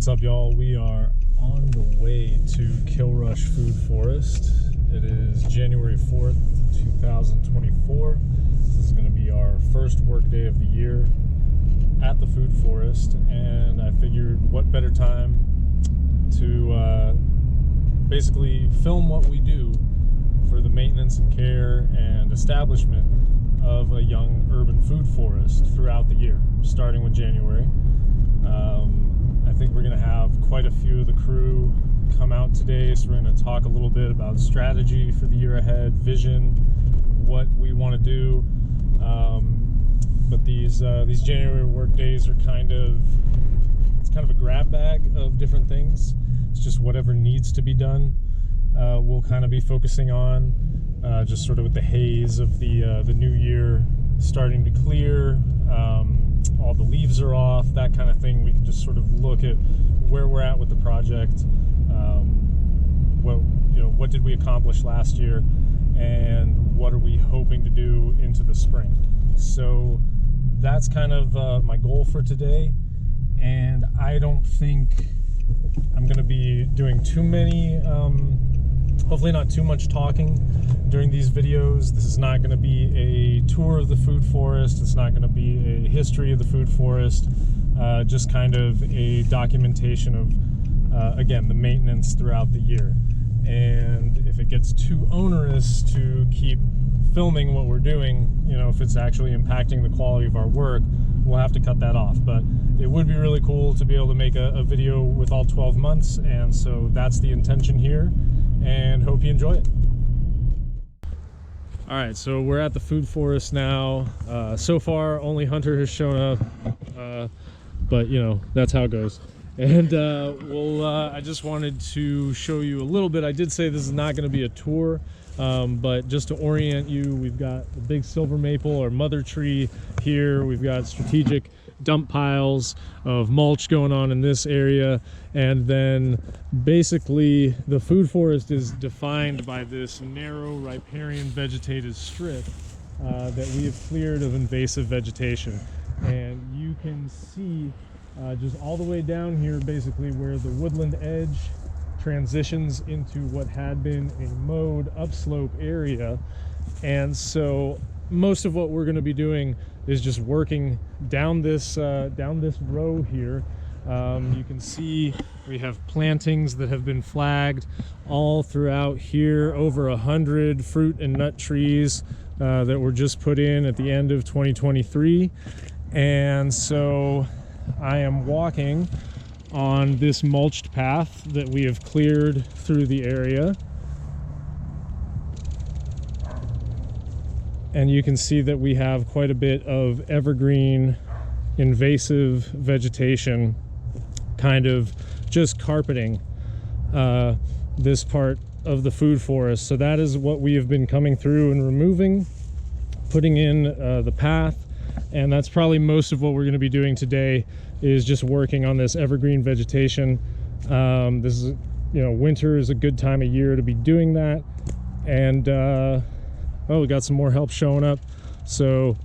What's up, y'all? We are on the way to Kilrush Food Forest. It is January 4th, 2024. This is going to be our first work day of the year at the food forest, and I figured what better time to basically film what we do for the maintenance and care and establishment of a young urban food forest throughout the year, starting with January. I think we're going to have quite a few of the crew come out today, so we're going to talk a little bit about strategy for the year ahead, vision, what we want to do. But these January work days are kind of a grab bag of different things. It's just whatever needs to be done. We'll kind of be focusing on just sort of with the haze of the new year starting to clear. All the leaves are off, that kind of thing. We can just sort of look at where we're at with the project. What did we accomplish last year, and what are we hoping to do into the spring? So that's kind of my goal for today, and I don't think I'm going to be doing too many, hopefully not too much talking during these videos. This is not going to be a tour of the food forest. It's not going to be a history of the food forest, just kind of a documentation of, again, the maintenance throughout the year. And if it gets too onerous to keep filming what we're doing, if it's actually impacting the quality of our work, we'll have to cut that off. But it would be really cool to be able to make a video with all 12 months, and so that's the intention here, and hope you enjoy it. All right, so we're at the food forest now. So far, only Hunter has shown up, but that's how it goes. And I just wanted to show you a little bit. I did say this is not going to be a tour, but just to orient you, we've got the big silver maple, or mother tree here. We've got strategic dump piles of mulch going on in this area, and then basically the food forest is defined by this narrow riparian vegetated strip that we have cleared of invasive vegetation. And you can see just all the way down here, basically where the woodland edge transitions into what had been a mowed upslope area. And so most of what we're going to be doing is just working down this row here. You can see we have plantings that have been flagged all throughout here, over 100 fruit and nut trees that were just put in at the end of 2023. And so I am walking on this mulched path that we have cleared through the area. And you can see that we have quite a bit of evergreen invasive vegetation kind of just carpeting this part of the food forest. So that is what we have been coming through and removing, putting in the path. And that's probably most of what we're going to be doing today, is just working on this evergreen vegetation. This is, winter is a good time of year to be doing that. And we got some more help showing up, so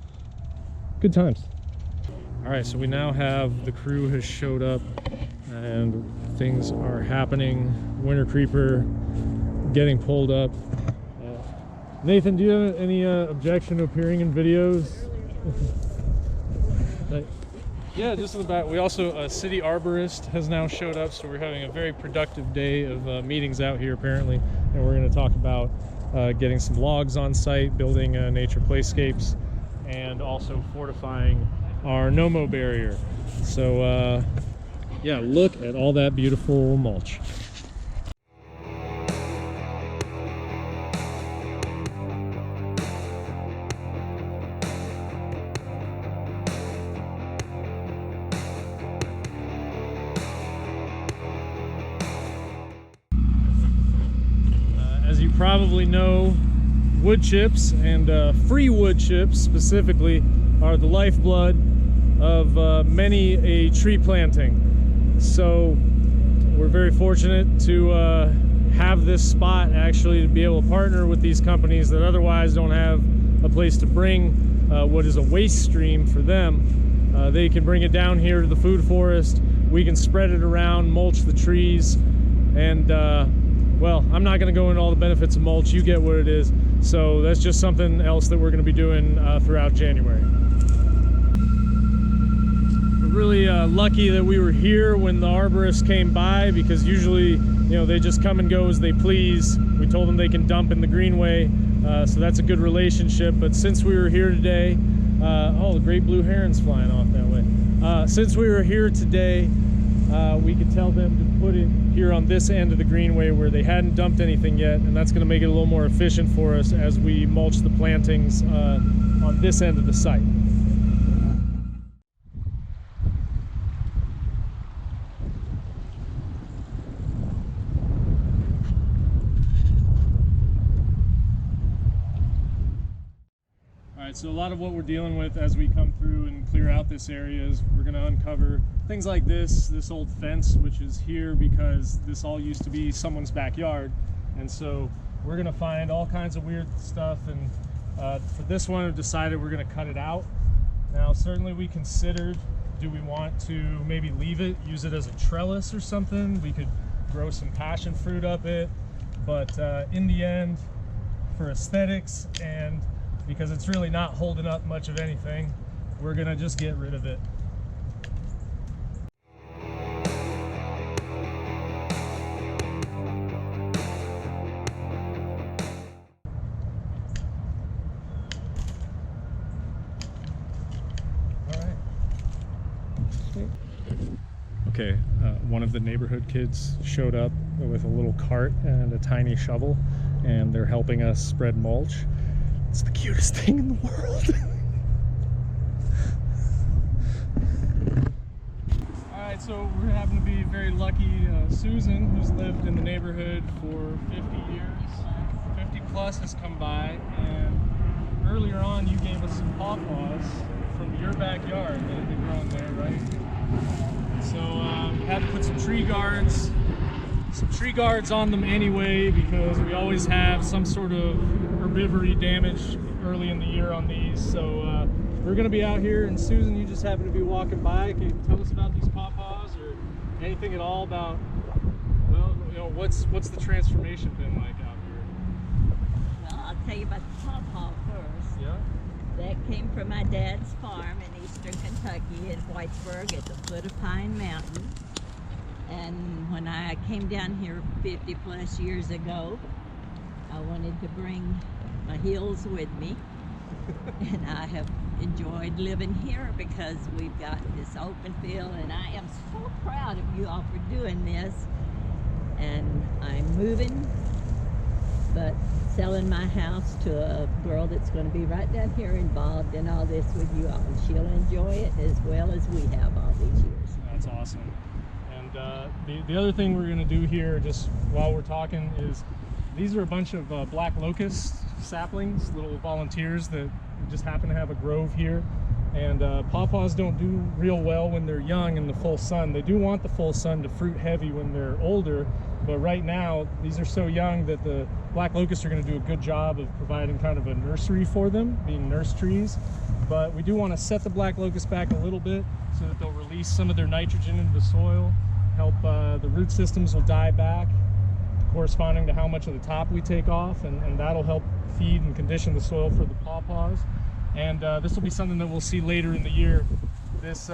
good times. All right, so we now have the crew has showed up, and things are happening. Winter creeper getting pulled up. Nathan, do you have any objection to appearing in videos? Yeah, just in the back. We also, a city arborist has now showed up, so we're having a very productive day of meetings out here apparently, and we're going to talk about getting some logs on site, building nature playscapes, and also fortifying our no-mow barrier. So yeah, look at all that beautiful mulch. As you probably know, wood chips, and free wood chips specifically, are the lifeblood of many a tree planting. So we're very fortunate to have this spot actually to be able to partner with these companies that otherwise don't have a place to bring what is a waste stream for them. They can bring it down here to the food forest, we can spread it around, mulch the trees, and well, I'm not going to go into all the benefits of mulch. You get what it is. So that's just something else that we're going to be doing throughout January. We're really lucky that we were here when the arborists came by, because usually, you know, they just come and go as they please. We told them they can dump in the greenway, so that's a good relationship. But since we were here today, oh, the great blue heron's flying off that way. Since we were here today, we could tell them to put it here on this end of the greenway where they hadn't dumped anything yet, and that's going to make it a little more efficient for us as we mulch the plantings on this end of the site. So a lot of what we're dealing with as we come through and clear out this area is we're going to uncover things like this old fence, which is here because this all used to be someone's backyard. And so we're going to find all kinds of weird stuff, and for this one we've decided we're going to cut it out. Now certainly we considered, do we want to maybe leave it, use it as a trellis or something? We could grow some passion fruit up it, but in the end, for aesthetics and because it's really not holding up much of anything, we're gonna just get rid of it. All right. Okay, one of the neighborhood kids showed up with a little cart and a tiny shovel, and they're helping us spread mulch. It's the cutest thing in the world. Alright, so we're happen to be very lucky. Susan, who's lived in the neighborhood for 50 years, 50 plus, has come by, and earlier on you gave us some pawpaws from your backyard that had been growing there, right? So we had to put some tree guards on them anyway, because we always have some sort of herbivory damage early in the year on these. So we're going to be out here, and Susan, you just happen to be walking by. Can you tell us about these pawpaws or anything at all about, well, you know, what's the transformation been like out here? Well, I'll tell you about the pawpaw first. Yeah. That came from my dad's farm in eastern Kentucky in Whitesburg at the foot of Pine Mountain. And when I came down here 50 plus years ago, I wanted to bring my heels with me. And I have enjoyed living here because we've got this open field, and I am so proud of you all for doing this. And I'm moving, but selling my house to a girl that's going to be right down here involved in all this with you all. And she'll enjoy it as well as we have all these years. That's awesome. The other thing we're going to do here, just while we're talking, is these are a bunch of black locust saplings, little volunteers that just happen to have a grove here. And pawpaws don't do real well when they're young in the full sun. They do want the full sun to fruit heavy when they're older, but right now these are so young that the black locusts are going to do a good job of providing kind of a nursery for them, being nurse trees. But we do want to set the black locust back a little bit so that they'll release some of their nitrogen into the soil, help the root systems will die back corresponding to how much of the top we take off, and that'll help feed and condition the soil for the pawpaws. And this will be something that we'll see later in the year. This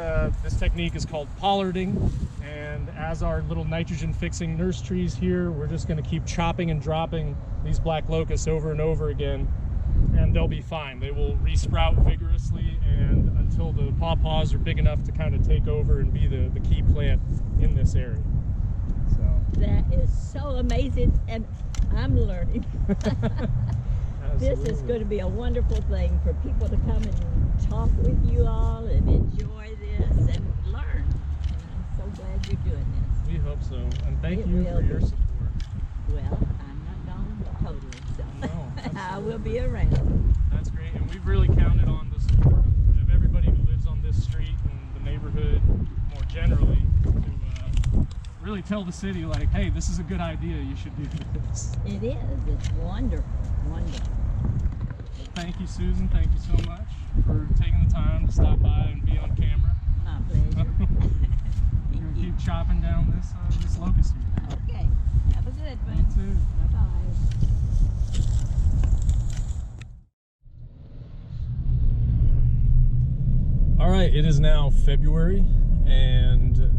technique is called pollarding, and as our little nitrogen fixing nurse trees here, we're just going to keep chopping and dropping these black locusts over and over again, and they'll be fine. They will resprout vigorously, and until the pawpaws are big enough to kind of take over and be the key plant in this area. So that is so amazing, and I'm learning. This is going to be a wonderful thing for people to come and talk with you all and enjoy this and learn. And I'm so glad you're doing this. We hope so, and thank you for your support. Well, I'm not gone totally, so no, I will be around. That's great, and we've really counted on the support of everybody who lives on this street and the neighborhood more generally to really tell the city, like, hey, this is a good idea, you should do this. It is. It's wonderful, wonderful. Thank you, Susan. Thank you so much for taking the time to stop by and be on camera. My pleasure. keep chopping down this locust here. Okay. Have a good one. You too. Bye-bye. All right, it is now February, and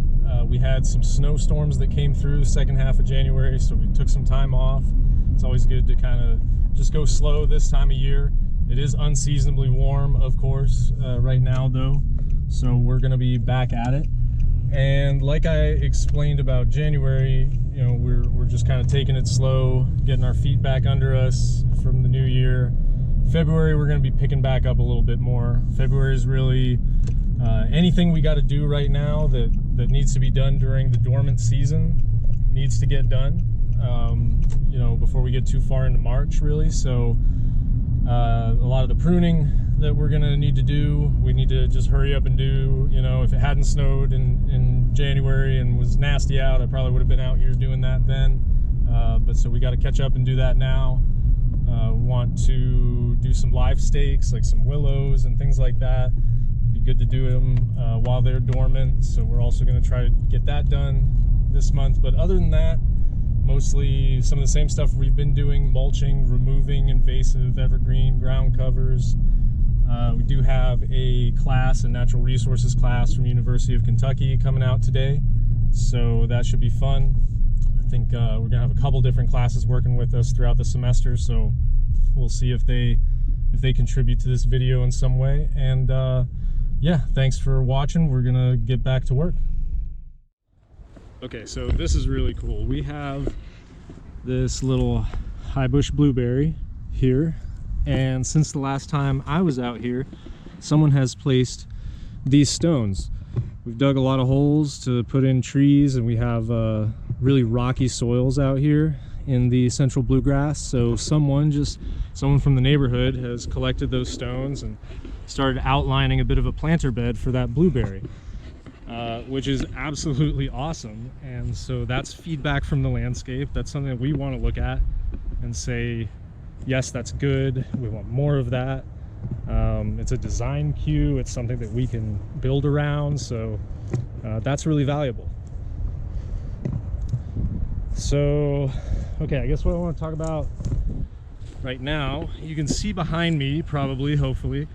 we had some snowstorms that came through the second half of January, so we took some time off. It's always good to kind of just go slow this time of year. It is unseasonably warm, of course, right now though, so we're gonna be back at it. And like I explained about January, you know, we're just kind of taking it slow, getting our feet back under us from the new year. February, we're going to be picking back up a little bit more. February is really anything we got to do right now that needs to be done during the dormant season needs to get done, you know, before we get too far into March, really. So a lot of the pruning that we're going to need to do, we need to just hurry up and do. You know, if it hadn't snowed in January and was nasty out, I probably would have been out here doing that then. But so we got to catch up and do that now. Want to do some live stakes, like some willows and things like that. Be good to do them while they're dormant, so we're also going to try to get that done this month. But other than that, mostly some of the same stuff we've been doing: mulching, removing invasive evergreen ground covers. We do have a class, a natural resources class from University of Kentucky coming out today, so that should be fun. I think we're gonna have a couple different classes working with us throughout the semester, so we'll see if they contribute to this video in some way. And yeah, thanks for watching. We're gonna get back to work. Okay, so this is really cool. We have this little high bush blueberry here, and since the last time I was out here, someone has placed these stones. We've dug a lot of holes to put in trees, and we have really rocky soils out here in the central bluegrass. So someone from the neighborhood has collected those stones and started outlining a bit of a planter bed for that blueberry, which is absolutely awesome. And so that's feedback from the landscape. That's something that we want to look at and say, yes, that's good, we want more of that. It's a design cue, it's something that we can build around, so that's really valuable. So, okay, I guess what I want to talk about right now, you can see behind me, probably, hopefully,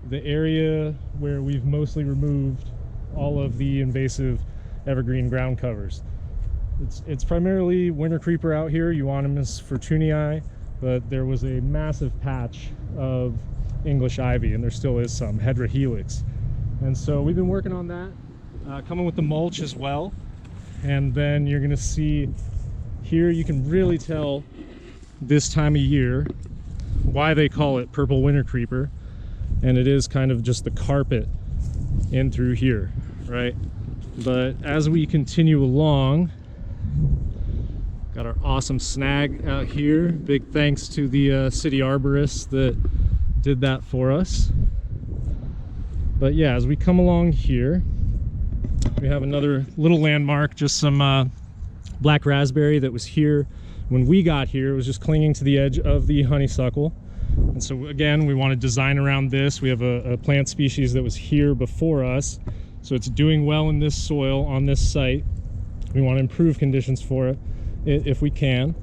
the area where we've mostly removed all of the invasive evergreen ground covers. It's primarily winter creeper out here, Euonymus fortunii, but there was a massive patch of English ivy, and there still is some, Hedra helix. And so we've been working on that, coming with the mulch as well. And then you're gonna see here, you can really tell this time of year why they call it purple winter creeper. And it is kind of just the carpet in through here, right? But as we continue along, got our awesome snag out here. Big thanks to the city arborist that did that for us. But yeah, as we come along here, we have another little landmark, just some black raspberry that was here when we got here. It was just clinging to the edge of the honeysuckle. And so again, we want to design around this. We have a plant species that was here before us, so it's doing well in this soil on this site. We want to improve conditions for it if we can.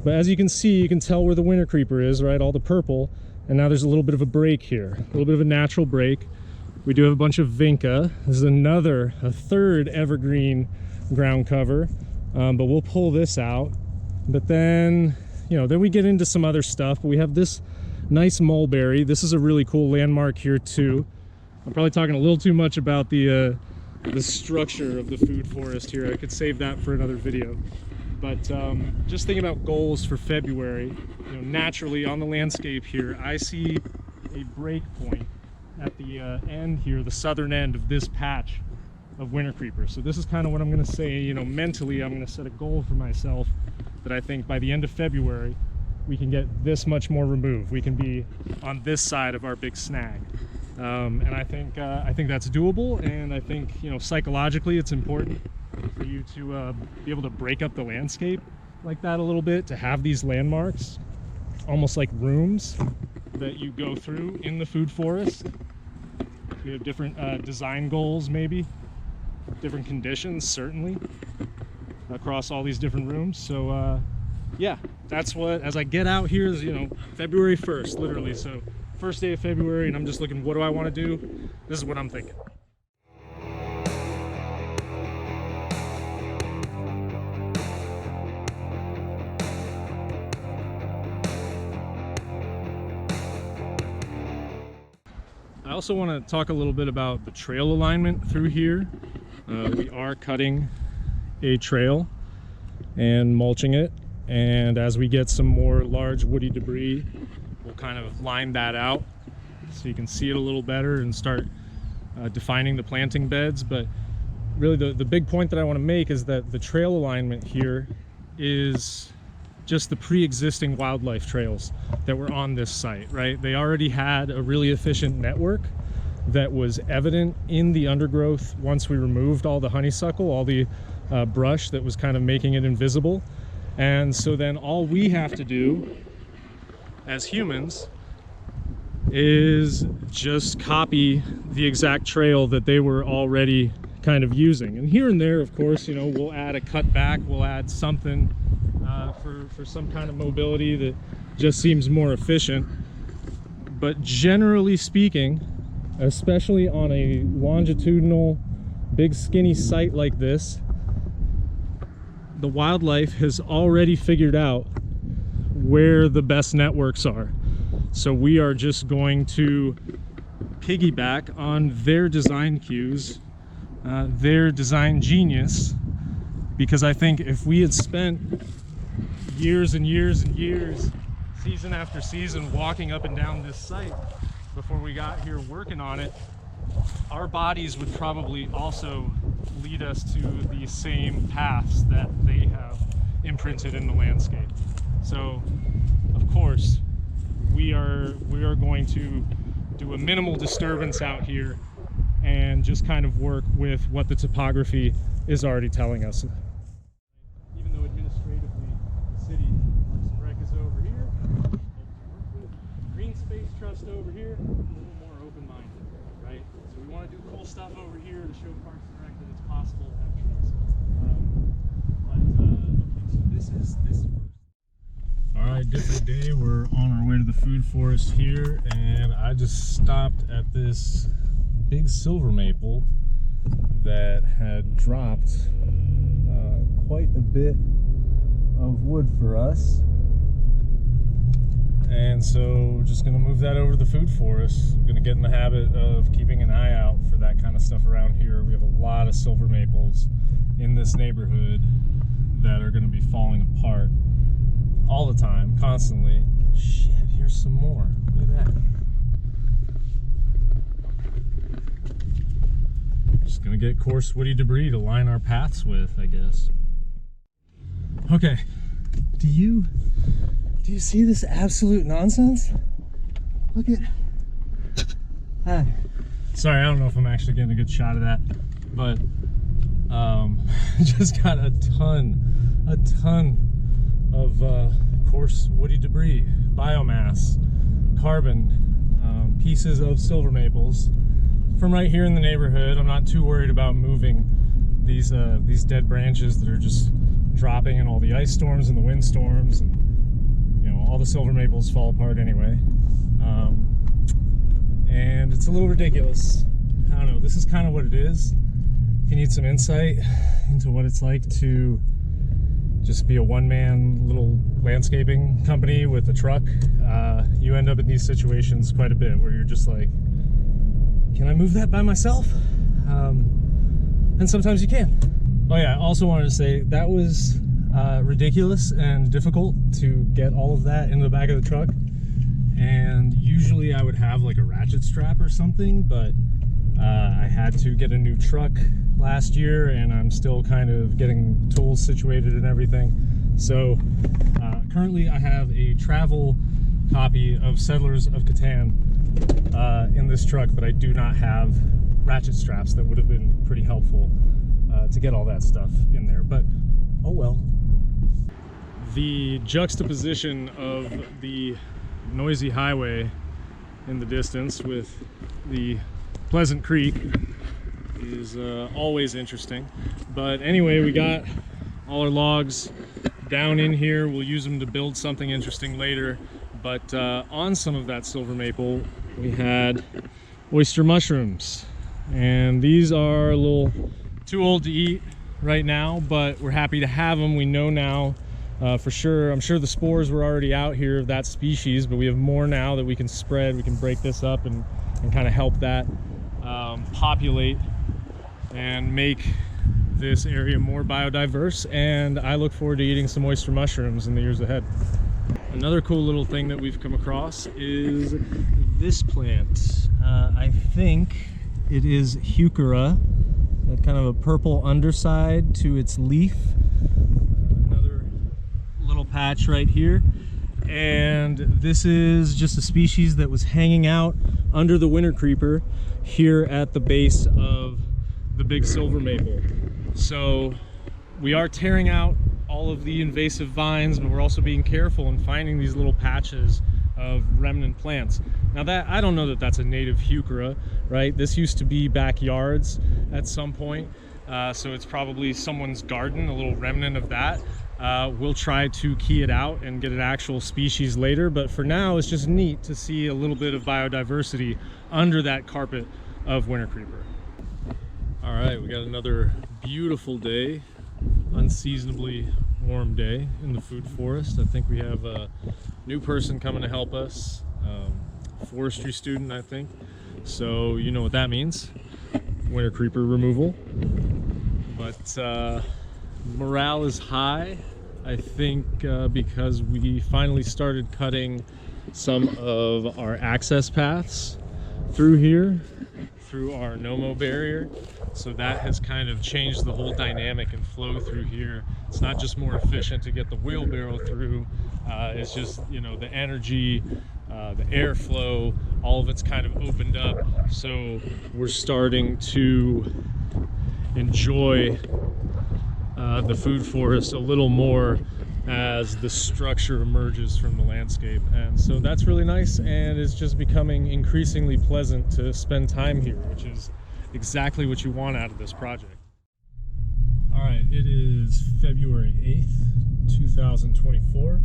But as you can see, you can tell where the winter creeper is, right? All the purple. And now there's a little bit of a break here, a little bit of a natural break. We do have a bunch of vinca. This is a third evergreen ground cover, but we'll pull this out. But then, you know, then we get into some other stuff. We have this nice mulberry. This is a really cool landmark here too. I'm probably talking a little too much about the structure of the food forest here. I could save that for another video. But just thinking about goals for February, you know, naturally on the landscape here, I see a break point at the end here, the southern end of this patch of winter creeper. So this is kind of what I'm going to say, you know, mentally I'm going to set a goal for myself that I think by the end of February we can get this much more removed. We can be on this side of our big snag. And I think that's doable, and I think, you know, psychologically it's important for you to be able to break up the landscape like that a little bit, to have these landmarks almost like rooms that you go through in the food forest. We have different design goals, maybe different conditions, certainly, across all these different rooms. So yeah, that's what, as I get out here, is, you know, February 1st, literally. So first day of February, and I'm just looking, what do I want to do? This is what I'm thinking. I also want to talk a little bit about the trail alignment through here. We are cutting a trail and mulching it, and as we get some more large woody debris, we'll kind of line that out so you can see it a little better and start defining the planting beds. But really the big point that I want to make is that the trail alignment here is just the pre-existing wildlife trails that were on this site, right? They already had a really efficient network that was evident in the undergrowth once we removed all the honeysuckle, all the brush that was kind of making it invisible. And so then all we have to do as humans is just copy the exact trail that they were already kind of using. And here and there, of course, you know, we'll add a cut back, we'll add something for some kind of mobility that just seems more efficient. But generally speaking, especially on a longitudinal, big skinny site like this, the wildlife has already figured out where the best networks are. So we are just going to piggyback on their design cues, their design genius, because I think if we had spent years and years and years, season after season, walking up and down this site before we got here working on it, our bodies would probably also lead us to the same paths that they have imprinted in the landscape. So of course we are going to do a minimal disturbance out here and just kind of work with what the topography is already telling us. Even though administratively the city Parks and Rec is over here, Green Space Trust over here, a little more open-minded, right? So we want to do cool stuff over here to show Parks and Rec that it's possible to have trees. Okay, so this is first. All right, different day. We're on our way to the food forest here, and I just stopped at this big silver maple that had dropped quite a bit of wood for us. And so just gonna move that over to the food forest. I'm gonna get in the habit of keeping an eye out for that kind of stuff around here. We have a lot of silver maples in this neighborhood that are gonna be falling apart all the time, constantly. Shit, here's some more. Look at that. Just gonna get coarse woody debris to line our paths with, I guess. Okay, do you see this absolute nonsense? Look at, hi. Sorry, I don't know if I'm actually getting a good shot of that, but just got a ton of coarse woody debris, biomass, carbon, pieces of silver maples from right here in the neighborhood. I'm not too worried about moving these dead branches that are just dropping in all the ice storms and the wind storms, and you know, all the silver maples fall apart anyway. And it's a little ridiculous. I don't know, this is kind of what it is. If you need some insight into what it's like to just be a one-man little landscaping company with a truck, you end up in these situations quite a bit where you're just like, can I move that by myself? And sometimes you can. Oh yeah, I also wanted to say that was ridiculous and difficult to get all of that in the back of the truck. And usually I would have like a ratchet strap or something, but I had to get a new truck last year, and I'm still kind of getting tools situated and everything. So currently I have a travel copy of Settlers of Catan in this truck, but I do not have ratchet straps that would have been pretty helpful to get all that stuff in there, but oh well. The juxtaposition of the noisy highway in the distance with the Pleasant Creek is always interesting. But anyway, we got all our logs down in here. We'll use them to build something interesting later. But on some of that silver maple, we had oyster mushrooms. And these are a little too old to eat right now, but we're happy to have them. We know now for sure. I'm sure the spores were already out here of that species, but we have more now that we can spread. We can break this up and kind of help that populate and make this area more biodiverse. And I look forward to eating some oyster mushrooms in the years ahead. Another cool little thing that we've come across is this plant. I think it is heuchera, kind of a purple underside to its leaf. Another little patch right here. And this is just a species that was hanging out under the winter creeper here at the base of the big silver maple. So we are tearing out all of the invasive vines, but we're also being careful and finding these little patches of remnant plants. Now that, I don't know that that's a native heuchera, right? This used to be backyards at some point, so it's probably someone's garden, a little remnant of that. We'll try to key it out and get an actual species later, but for now it's just neat to see a little bit of biodiversity under that carpet of winter creeper. All right, we got another beautiful day, unseasonably warm day in the food forest. I think we have a new person coming to help us, forestry student, I think. So you know what that means, winter creeper removal. But morale is high, I think, because we finally started cutting some of our access paths through here, through our no-mow barrier. So that has kind of changed the whole dynamic and flow through here. It's not just more efficient to get the wheelbarrow through, it's just, you know, the energy, the airflow, all of it's kind of opened up. So we're starting to enjoy the food forest a little more as the structure emerges from the landscape. And so that's really nice, and it's just becoming increasingly pleasant to spend time here, which is exactly what you want out of this project. All right, it is February 8th, 2024,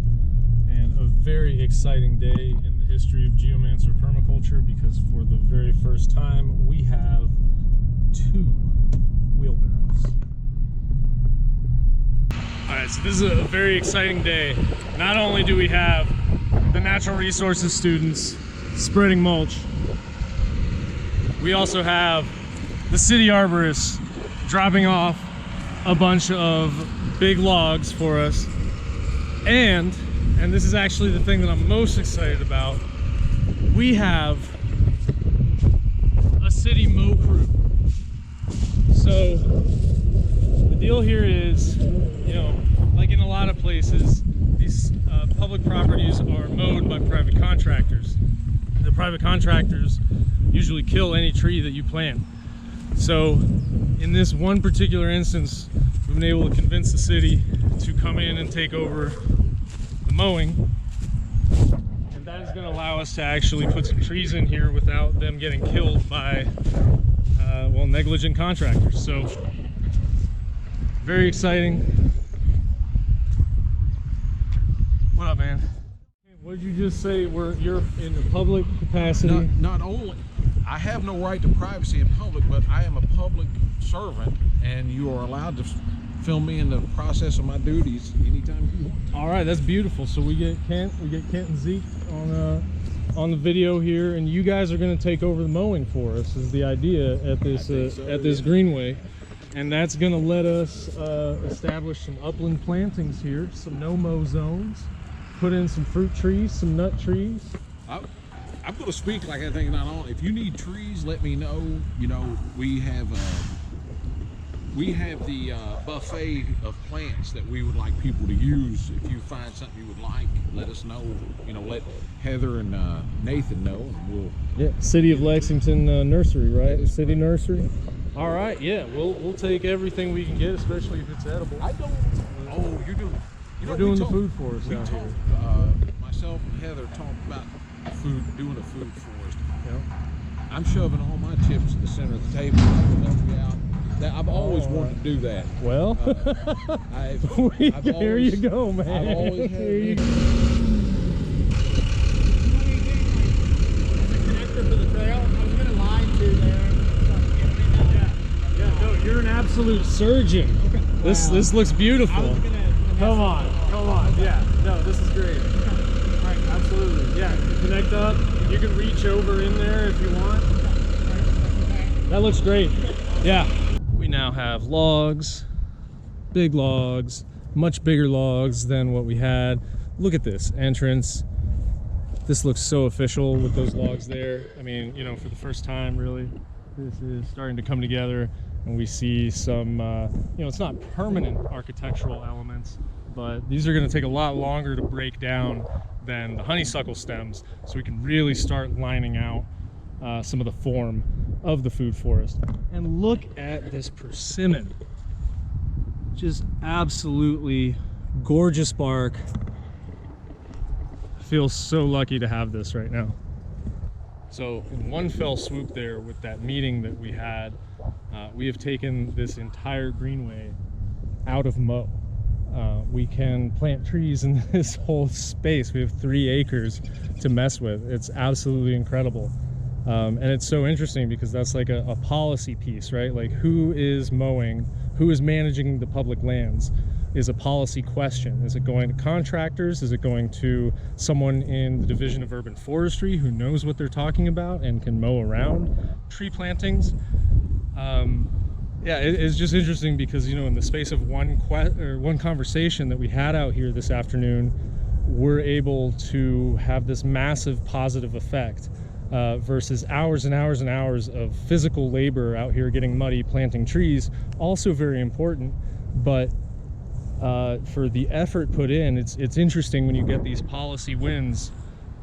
and a very exciting day in the history of Geomancer permaculture, because for the very first time we have 2 wheelbarrows. All right, so this is a very exciting day. Not only do we have the natural resources students spreading mulch, we also have the city arborists dropping off a bunch of big logs for us. And this is actually the thing that I'm most excited about, we have a city mow crew. So the deal here is, you know, like in a lot of places, these public properties are mowed by private contractors. The private contractors usually kill any tree that you plant. So in this one particular instance, we've been able to convince the city to come in and take over the mowing, and that is going to allow us to actually put some trees in here without them getting killed by well, negligent contractors. So very exciting. What up, man? What did you just say? You're in a public capacity? Not only, I have no right to privacy in public, but I am a public servant, and you are allowed to film me in the process of my duties anytime you want. All right, that's beautiful. So we get Kent and Zeke on the video here, and you guys are going to take over the mowing for us. Is the idea at this greenway, and that's going to let us establish some upland plantings here, some no-mow zones, put in some fruit trees, some nut trees. I'm going to speak like I think not on. If you need trees, let me know. You know, we have the buffet of plants that we would like people to use. If you find something you would like, let us know. You know, let Heather and Nathan know, and we'll. Yeah, City of Lexington Nursery, right? City Nursery. All right, yeah, we'll take everything we can get, especially if it's edible. I don't. Oh, you do. You know, we're doing the food forest out here. Myself and Heather talked about doing a food forest. Yeah. I'm shoving all my chips to the center of the table. Help me out. I've always wanted to do that. Well, here you go, man. I've always had an interest. Connector for the trail. I was gonna line to there. Yeah, no, you're an absolute surgeon. Okay. This looks beautiful. Come on. Yeah, no, this is great. All right, Absolutely. Yeah, connect up. You can reach over in there if you want. That looks great. Yeah. We now have logs, big logs, much bigger logs than what we had. Look at this entrance. This looks so official with those logs there. I mean, you know, for the first time, really, this is starting to come together, and we see some, you know, it's not permanent architectural elements, but these are going to take a lot longer to break down than the honeysuckle stems, so we can really start lining out some of the form of the food forest. And look at this persimmon. Just absolutely gorgeous bark. I feel so lucky to have this right now. So in one fell swoop there with that meeting that we had, we have taken this entire greenway out of mow. We can plant trees in this whole space. We have 3 acres to mess with. It's absolutely incredible. And it's so interesting because that's like a policy piece, right? Like, who is mowing, who is managing the public lands is a policy question. Is it going to contractors? Is it going to someone in the Division of Urban Forestry who knows what they're talking about and can mow around tree plantings? Yeah, it's just interesting because, you know, in the space of one conversation that we had out here this afternoon, we're able to have this massive positive effect. Versus hours and hours and hours of physical labor out here getting muddy, planting trees, also very important, but for the effort put in, it's interesting when you get these policy wins,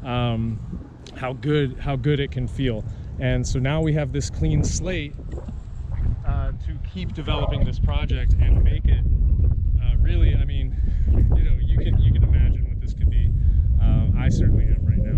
how good it can feel. And so now we have this clean slate to keep developing this project and make it really, I mean, you know, you can imagine what this could be. I certainly am right now.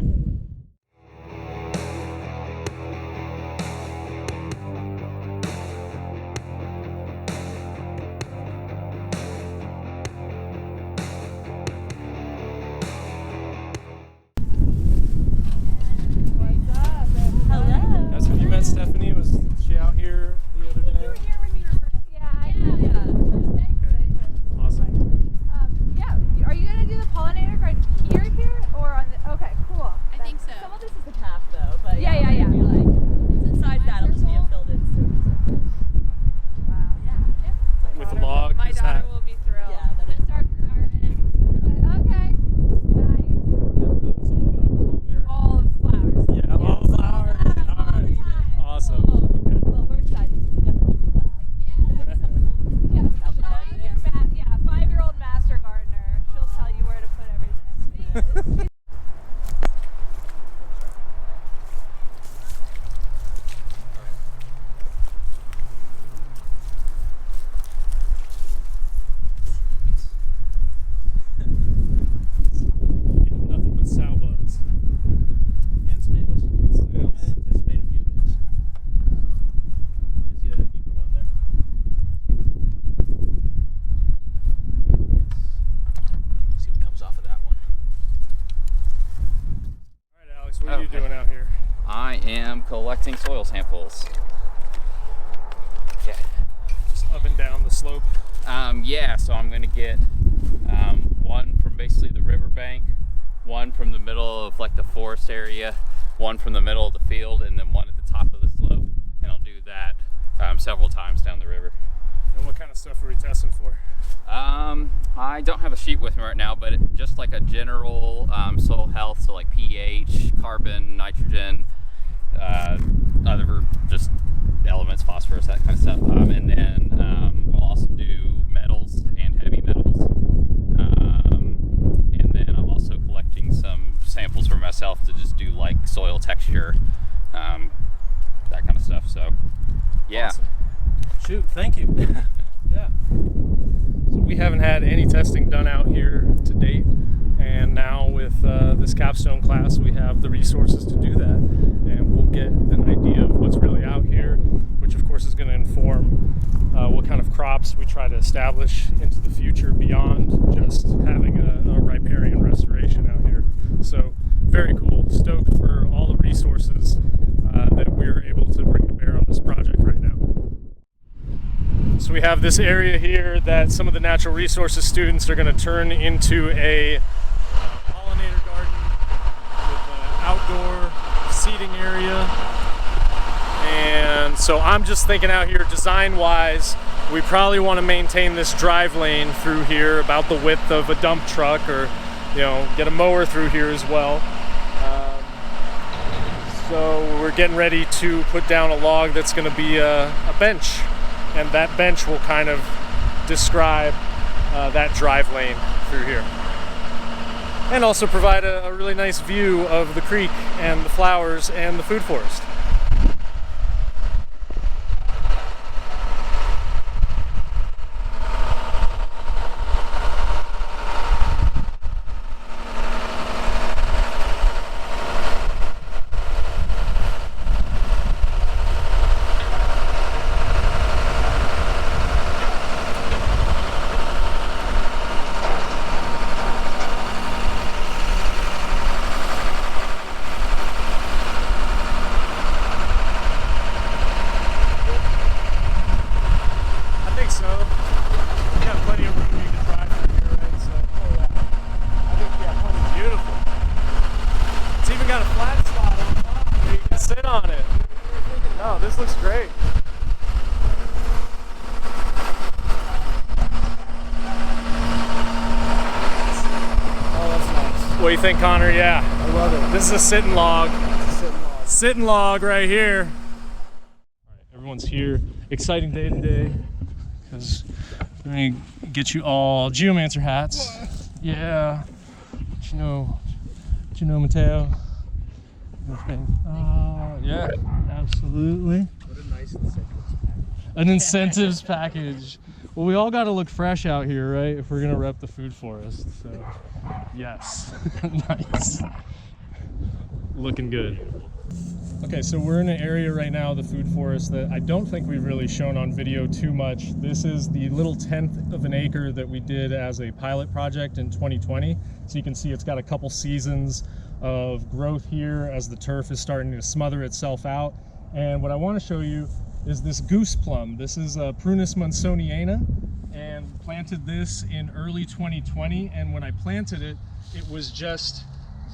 Stephanie, was she out here the other day? You were here when we were first. Yeah, I had first day. Okay. Awesome. Yeah, are you gonna do the pollinator garden here, or on the? Okay, cool. I think so. Some of this is the path though, but Yeah. you're like, inside that, it'll just be a filled-in circle. Wow. Yeah. With the log. My is daughter that- will be thrilled. Yeah, but Just our eggs. Okay. Nice. All of flowers. Yeah, all flowers. All right. Awesome. Okay. Well, we're excited. We got the whole lab. Yeah, yeah, 5-year-old master gardener. She'll tell you where to put everything. Nothing but sow bugs. And snails. Snails. I anticipate a few of those. You see that deeper one there? Let's see what comes off of that one. All right, Alex, what are you Okay. doing out here? I am collecting soil samples. Okay. Just up and down the slope. Yeah, so I'm going to get one from basically the riverbank, one from the middle of like the forest area, one from the middle of the field, and then one at the top of the slope. And I'll do that several times down the river. And what kind of stuff are we testing for? I don't have a sheet with me right now, but just like a general soil health, so like pH, carbon, nitrogen, other just elements, phosphorus, that kind of stuff. And then we'll also do metals and heavy metals. And then I'm also collecting some samples for myself to just do like soil texture, that kind of stuff. So, yeah. Awesome. Shoot, thank you. Yeah. So we haven't had any testing done out here to date, And now with this capstone class, we have the resources to do that, and we'll get an idea of what's really out here, which of course is going to inform what kind of crops we try to establish into the future beyond just having a riparian restoration out here. So very cool. Stoked for all the resources that we're able to bring to bear on this project right now. So we have this area here that some of the natural resources students are going to turn into a pollinator garden with an outdoor seating area. And so I'm just thinking out here design-wise, we probably want to maintain this drive lane through here about the width of a dump truck, or get a mower through here as well. So we're getting ready to put down a log that's going to be a bench, and that bench will kind of describe that drive lane through here, and also provide a really nice view of the creek and the flowers and the food forest. What do you think, Connor? Yeah. I love it. This is a sitting log. Sitting log Right here. All right, everyone's here. Exciting day today because we're going to get you all Geomancer hats. Yeah. What you know, Mateo? Yeah, absolutely. What a nice incentives package. An incentives package. Well, we all got to look fresh out here, right? If we're going to rep the food forest. So, yes. Nice. Looking good. Okay, so we're in an area right now, the food forest, that I don't think we've really shown on video too much. This is the little 1/10 of an acre that we did as a pilot project in 2020. So you can see it's got a couple seasons of growth here as the turf is starting to smother itself out. And what I want to show you is this goose plum. This is a Prunus munsoniana, and planted this in early 2020. And when I planted it, it was just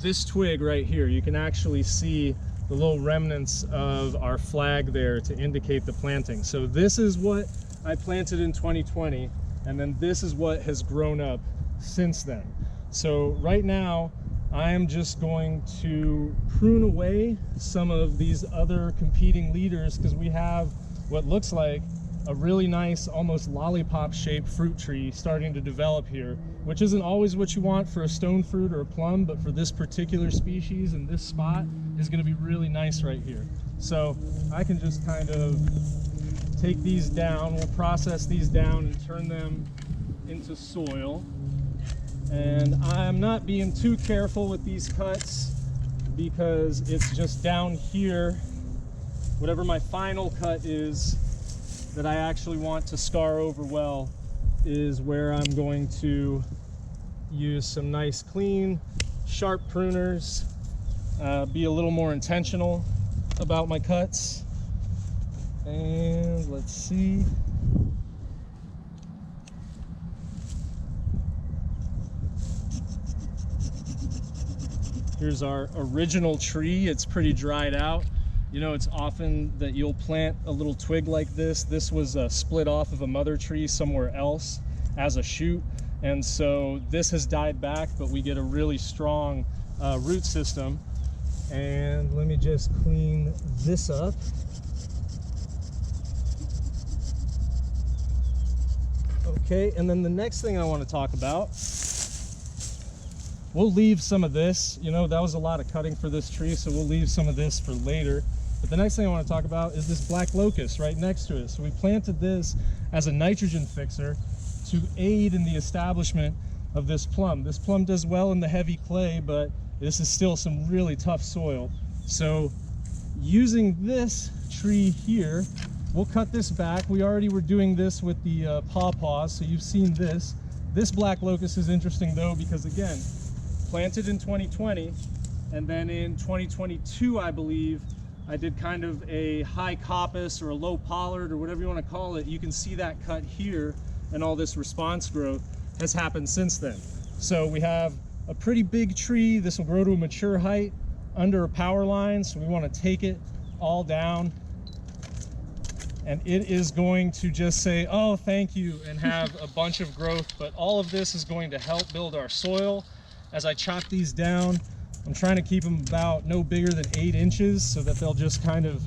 this twig right here. You can actually see the little remnants of our flag there to indicate the planting. So this is what I planted in 2020, and then this is what has grown up since then. So right now, I am just going to prune away some of these other competing leaders because we have what looks like a really nice, almost lollipop-shaped fruit tree starting to develop here, which isn't always what you want for a stone fruit or a plum, but for this particular species and this spot is going to be really nice right here. So I can just kind of take these down, we'll process these down and turn them into soil. And I'm not being too careful with these cuts because it's just down here, whatever my final cut is that I actually want to scar over well is where I'm going to use some nice clean sharp pruners, be a little more intentional about my cuts. And let's see. Here's our original tree. It's pretty dried out. You know, it's often that you'll plant a little twig like this. This was split off of a mother tree somewhere else as a shoot. And so this has died back, but we get a really strong root system. And let me just clean this up. Okay, and then the next thing I want to talk about, we'll leave some of this, you know, that was a lot of cutting for this tree, so we'll leave some of this for later. But the next thing I want to talk about is this black locust right next to it. So we planted this as a nitrogen fixer to aid in the establishment of this plum. This plum does well in the heavy clay, but this is still some really tough soil. So using this tree here, we'll cut this back. We already were doing this with the pawpaws, so you've seen this. This black locust is interesting though, because again, planted in 2020, and then in 2022, I believe, I did kind of a high coppice or a low pollard or whatever you want to call it. You can see that cut here, and all this response growth has happened since then. So we have a pretty big tree. This will grow to a mature height under a power line, so we want to take it all down, and it is going to just say, oh, thank you, and have a bunch of growth. But all of this is going to help build our soil. As I chop these down, I'm trying to keep them about no bigger than 8 inches so that they'll just kind of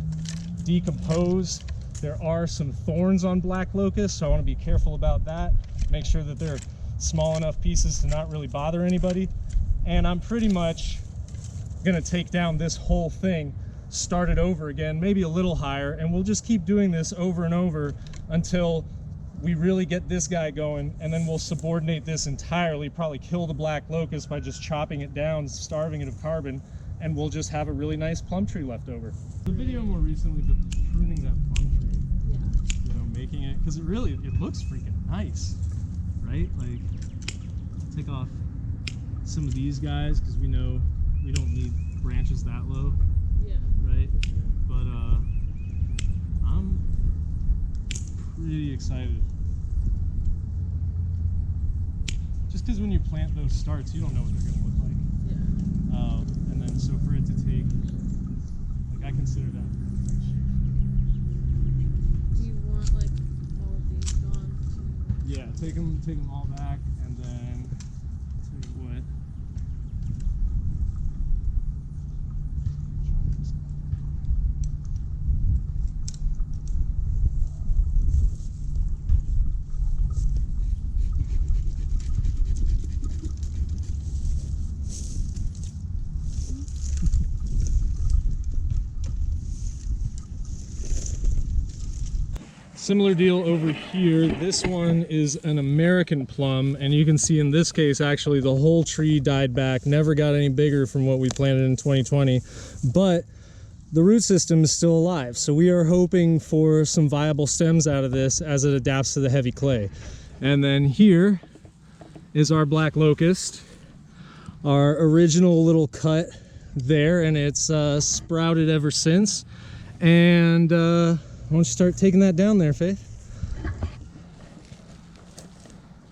decompose. There are some thorns on black locust, so I want to be careful about that. Make sure that they're small enough pieces to not really bother anybody. And I'm pretty much gonna take down this whole thing, start it over again, maybe a little higher, and we'll just keep doing this over and over until we really get this guy going, and then we'll subordinate this entirely, probably kill the black locust by just chopping it down, starving it of carbon, and we'll just have a really nice plum tree left over. The video more recently, but pruning that plum tree, you know, making it, because it looks freaking nice, right? Like, take off some of these guys, because we know we don't need branches that low, right? But I'm pretty excited. Just because when you plant those starts, you don't know what they're going to look like. And then so for it to take, like, I consider that really nice shape. Do you want like all of these gone too? Yeah, take them all back, and then I'll tell you what. Similar deal over here. This one is an American plum, and you can see in this case actually the whole tree died back, never got any bigger from what we planted in 2020, but the root system is still alive. So we are hoping for some viable stems out of this as it adapts to the heavy clay. And then here is our black locust, our original little cut there, and it's sprouted ever since. And why don't you start taking that down there, Faith?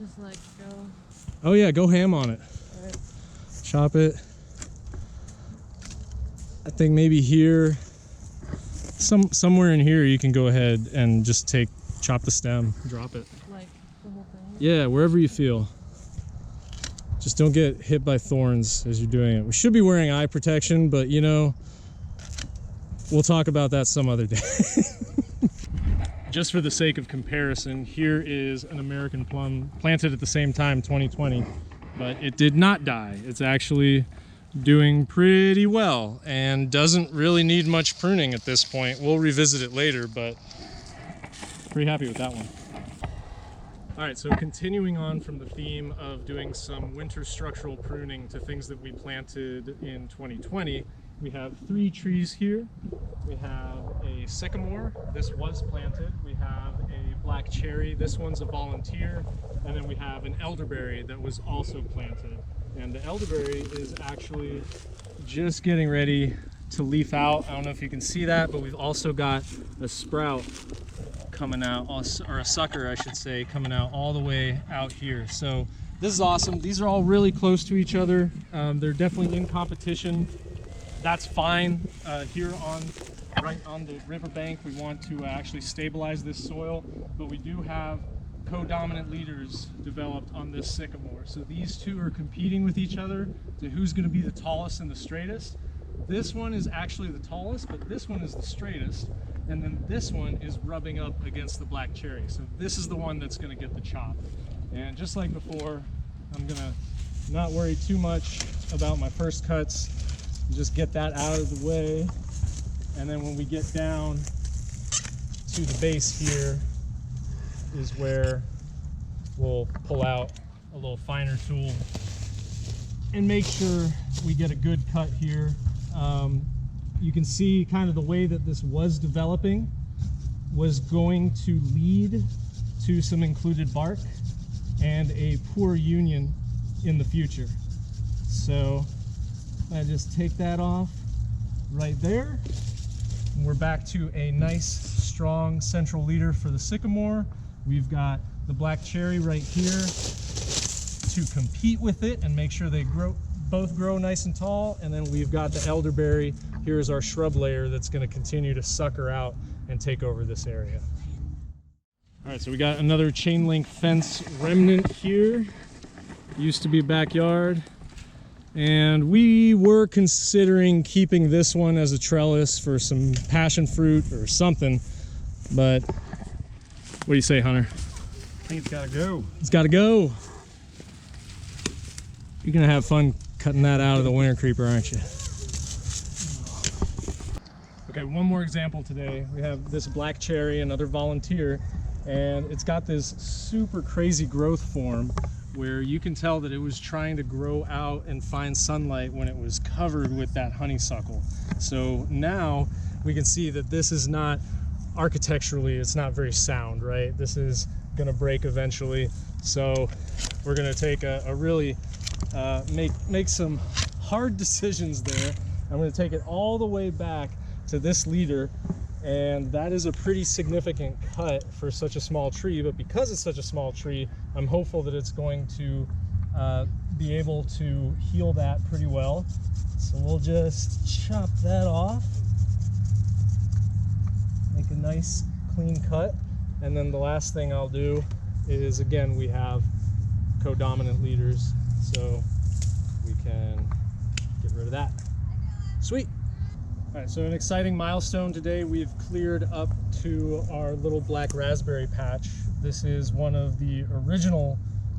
Just like go. Oh yeah, go ham on it. Right. Chop it. I think maybe here, somewhere in here, you can go ahead and just chop the stem, drop it. Like the whole thing? Yeah, wherever you feel. Just don't get hit by thorns as you're doing it. We should be wearing eye protection, but you know, we'll talk about that some other day. Just for the sake of comparison, here is an American plum planted at the same time, 2020, but it did not die. It's actually doing pretty well and doesn't really need much pruning at this point. We'll revisit it later, but pretty happy with that one. All right, so continuing on from the theme of doing some winter structural pruning to things that we planted in 2020, we have 3 trees here. We have a sycamore, this was planted. We have a black cherry, this one's a volunteer. And then we have an elderberry that was also planted. And the elderberry is actually just getting ready to leaf out. I don't know if you can see that, but we've also got a sprout coming out, or a sucker I should say, coming out all the way out here. So this is awesome. These are all really close to each other. They're definitely in competition. That's fine. Here right on the riverbank, we want to actually stabilize this soil, but we do have co-dominant leaders developed on this sycamore. So these two are competing with each other to who's going to be the tallest and the straightest. This one is actually the tallest, but this one is the straightest, and then this one is rubbing up against the black cherry. So this is the one that's going to get the chop. And just like before, I'm going to not worry too much about my first cuts. Just get that out of the way, and then when we get down to the base here is where we'll pull out a a little finer tool and make sure we get a good cut here. You can see kind of the way that this was developing was going to lead to some included bark and a poor union in the future. So I just take that off right there. And we're back to a nice strong central leader for the sycamore. We've got the black cherry right here to compete with it and make sure they both grow nice and tall. And then we've got the elderberry. Here's our shrub layer that's going to continue to sucker out and take over this area. All right, so we got another chain link fence remnant here. Used to be backyard. And we were considering keeping this one as a trellis for some passion fruit or something. But what do you say, Hunter? I think it's gotta go. It's gotta go. You're gonna have fun cutting that out of the winter creeper, aren't you? Okay, one more example today. We have this black cherry, another volunteer, and it's got this super crazy growth form where you can tell that it was trying to grow out and find sunlight when it was covered with that honeysuckle. So now we can see that this is not, architecturally, it's not very sound, right? This is gonna break eventually. So we're gonna take a really, make some hard decisions there. I'm gonna take it all the way back to this leader, and that is a pretty significant cut for such a small tree. But because it's such a small tree, I'm hopeful that it's going to be able to heal that pretty well. So we'll just chop that off, make a nice clean cut. And then the last thing I'll do is, again, we have codominant leaders, so we can get rid of that. Sweet. All right, so an exciting milestone today. We've cleared up to our little black raspberry patch. This is one of the original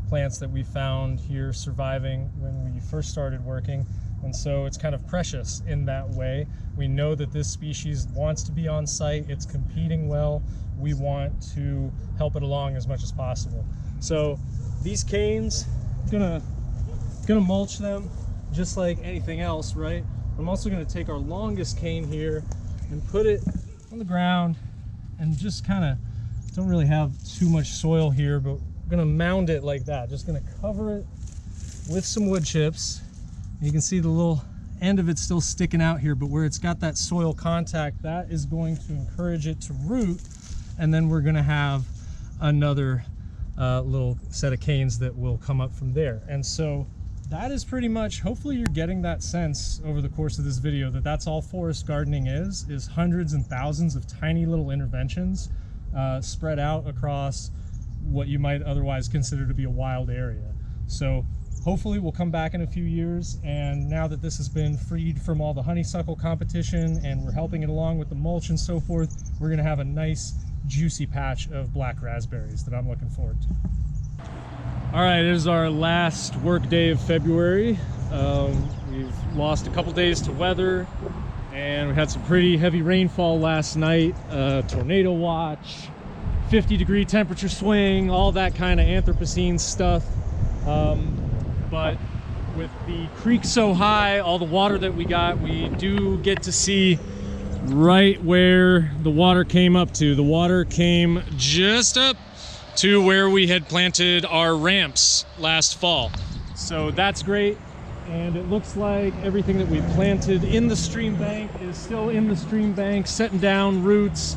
plants that we found here surviving when we first started working. And so it's kind of precious in that way. We know that this species wants to be on site. It's competing well. We want to help it along as much as possible. So these canes, gonna mulch them just like anything else, right? I'm also going to take our longest cane here and put it on the ground, and just kind of, don't really have too much soil here, but we're going to mound it like that. Just going to cover it with some wood chips. You can see the little end of it still sticking out here, but where it's got that soil contact, that is going to encourage it to root. And then we're going to have another little set of canes that will come up from there. And so that is pretty much, hopefully you're getting that sense over the course of this video, that that's all forest gardening is hundreds and thousands of tiny little interventions spread out across what you might otherwise consider to be a wild area. So hopefully we'll come back in a few years, and now that this has been freed from all the honeysuckle competition and we're helping it along with the mulch and so forth, we're gonna have a nice juicy patch of black raspberries that I'm looking forward to. All right, it is our last work day of February. We've lost a couple days to weather, and we had some pretty heavy rainfall last night, tornado watch, 50-degree temperature swing, all that kind of Anthropocene stuff. But with the creek so high, all the water that we got, we do get to see right where the water came up to. The water came just up to where we had planted our ramps last fall. So that's great. And it looks like everything that we planted in the stream bank is still in the stream bank, setting down roots.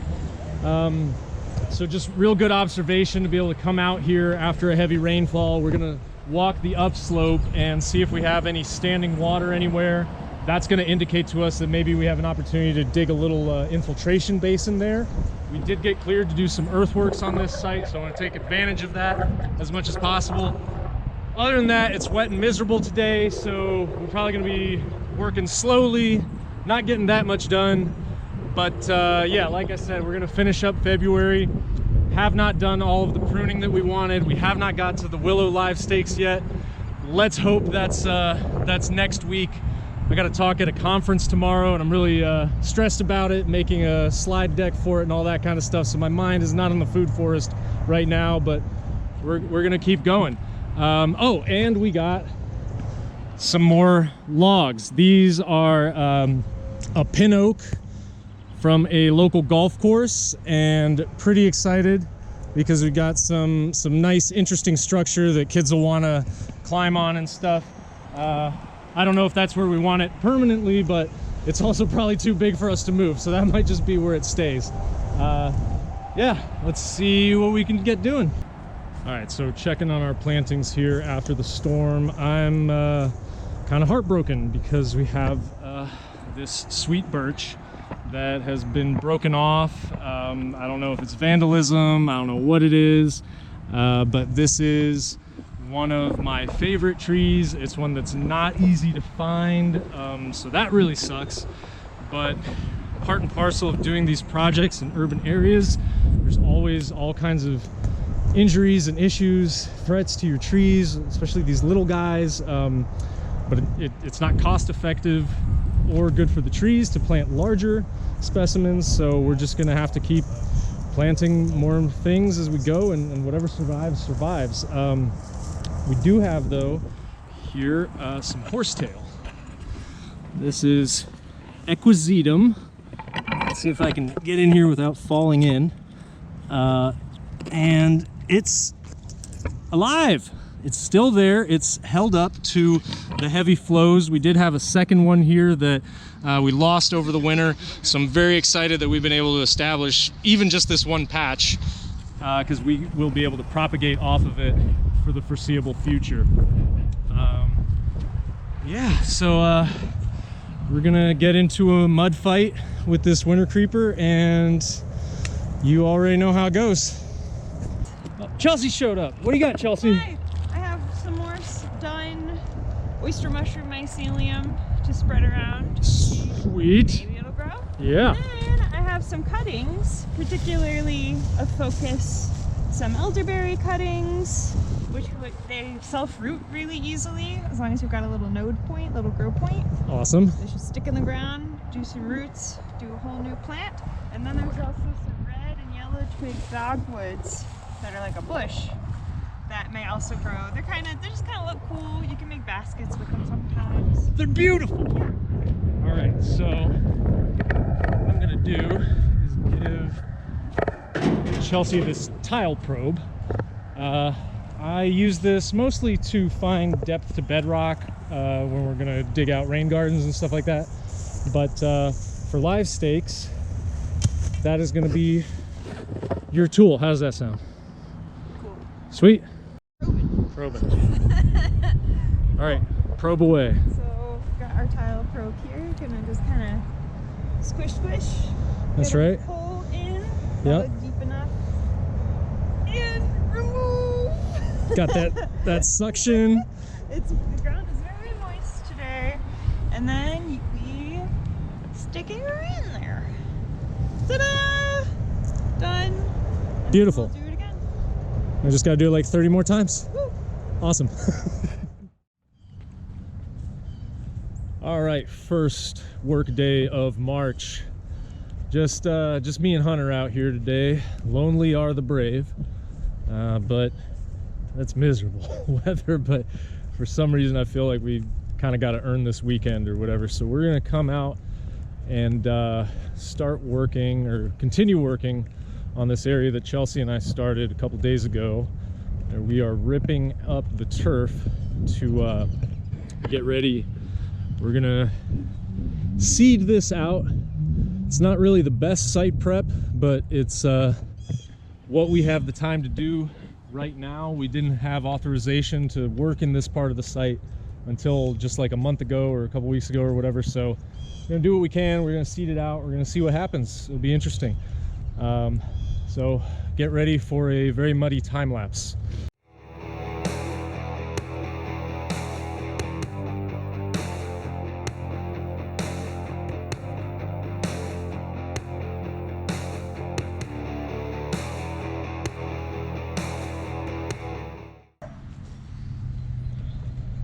So just real good observation to be able to come out here after a heavy rainfall. We're gonna walk the upslope and see if we have any standing water anywhere. That's gonna indicate to us that maybe we have an opportunity to dig a little infiltration basin there. We did get cleared to do some earthworks on this site, so I want to take advantage of that as much as possible. Other than that, it's wet and miserable today, so we're probably going to be working slowly, not getting that much done. But yeah, like I said, we're going to finish up February. Have not done all of the pruning that we wanted. We have not got to the willow live stakes yet. Let's hope that's next week. I got to talk at a conference tomorrow, and I'm really stressed about it, making a slide deck for it and all that kind of stuff. So my mind is not on the food forest right now, but we're gonna keep going. Oh, and we got some more logs. These are a pin oak from a local golf course, and pretty excited because we got some nice interesting structure that kids will want to climb on and stuff. I don't know if that's where we want it permanently, but it's also probably too big for us to move, so that might just be where it stays. Yeah, let's see what we can get doing. All right, so checking on our plantings here after the storm. I'm kind of heartbroken because we have this sweet birch that has been broken off. I don't know if it's vandalism, I don't know what it is, but this is one of my favorite trees. It's one that's not easy to find, so that really sucks. But part and parcel of doing these projects in urban areas, there's always all kinds of injuries and issues, threats to your trees, especially these little guys. But it's not cost effective or good for the trees to plant larger specimens, so we're just gonna have to keep planting more things as we go, and whatever survives. We do have, though, here some horsetail. This is equisetum. Let's see if I can get in here without falling in. And it's alive. It's still there. It's held up to the heavy flows. We did have a second one here that we lost over the winter, so I'm very excited that we've been able to establish even just this one patch, because we will be able to propagate off of it for the foreseeable future. Yeah, so we're gonna get into a mud fight with this winter creeper, and you already know how it goes. Oh, Chelsea showed up. What do you got, Chelsea? Hi. I have some more done oyster mushroom mycelium to spread around. Sweet. Maybe it'll grow. Yeah. And I have some cuttings, particularly a focus, some elderberry cuttings, which they self-root really easily as long as you've got a little node point, little grow point. Awesome. They should stick in the ground, do some roots, do a whole new plant. And then there's also some red and yellow twig dogwoods that are like a bush that may also grow. They just kind of look cool. You can make baskets with them sometimes. They're beautiful. All right, so what I'm gonna do is give Chelsea this tile probe. I use this mostly to find depth to bedrock when we're gonna dig out rain gardens and stuff like that. But for live stakes, that is gonna be your tool. How does that sound? Cool. Sweet. Probing. All right, probe away. So we've got our tile probe here. Gonna just kind of squish. That's get right. A hole in. Yep. Deep enough. And remove. Got that suction. The ground is very moist today, and then we stick it in there. Ta-da! Done. And Beautiful. We'll do it again. I just gotta do it like 30 more times. Woo. Awesome. All right, first work day of March. Just me and Hunter out here today. Lonely are the brave, but that's miserable weather. But for some reason, I feel like we kind of got to earn this weekend or whatever. So we're gonna come out and start working, or continue working, on this area that Chelsea and I started a couple days ago. And we are ripping up the turf to get ready. We're gonna seed this out. It's not really the best site prep, but it's what we have the time to do right now. We didn't have authorization to work in this part of the site until just like a month ago or a couple weeks ago or whatever. So we're gonna do what we can. We're gonna seed it out. We're gonna see what happens. It'll be interesting. So get ready for a very muddy time lapse.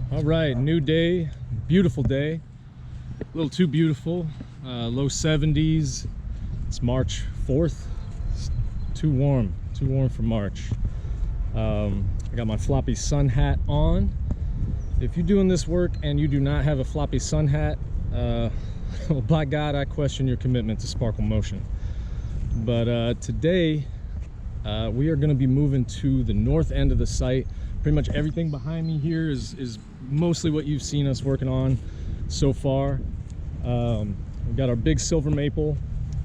All right, new day, beautiful day. A little too beautiful, low 70s. It's March 4th. It's too warm for March. I got my floppy sun hat on. If you're doing this work and you do not have a floppy sun hat, well, by God, I question your commitment to sparkle motion. But today, we are going to be moving to the north end of the site. Pretty much everything behind me here is mostly what you've seen us working on so far. We've got our big silver maple,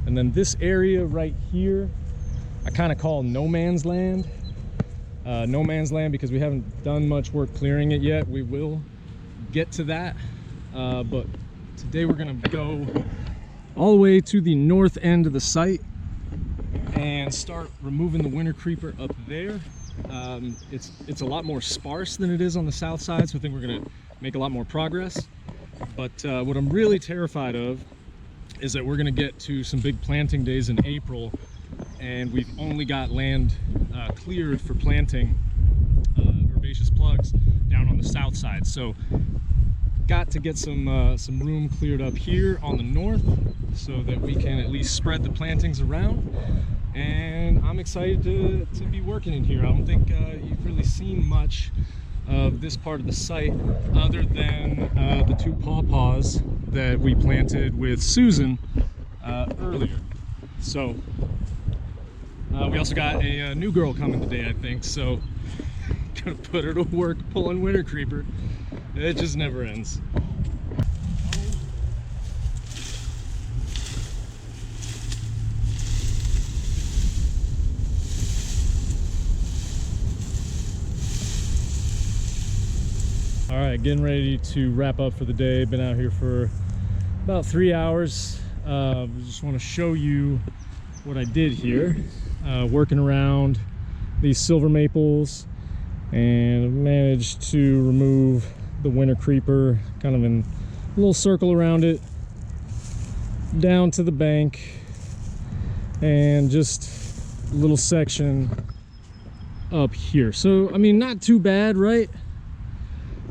and then this area right here, I kind of call no man's land. No man's land because we haven't done much work clearing it yet. We will get to that, but today we're going to go all the way to the north end of the site and start removing the winter creeper up there. It's a lot more sparse than it is on the south side, so I think we're going to make a lot more progress. But what I'm really terrified of is that we're going to get to some big planting days in April, and we've only got land cleared for planting herbaceous plugs down on the south side. So got to get some room cleared up here on the north so that we can at least spread the plantings around. And I'm excited to be working in here. I don't think you've really seen much of this part of the site other than the 2 pawpaws that we planted with Susan earlier. So we also got a new girl coming today, I think, so gonna put her to work pulling winter creeper. It just never ends. All right, getting ready to wrap up for the day. Been out here for about 3 hours. Just want to show you what I did here. Working around these silver maples, and managed to remove the winter creeper kind of in a little circle around it, down to the bank, and just a little section up here. So I mean, not too bad, right?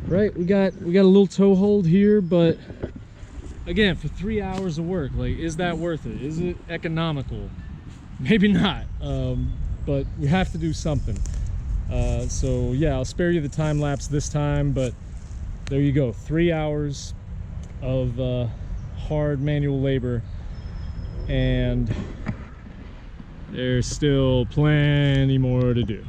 We got a little toe hold here, but again, for 3 hours of work, like, is that worth it? Is it economical? Maybe not, but we have to do something. So yeah, I'll spare you the time lapse this time, but there you go, 3 hours of hard manual labor, and there's still plenty more to do.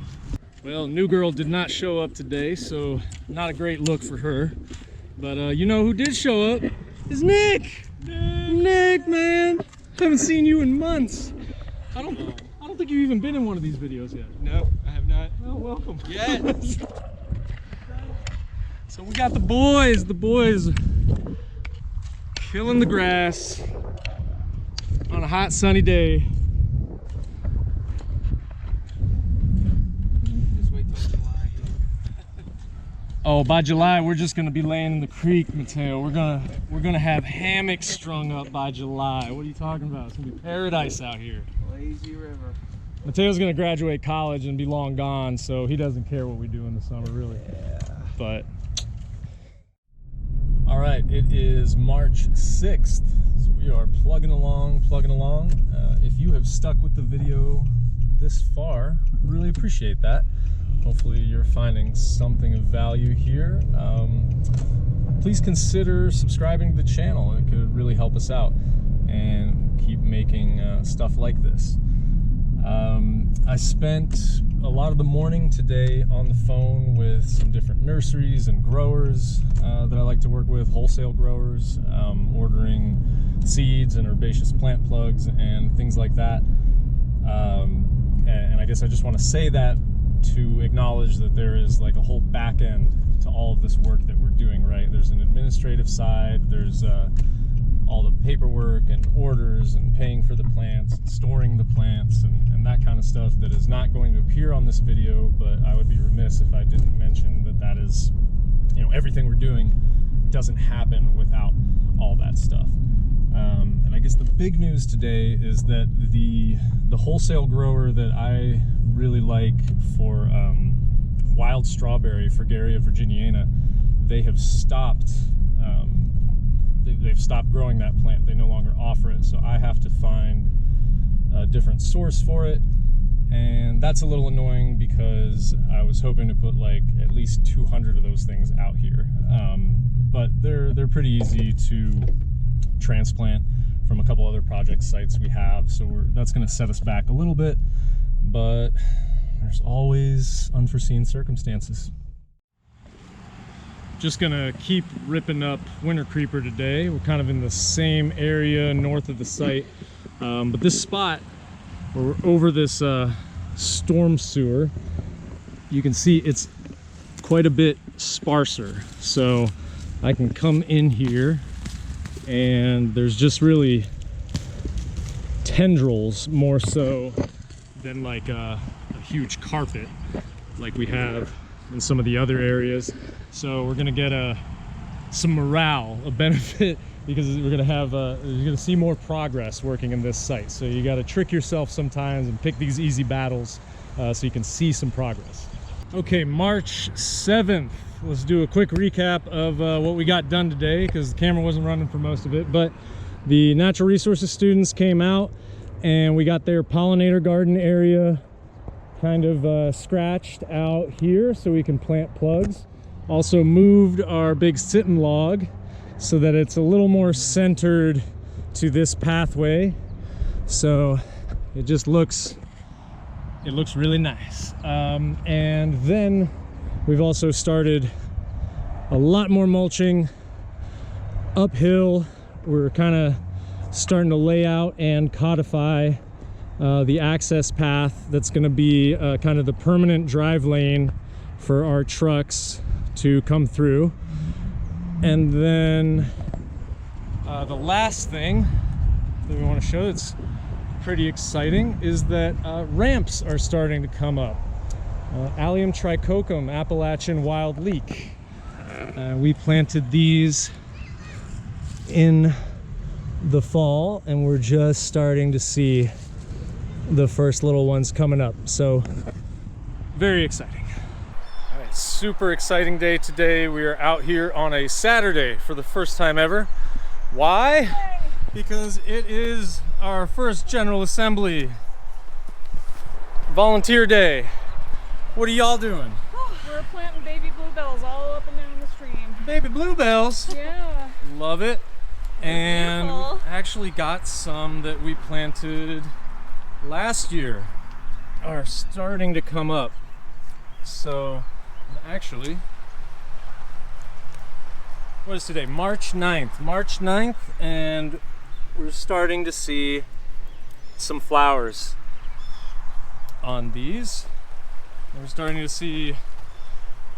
Well, new girl did not show up today, so not a great look for her. But you know who did show up? Is Nick! Nick, man! Haven't seen you in months. I don't think you've even been in one of these videos yet. No, I have not. Well, welcome. Yes. So we got the boys killing the grass on a hot sunny day. Just wait till July. Oh, by July we're just gonna be laying in the creek, Mateo. We're gonna have hammocks strung up by July. What are you talking about? It's gonna be paradise out here. Lazy river. Mateo's gonna graduate college and be long gone, so he doesn't care what we do in the summer, really. Yeah. But all right, it is March 6th, so we are plugging along. If you have stuck with the video this far, really appreciate that. Hopefully you're finding something of value here. Please consider subscribing to the channel. It could really help us out and keep making stuff like this. I spent a lot of the morning today on the phone with some different nurseries and growers that I like to work with, wholesale growers, ordering seeds and herbaceous plant plugs and things like that. And I guess I just want to say that to acknowledge that there is like a whole back end to all of this work that we're doing, right? There's an administrative side, there's all the paperwork and orders and paying for the plants, and storing the plants, and that kind of stuff that is not going to appear on this video, but I would be remiss if I didn't mention that that is, you know, everything we're doing doesn't happen without all that stuff. And I guess the big news today is that the wholesale grower that I really like for wild strawberry, Fragaria virginiana, they have stopped they've stopped growing that plant. They no longer offer it, so I have to find a different source for it. And that's a little annoying because I was hoping to put like at least 200 of those things out here. But they're pretty easy to transplant from a couple other project sites we have. So that's gonna set us back a little bit, but there's always unforeseen circumstances. Just gonna keep ripping up winter creeper today. We're kind of in the same area north of the site. But this spot, we're over this storm sewer, you can see it's quite a bit sparser. So I can come in here and there's just really tendrils more so than like a huge carpet like we have in some of the other areas. So we're gonna get some morale, a benefit, because we're gonna have you're gonna see more progress working in this site. So you got to trick yourself sometimes and pick these easy battles so you can see some progress. Okay, March 7th. Let's do a quick recap of what we got done today, because the camera wasn't running for most of it. But the natural resources students came out and we got their pollinator garden area kind of scratched out here so we can plant plugs. Also moved our big sit-in log so that it's a little more centered to this pathway. So it just looks really nice. And then we've also started a lot more mulching uphill. We're kind of starting to lay out and codify the access path that's going to be kind of the permanent drive lane for our trucks to come through. And then the last thing that we want to show that's pretty exciting is that ramps are starting to come up. Allium trichocum, Appalachian wild leek. We planted these in the fall and we're just starting to see the first little ones coming up. So very exciting. All right, super exciting day today. We are out here on a Saturday for the first time ever. Why? Because it is our first General Assembly volunteer day. What are y'all doing? We're planting baby bluebells all up and down the stream. Baby bluebells. Yeah. Love it. And beautiful. actually got some that we planted last year are starting to come up. So actually, what is today? March 9th. March 9th, and we're starting to see some flowers on these. We're starting to see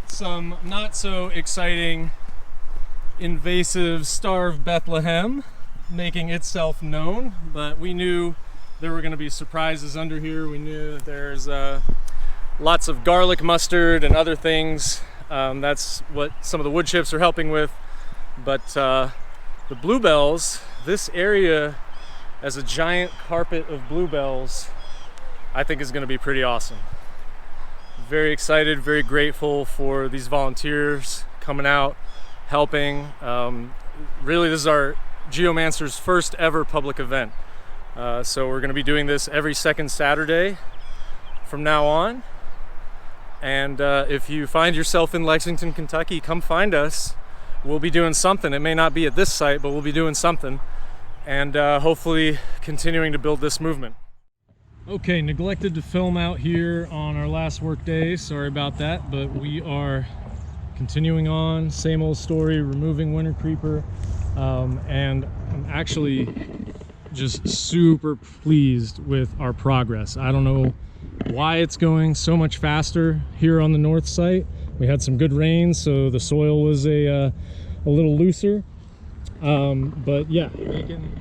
some not so exciting invasive Star of Bethlehem making itself known, but we knew there were going to be surprises under here. We knew that there's lots of garlic mustard and other things. That's what some of the wood chips are helping with. But the bluebells, this area as a giant carpet of bluebells, I think is going to be pretty awesome. Very excited, very grateful for these volunteers coming out, helping. Really, this is our Geomancer's first ever public event. So we're going to be doing this every second Saturday from now on. And if you find yourself in Lexington, Kentucky, come find us. We'll be doing something. It may not be at this site, but we'll be doing something. And hopefully continuing to build this movement. Okay, neglected to film out here on our last work day. Sorry about that, but we are continuing on. Same old story, removing winter creeper. And I'm actually just super pleased with our progress. I don't know why it's going so much faster here on the north site. We had some good rain, so the soil was a little looser. But yeah,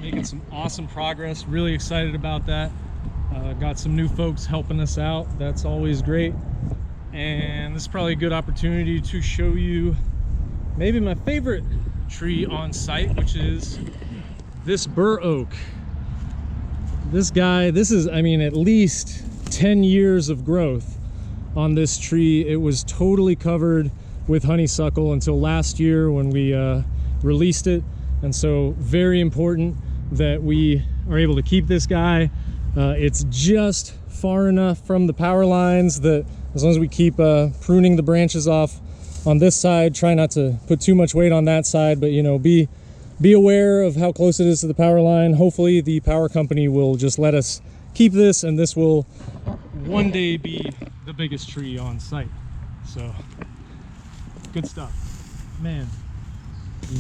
making some awesome progress. Really excited about that. Got some new folks helping us out. That's always great. And this is probably a good opportunity to show you maybe my favorite tree on site, which is this bur oak. This guy, this is, I mean, at least 10 years of growth on this tree. It was totally covered with honeysuckle until last year when we released it. And so very important that we are able to keep this guy. It's just far enough from the power lines that as long as we keep pruning the branches off on this side, try not to put too much weight on that side, but you know, be aware of how close it is to the power line. Hopefully the power company will just let us keep this, and this will one day be the biggest tree on site. So good stuff, man.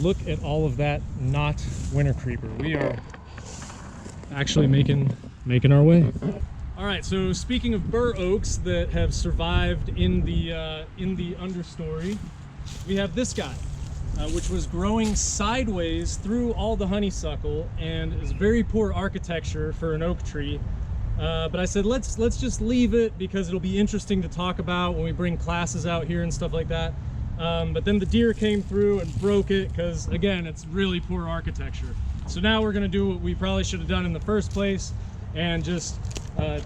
Look at all of that not winter creeper. We are actually making our way. All right, so speaking of bur oaks that have survived in the understory, we have this guy, which was growing sideways through all the honeysuckle and is very poor architecture for an oak tree. But I said, let's just leave it because it'll be interesting to talk about when we bring classes out here and stuff like that. But then the deer came through and broke it because, again, it's really poor architecture. So now we're gonna do what we probably should have done in the first place and just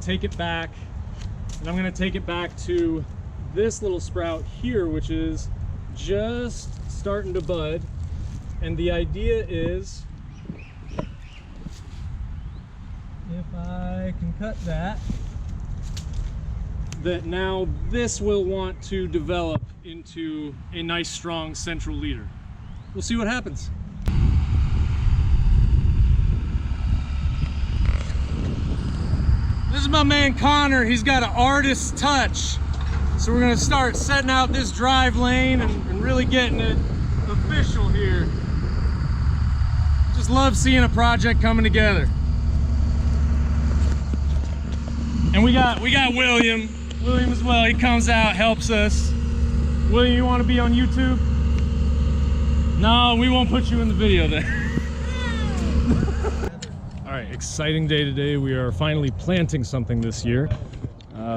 take it back. And I'm gonna take it back to this little sprout here, which is just starting to bud. And the idea is, if I can cut that now this will want to develop into a nice strong central leader. We'll see what happens. This is my man Connor. He's got an artist's touch. So we're gonna start setting out this drive lane and really getting it official here. Just love seeing a project coming together. And we got William as well. He comes out, helps us. William, you want to be on YouTube? No, we won't put you in the video then. All right, exciting day today. We are finally planting something this year.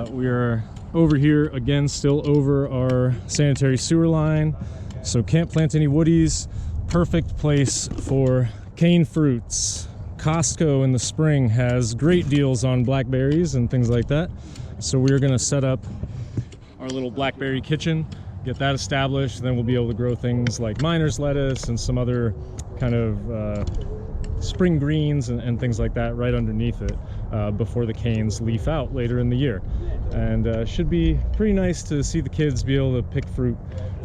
We are over here again, still over our sanitary sewer line. So can't plant any woodies. Perfect place for cane fruits. Costco in the spring has great deals on blackberries and things like that. So we're gonna set up our little blackberry kitchen, get that established, and then we'll be able to grow things like miner's lettuce and some other kind of spring greens and things like that right underneath it before the canes leaf out later in the year. And should be pretty nice to see the kids be able to pick fruit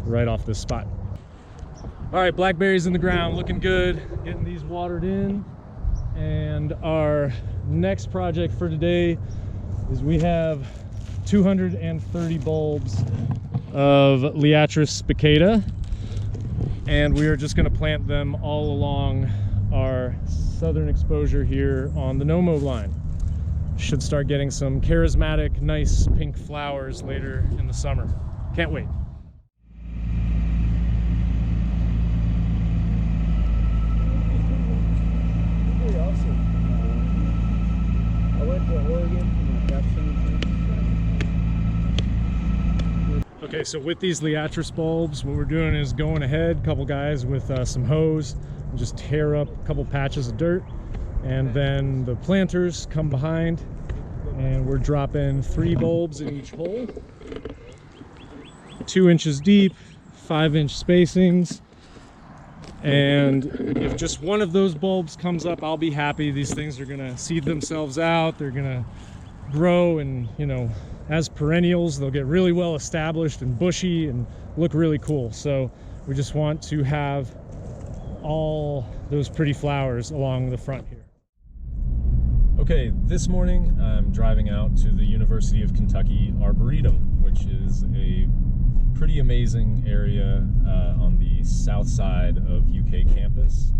right off this spot. All right, blackberries in the ground, looking good, getting these watered in. And our next project for today is we have 230 bulbs of Liatris spicata, and we are just going to plant them all along our southern exposure here on the no-mow line. Should start getting some charismatic, nice pink flowers later in the summer. Can't wait. I went to Oregon for my Okay, so with these Liatris bulbs, what we're doing is going ahead, a couple guys with some hose, and just tear up a couple patches of dirt, and then the planters come behind, and we're dropping 3 bulbs in each hole, 2 inches deep, 5-inch spacings. And if just one of those bulbs comes up, I'll be happy. These things are gonna seed themselves out, they're gonna grow, and you know, as perennials they'll get really well established and bushy and look really cool. So we just want to have all those pretty flowers along the front here. Okay, this morning I'm driving out to the University of Kentucky Arboretum, which is a pretty amazing area on the south side of UK campus.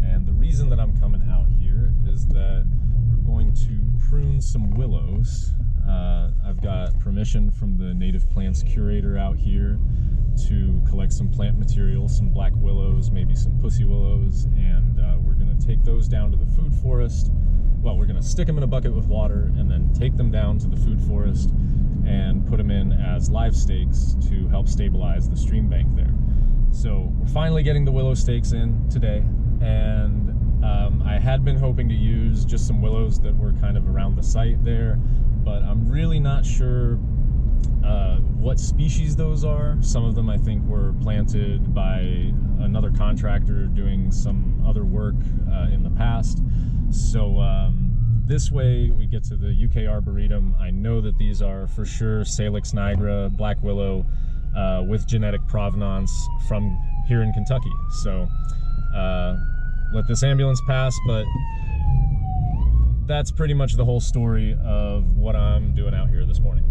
And the reason that I'm coming out here is that we're going to prune some willows. I've got permission from the native plants curator out here to collect some plant material, some black willows, maybe some pussy willows, and we're going to take those down to the food forest. Well, we're going to stick them in a bucket with water and then take them down to the food forest and put them in as live stakes to help stabilize the stream bank there. So we're finally getting the willow stakes in today, and I had been hoping to use just some willows that were kind of around the site there, but I'm really not sure what species those are. Some of them I think were planted by another contractor doing some other work in the past. So this way we get to the UK Arboretum. I know that these are for sure Salix nigra, black willow, with genetic provenance from here in Kentucky. So let this ambulance pass, but that's pretty much the whole story of what I'm doing out here this morning.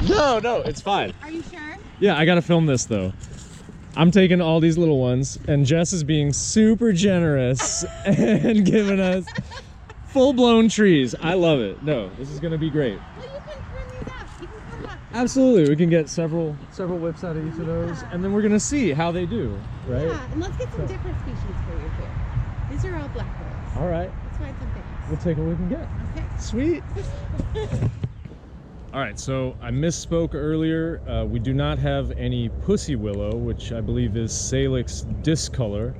No, it's fine. Are you sure? Yeah, I gotta film this though. I'm taking all these little ones, and Jess is being super generous and giving us full-blown trees. I love it. No, this is gonna be great. Well, you can trim these up. You can come up. Absolutely, we can get several whips out of each of those, and then we're gonna see how they do, right? Yeah, and let's get some different species for you here. These are all black willows. All right, Let's find something else. we'll take what we can get. Okay. Sweet. All right, so I misspoke earlier. We do not have any pussy willow, which I believe is Salix discolor,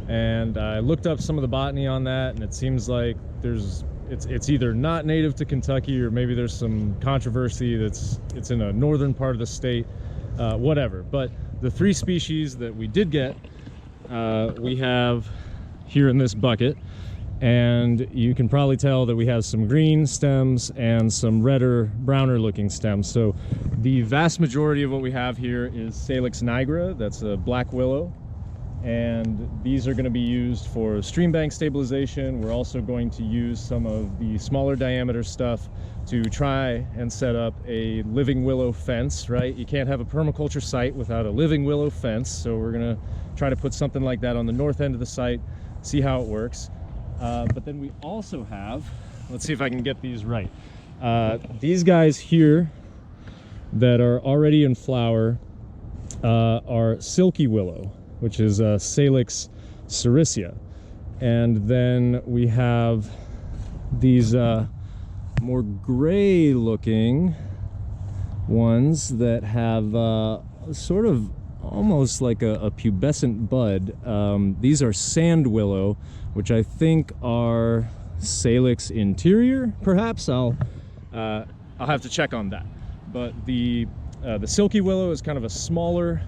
and I looked up some of the botany on that, and it seems like it's either not native to Kentucky, or maybe there's some controversy it's in a northern part of the state, whatever. But the 3 species that we did get, we have here in this bucket, and you can probably tell that we have some green stems and some redder, browner looking stems. So the vast majority of what we have here is Salix nigra, that's a black willow, and these are going to be used for stream bank stabilization. We're also going to use some of the smaller diameter stuff to try and set up a living willow fence, right? You can't have a permaculture site without a living willow fence, so we're going to try to put something like that on the north end of the site, see how it works. But then we also have, let's see if I can get these right. These guys here that are already in flower are silky willow, which is Salix sericea. And then we have these more gray looking ones that have sort of almost like a pubescent bud. These are sand willow, which I think are Salix interior, perhaps. I'll have to check on that. But the silky willow is kind of a smaller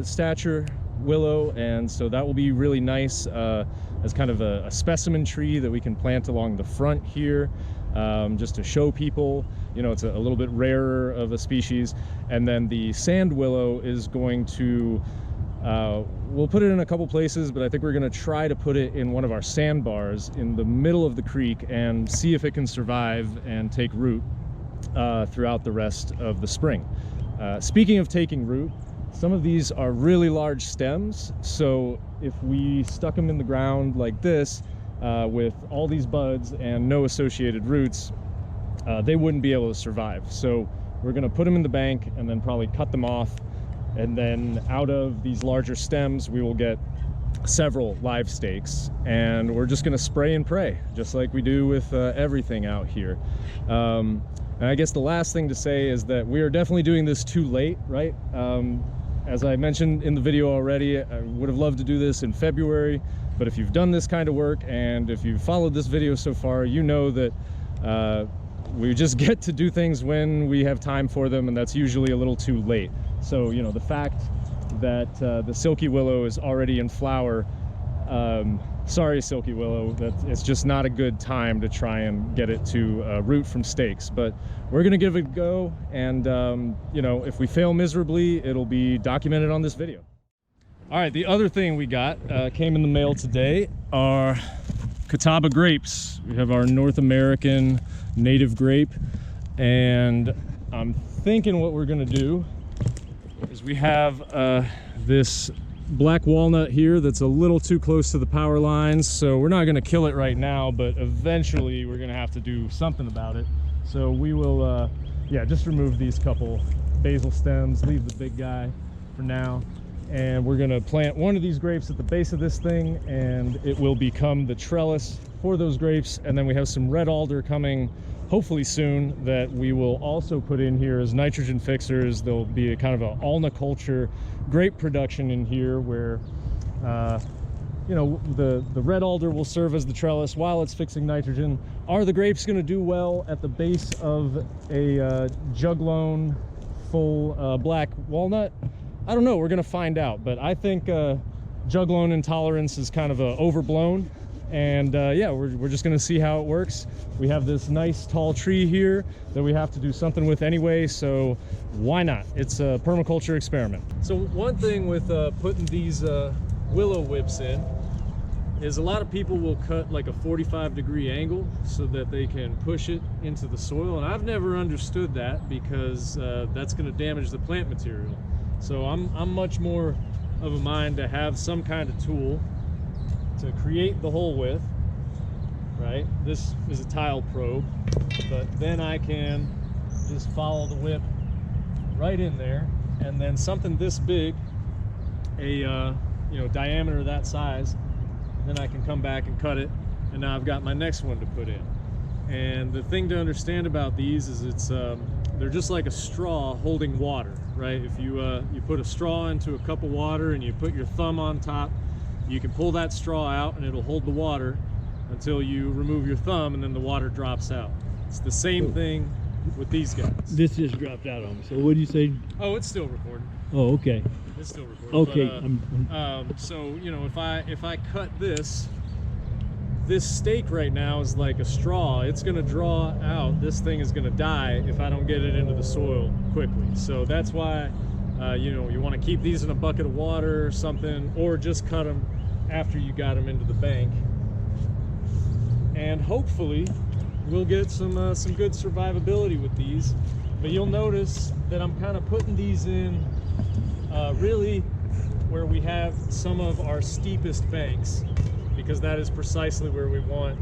stature willow, and so that will be really nice as kind of a specimen tree that we can plant along the front here, just to show people, you know, it's a little bit rarer of a species. And then the sand willow is going to, we'll put it in a couple places, but I think we're going to try to put it in one of our sandbars in the middle of the creek and see if it can survive and take root throughout the rest of the spring. Speaking of taking root, some of these are really large stems, so if we stuck them in the ground like this with all these buds and no associated roots, they wouldn't be able to survive. So we're going to put them in the bank and then probably cut them off, and then out of these larger stems we will get several live stakes, and we're just going to spray and pray just like we do with everything out here. And I guess the last thing to say is that we are definitely doing this too late, right? As I mentioned in the video already, I would have loved to do this in February, but if you've done this kind of work and if you've followed this video so far, you know that we just get to do things when we have time for them, and that's usually a little too late. So, you know, the fact that the silky willow is already in flower, sorry silky willow, that it's just not a good time to try and get it to root from stakes. But we're gonna give it a go, and you know, if we fail miserably, it'll be documented on this video. All right, the other thing we got came in the mail today are Catawba grapes. We have our North American native grape, and I'm thinking what we're gonna do is we have this black walnut here that's a little too close to the power lines, so we're not going to kill it right now, but eventually we're going to have to do something about it. So we will yeah, just remove these couple basal stems, leave the big guy for now, and we're going to plant one of these grapes at the base of this thing, and it will become the trellis for those grapes. And then we have some red alder coming hopefully soon that we will also put in here as nitrogen fixers. There'll be a kind of an ulnaculture grape production in here where you know, the red alder will serve as the trellis while it's fixing nitrogen. Are the grapes going to do well at the base of a juglone full black walnut? I don't know, we're going to find out, but I think juglone intolerance is kind of overblown. And yeah, we're just gonna see how it works. We have this nice tall tree here that we have to do something with anyway, so why not? It's a permaculture experiment. So one thing with putting these willow whips in is a lot of people will cut like a 45-degree angle so that they can push it into the soil, and I've never understood that because that's going to damage the plant material. So I'm much more of a mind to have some kind of tool to create the hole width, right? This is a tile probe, but then I can just follow the whip right in there, and then something this big, a you know, diameter that size, then I can come back and cut it, and now I've got my next one to put in. And the thing to understand about these is it's they're just like a straw holding water, right? If you you put a straw into a cup of water and you put your thumb on top, you can pull that straw out and it'll hold the water until you remove your thumb, and then the water drops out. It's the same thing with these guys. This just dropped out on me. So what do you say? Oh, it's still recording. Oh, okay. It's still recording. Okay. But, so you know, if I cut this stake right now is like a straw. It's gonna draw out. This thing is gonna die if I don't get it into the soil quickly. So that's why you know, you want to keep these in a bucket of water or something, or just cut them after you got them into the bank. And hopefully we'll get some good survivability with these. But you'll notice that I'm kind of putting these in really where we have some of our steepest banks, because that is precisely where we want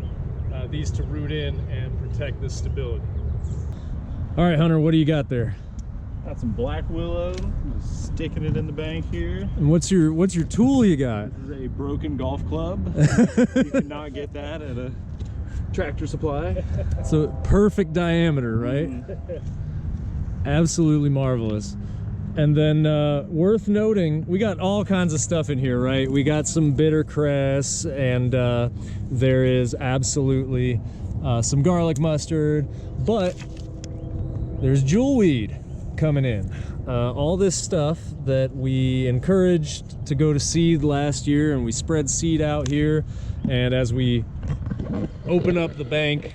these to root in and protect this stability. All right, Hunter, what do you got there? Got some black willow. Just sticking it in the bank here. And what's your tool you got? This is a broken golf club. You cannot get that at a Tractor Supply. So perfect diameter, right? Absolutely marvelous. And then worth noting, we got all kinds of stuff in here, right? We got some bitter cress, and there is absolutely some garlic mustard, but there's jewelweed coming in. All this stuff that we encouraged to go to seed last year, and we spread seed out here, and as we open up the bank,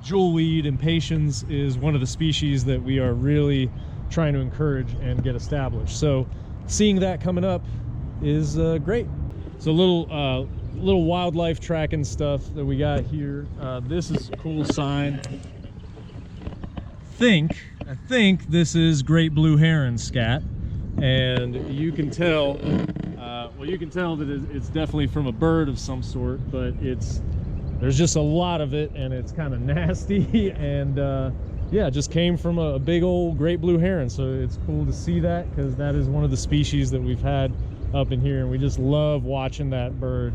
jewelweed impatiens is one of the species that we are really trying to encourage and get established. So seeing that coming up is great. So little wildlife tracking stuff that we got here. This is a cool sign. I think this is great blue heron scat, and you can tell well, you can tell that it's definitely from a bird of some sort, but there's just a lot of it, and it's kind of nasty. And yeah, it just came from a big old great blue heron, so it's cool to see that, because that is one of the species that we've had up in here, and we just love watching that bird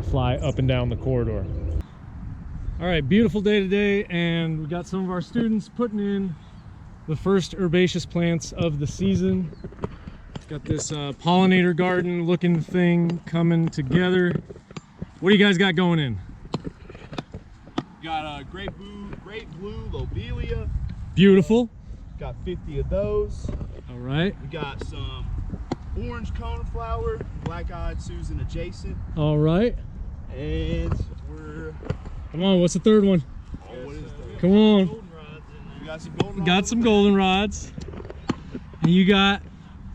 fly up and down the corridor. All right, beautiful day today, and we got some of our students putting in the first herbaceous plants of the season. Got this pollinator garden looking thing coming together. What do you guys got going in? Got great blue lobelia. Beautiful. Got 50 of those. All right. We got some orange coneflower, black-eyed Susan adjacent. All right. And we're... Come on, what's the third one? Oh, what is that? Come on. We got some golden rods. Got some goldenrods. And you got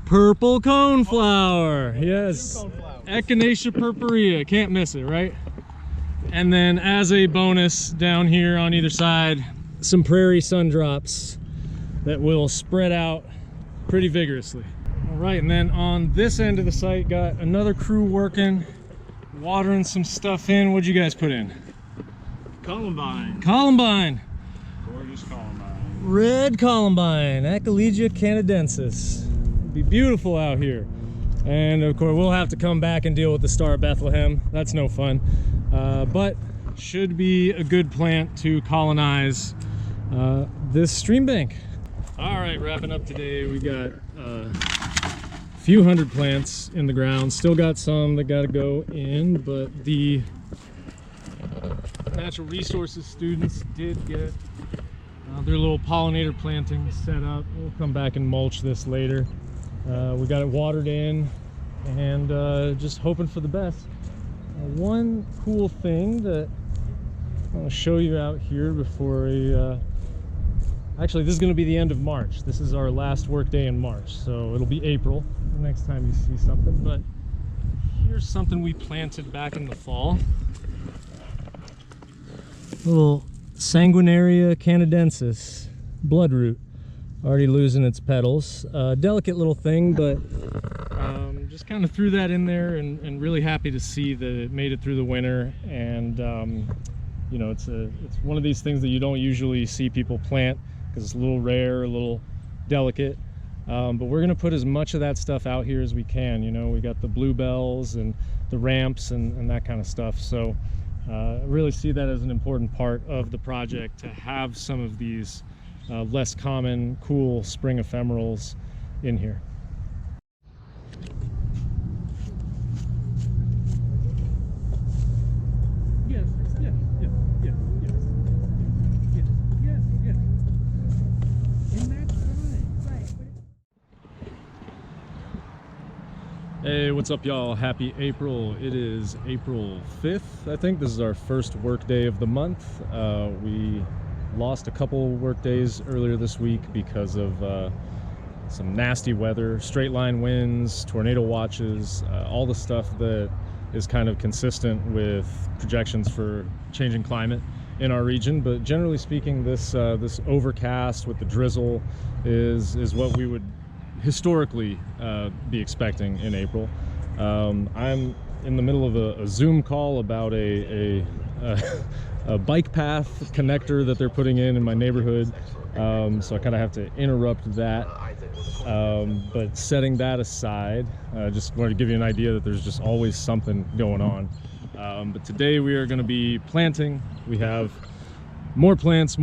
purple coneflower. Yes. Echinacea purpurea. Can't miss it, right? And then as a bonus down here on either side, some prairie sundrops that will spread out pretty vigorously. All right, and then on this end of the site, got another crew working, watering some stuff in. What'd you guys put in? Columbine. Columbine. Gorgeous columbine. Red columbine, Ecological canadensis. It'll be beautiful out here. And of course, we'll have to come back and deal with the Star of Bethlehem. That's no fun. But should be a good plant to colonize this stream bank. All right, wrapping up today, we got a few hundred plants in the ground. Still got some that got to go in, but the natural resources students did get their little pollinator planting set up. We'll come back and mulch this later. We got it watered in, and just hoping for the best. One cool thing that I want to show you out here before we actually, this is going to be the end of March. This is our last work day in March, so it'll be April the next time you see something. But here's something we planted back in the fall. Little Sanguinaria canadensis bloodroot, already losing its petals. Delicate little thing, but just kind of threw that in there, and really happy to see that it made it through the winter. And you know, it's one of these things that you don't usually see people plant because it's a little rare, a little delicate. But we're gonna put as much of that stuff out here as we can. You know, we got the bluebells and the ramps and that kind of stuff. So I really see that as an important part of the project, to have some of these less common, cool spring ephemerals in here. Hey, what's up, y'all? Happy April. It is April 5th, I think. This is our first work day of the month. We lost a couple work days earlier this week because of some nasty weather, straight line winds, tornado watches, all the stuff that is kind of consistent with projections for changing climate in our region. But generally speaking, this overcast with the drizzle is what we would historically be expecting in April. I'm in the middle of a Zoom call about a bike path connector that they're putting in my neighborhood, so I kind of have to interrupt that. But setting that aside, just wanted to give you an idea that there's just always something going on. But today we are going to be planting. We have more plants,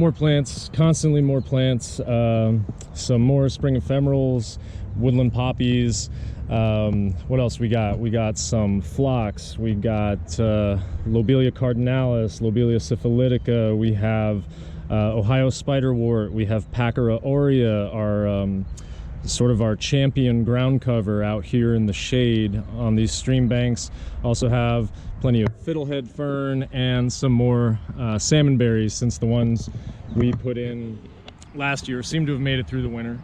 constantly more plants, some more spring ephemerals, woodland poppies. What else we got? We got some phlox, we got Lobelia cardinalis, Lobelia syphilitica, we have Ohio spiderwort, we have Pachyra aurea, our sort of our champion ground cover out here in the shade on these stream banks. Also have plenty of fiddlehead fern and some more salmon berries, since the ones we put in last year seem to have made it through the winter.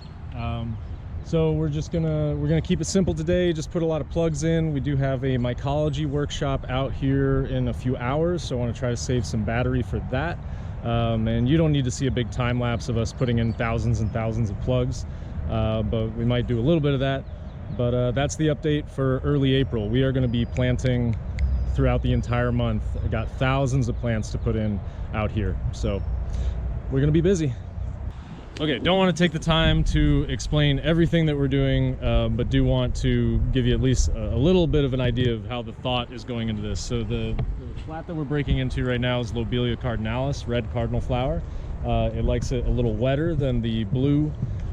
So we're gonna keep it simple today, just put a lot of plugs in. We do have a mycology workshop out here in a few hours, so I want to try to save some battery for that. And you don't need to see a big time lapse of us putting in thousands and thousands of plugs, but we might do a little bit of that. But that's the update for early April. We are going to be planting throughout the entire month. I got thousands of plants to put in out here, so we're going to be busy. Okay, don't want to take the time to explain everything that we're doing, but do want to give you at least a little bit of an idea of how the thought is going into this. So the plat that we're breaking into right now is Lobelia cardinalis, red cardinal flower. It likes it a little wetter than the blue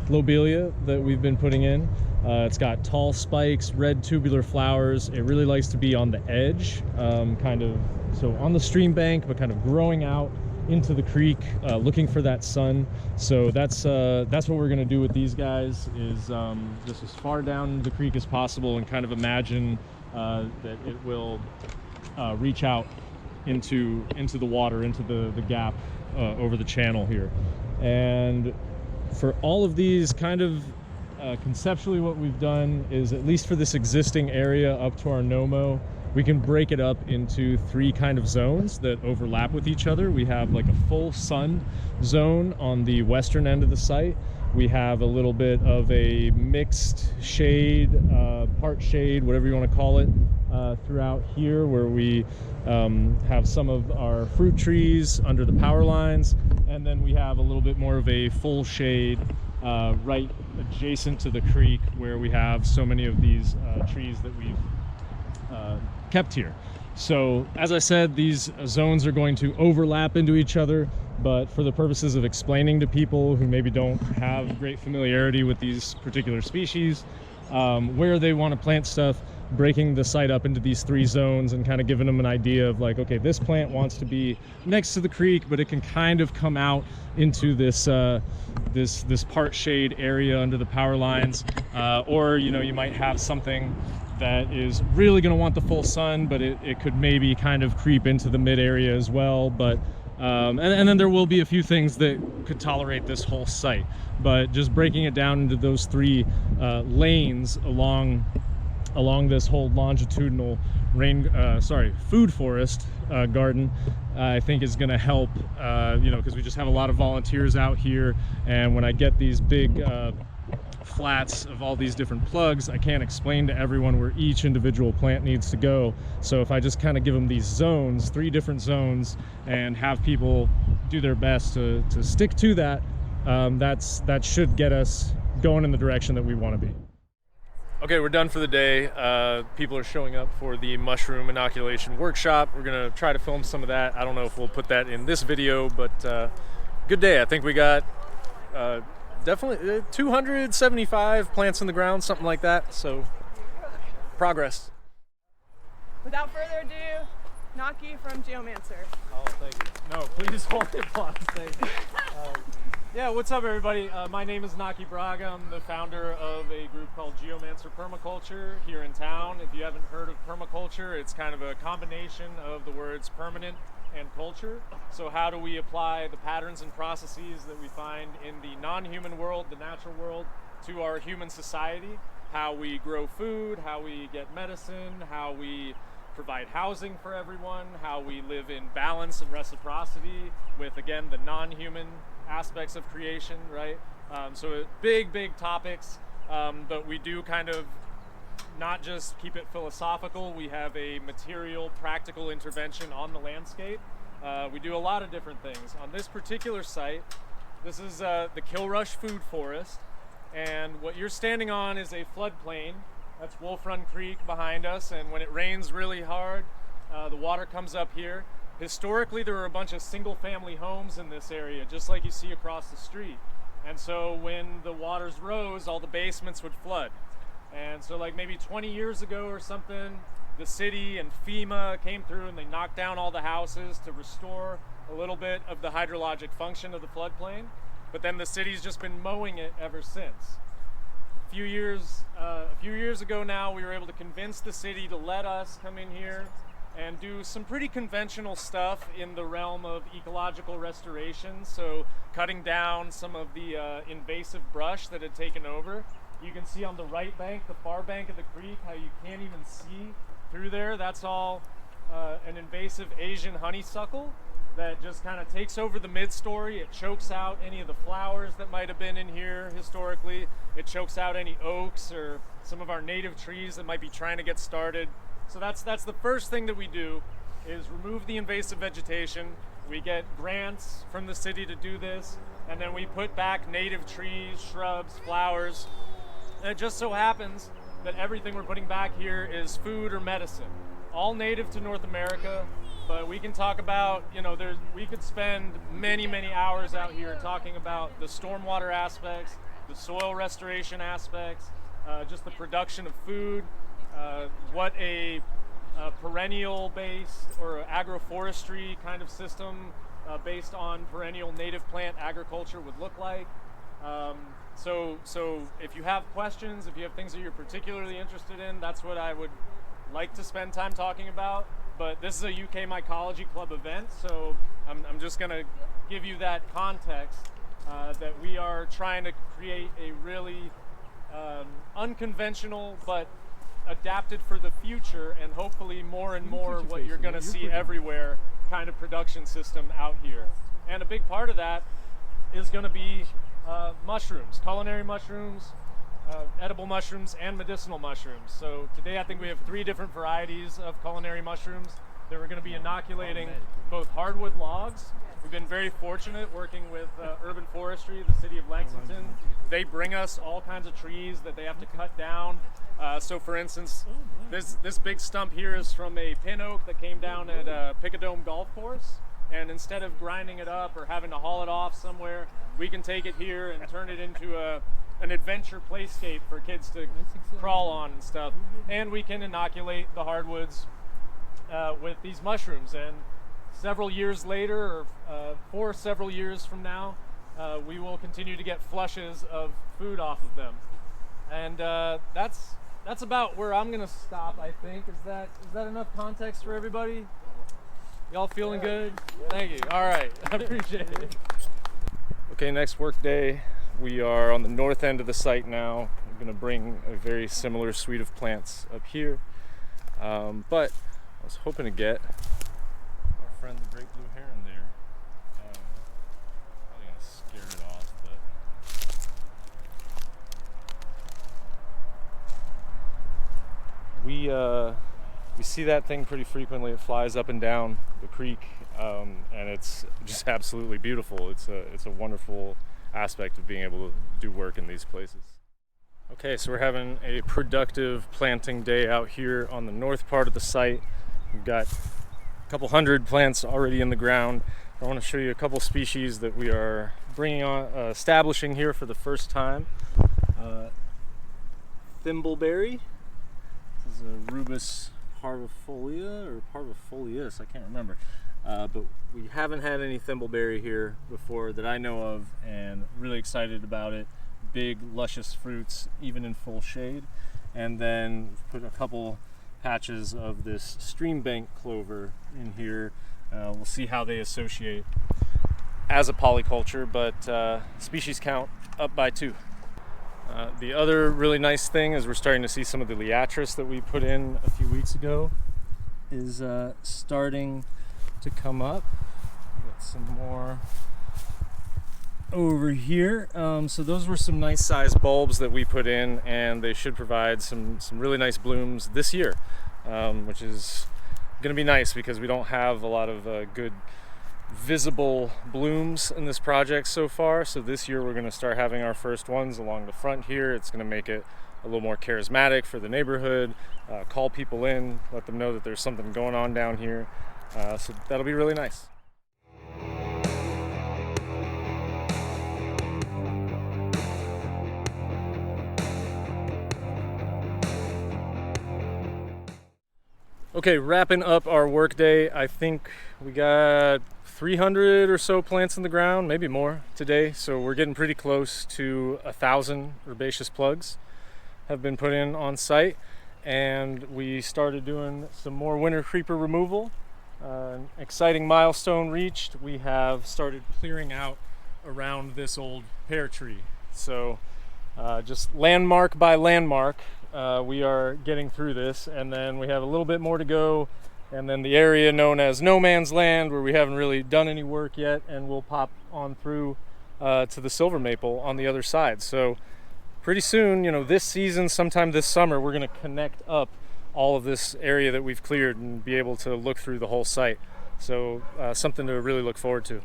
Lobelia that we've been putting in. It's got tall spikes, red tubular flowers. It really likes to be on the edge, kind of so on the stream bank, but kind of growing out into the creek, looking for that sun. So that's what we're going to do with these guys, is just as far down the creek as possible, and kind of imagine that it will reach out into the water, into the gap over the channel here. And for all of these, kind of conceptually what we've done is, at least for this existing area up to our Nomo, we can break it up into 3 kind of zones that overlap with each other. We have like a full sun zone on the western end of the site. We have a little bit of a mixed shade, part shade, whatever you want to call it, throughout here, where we have some of our fruit trees under the power lines. And then we have a little bit more of a full shade right adjacent to the creek, where we have so many of these trees that we've kept here. So as I said, these zones are going to overlap into each other, but for the purposes of explaining to people who maybe don't have great familiarity with these particular species, where they want to plant stuff, breaking the site up into these 3 zones and kind of giving them an idea of like, okay, this plant wants to be next to the creek, but it can kind of come out into this this part shade area under the power lines, or you know, you might have something that is really going to want the full sun, but it could maybe kind of creep into the mid area as well. But and then there will be a few things that could tolerate this whole site. But just breaking it down into those 3 lanes along this whole longitudinal food forest garden, I think is going to help, you know, because we just have a lot of volunteers out here, and when I get these big flats of all these different plugs, I can't explain to everyone where each individual plant needs to go. So if I just kind of give them these zones, 3 different zones, and have people do their best to stick to that, that should get us going in the direction that we want to be. Okay, we're done for the day. People are showing up for the mushroom inoculation workshop. We're gonna try to film some of that. I don't know if we'll put that in this video, but good day. I think we got definitely 275 plants in the ground, something like that. So progress. Without further ado, Naki from Geomancer. Oh, thank you. No, please hold the applause. Thank you. Yeah, what's up, everybody? My name is Naki Braga. I'm the founder of a group called Geomancer Permaculture here in town. If you haven't heard of permaculture, it's kind of a combination of the words permanent and culture. So how do we apply the patterns and processes that we find in the non-human world, the natural world, to our human society? How we grow food, how we get medicine, how we provide housing for everyone, how we live in balance and reciprocity with, again, the non-human aspects of creation, right? So big topics, but we do kind of not just keep it philosophical. We have a material, practical intervention on the landscape. We do a lot of different things. On this particular site, this is the Kilrush Food Forest, and what you're standing on is a floodplain. That's Wolf Run Creek behind us, and when it rains really hard, the water comes up here. Historically, there were a bunch of single-family homes in this area, just like you see across the street. And so when the waters rose, all the basements would flood. And so like maybe 20 years ago or something, the city and FEMA came through and they knocked down all the houses to restore a little bit of the hydrologic function of the floodplain. But then the city's just been mowing it ever since. A few years ago now, we were able to convince the city to let us come in here and do some pretty conventional stuff in the realm of ecological restoration. So cutting down some of the invasive brush that had taken over. You can see on the right bank, the far bank of the creek, how you can't even see through there. That's all an invasive Asian honeysuckle that just kind of takes over the mid-story. It chokes out any of the flowers that might have been in here historically. It chokes out any oaks or some of our native trees that might be trying to get started. So that's the first thing that we do, is remove the invasive vegetation. We get grants from the city to do this, and then we put back native trees, shrubs, flowers. And it just so happens that everything we're putting back here is food or medicine, all native to North America. But we can talk about, you know, we could spend many hours out here talking about the stormwater aspects, the soil restoration aspects, just the production of food, what a perennial-based or agroforestry kind of system based on perennial native plant agriculture would look like. So if you have questions, if you have things that you're particularly interested in, that's what I would like to spend time talking about. But this is a UK Mycology Club event, so I'm just going to give you that context that we are trying to create a really unconventional but adapted for the future, and hopefully more and more what you're going to see everywhere kind of production system out here. And a big part of that is going to be mushrooms, culinary mushrooms, edible mushrooms, and medicinal mushrooms. So today I think we have 3 different varieties of culinary mushrooms that we're going to be inoculating both hardwood logs. We've been very fortunate working with urban forestry, the city of Lexington. They bring us all kinds of trees that they have to cut down. So for instance, this big stump here is from a pin oak that came down at Picadome Golf Course. And instead of grinding it up or having to haul it off somewhere, we can take it here and turn it into an adventure playscape for kids to crawl on and stuff. And we can inoculate the hardwoods with these mushrooms. And several years later, or for several years from now, we will continue to get flushes of food off of them. And that's that's about where I'm gonna stop, I think. Is that enough context for everybody? Y'all feeling good? Thank you. All right, I appreciate it. Okay, next work day. We are on the north end of the site now. I'm gonna bring a very similar suite of plants up here. But I was hoping to get our friend the great blue heron there. Probably gonna scare it off, but we see that thing pretty frequently. It flies up and down the creek, and it's just absolutely beautiful. It's a wonderful aspect of being able to do work in these places. Okay, so we're having a productive planting day out here on the north part of the site. We've got a couple hundred plants already in the ground. I want to show you a couple species that we are bringing on, establishing here for the first time. Thimbleberry. This is a Rubus parvifolia or parvifolius, I can't remember. But we haven't had any thimbleberry here before that I know of, and really excited about it. Big, luscious fruits, even in full shade. And then put a couple patches of this stream bank clover in here. We'll see how they associate as a polyculture, but species count up by 2. The other really nice thing is we're starting to see some of the liatris that we put in a few weeks ago is starting to come up. Got some more over here. So those were some nice sized bulbs that we put in, and they should provide some really nice blooms this year, which is going to be nice because we don't have a lot of good visible blooms in this project so far. So this year we're going to start having our first ones along the front here. It's going to make it a little more charismatic for the neighborhood, call people in, let them know that there's something going on down here. So that'll be really nice. Okay, wrapping up our work day. I think we got 300 or so plants in the ground, maybe more today. So we're getting pretty close to 1,000 herbaceous plugs have been put in on site. And we started doing some more winter creeper removal. An exciting milestone reached. We have started clearing out around this old pear tree. So just landmark by landmark, we are getting through this, and then we have a little bit more to go, and then the area known as no man's land, where we haven't really done any work yet, and we'll pop on through to the silver maple on the other side. So pretty soon, you know, this season, sometime this summer, we're going to connect up all of this area that we've cleared and be able to look through the whole site. So something to really look forward to.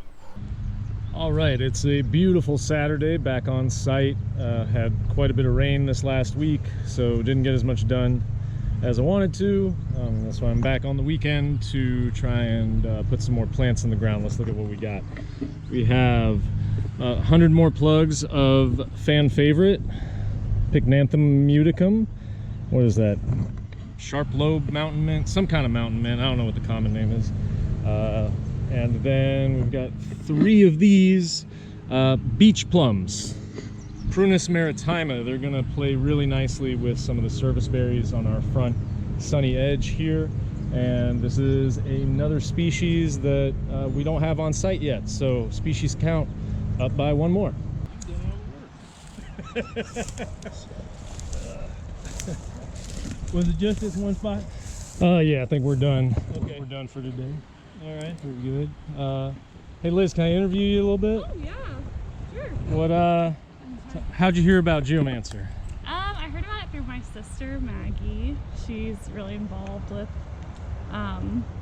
All right, it's a beautiful Saturday back on site. Had quite a bit of rain this last week, so didn't get as much done as I wanted to. That's why I'm back on the weekend to try and put some more plants in the ground. Let's look at what we got. We have 100 more plugs of fan favorite, Pycnanthum muticum. What is that? Sharp lobe mountain mint, some kind of mountain mint. I don't know what the common name is. And then we've got 3 of these beach plums, Prunus maritima. They're going to play really nicely with some of the service berries on our front sunny edge here. And this is another species that we don't have on site yet. So species count up by 1 more. Was it just this one spot? Yeah, I think we're done. Okay. We're done for today. All right. Pretty good. Hey Liz, can I interview you a little bit? Oh yeah, sure. What how'd you hear about Geomancer? I heard about it through my sister Maggie. She's really involved with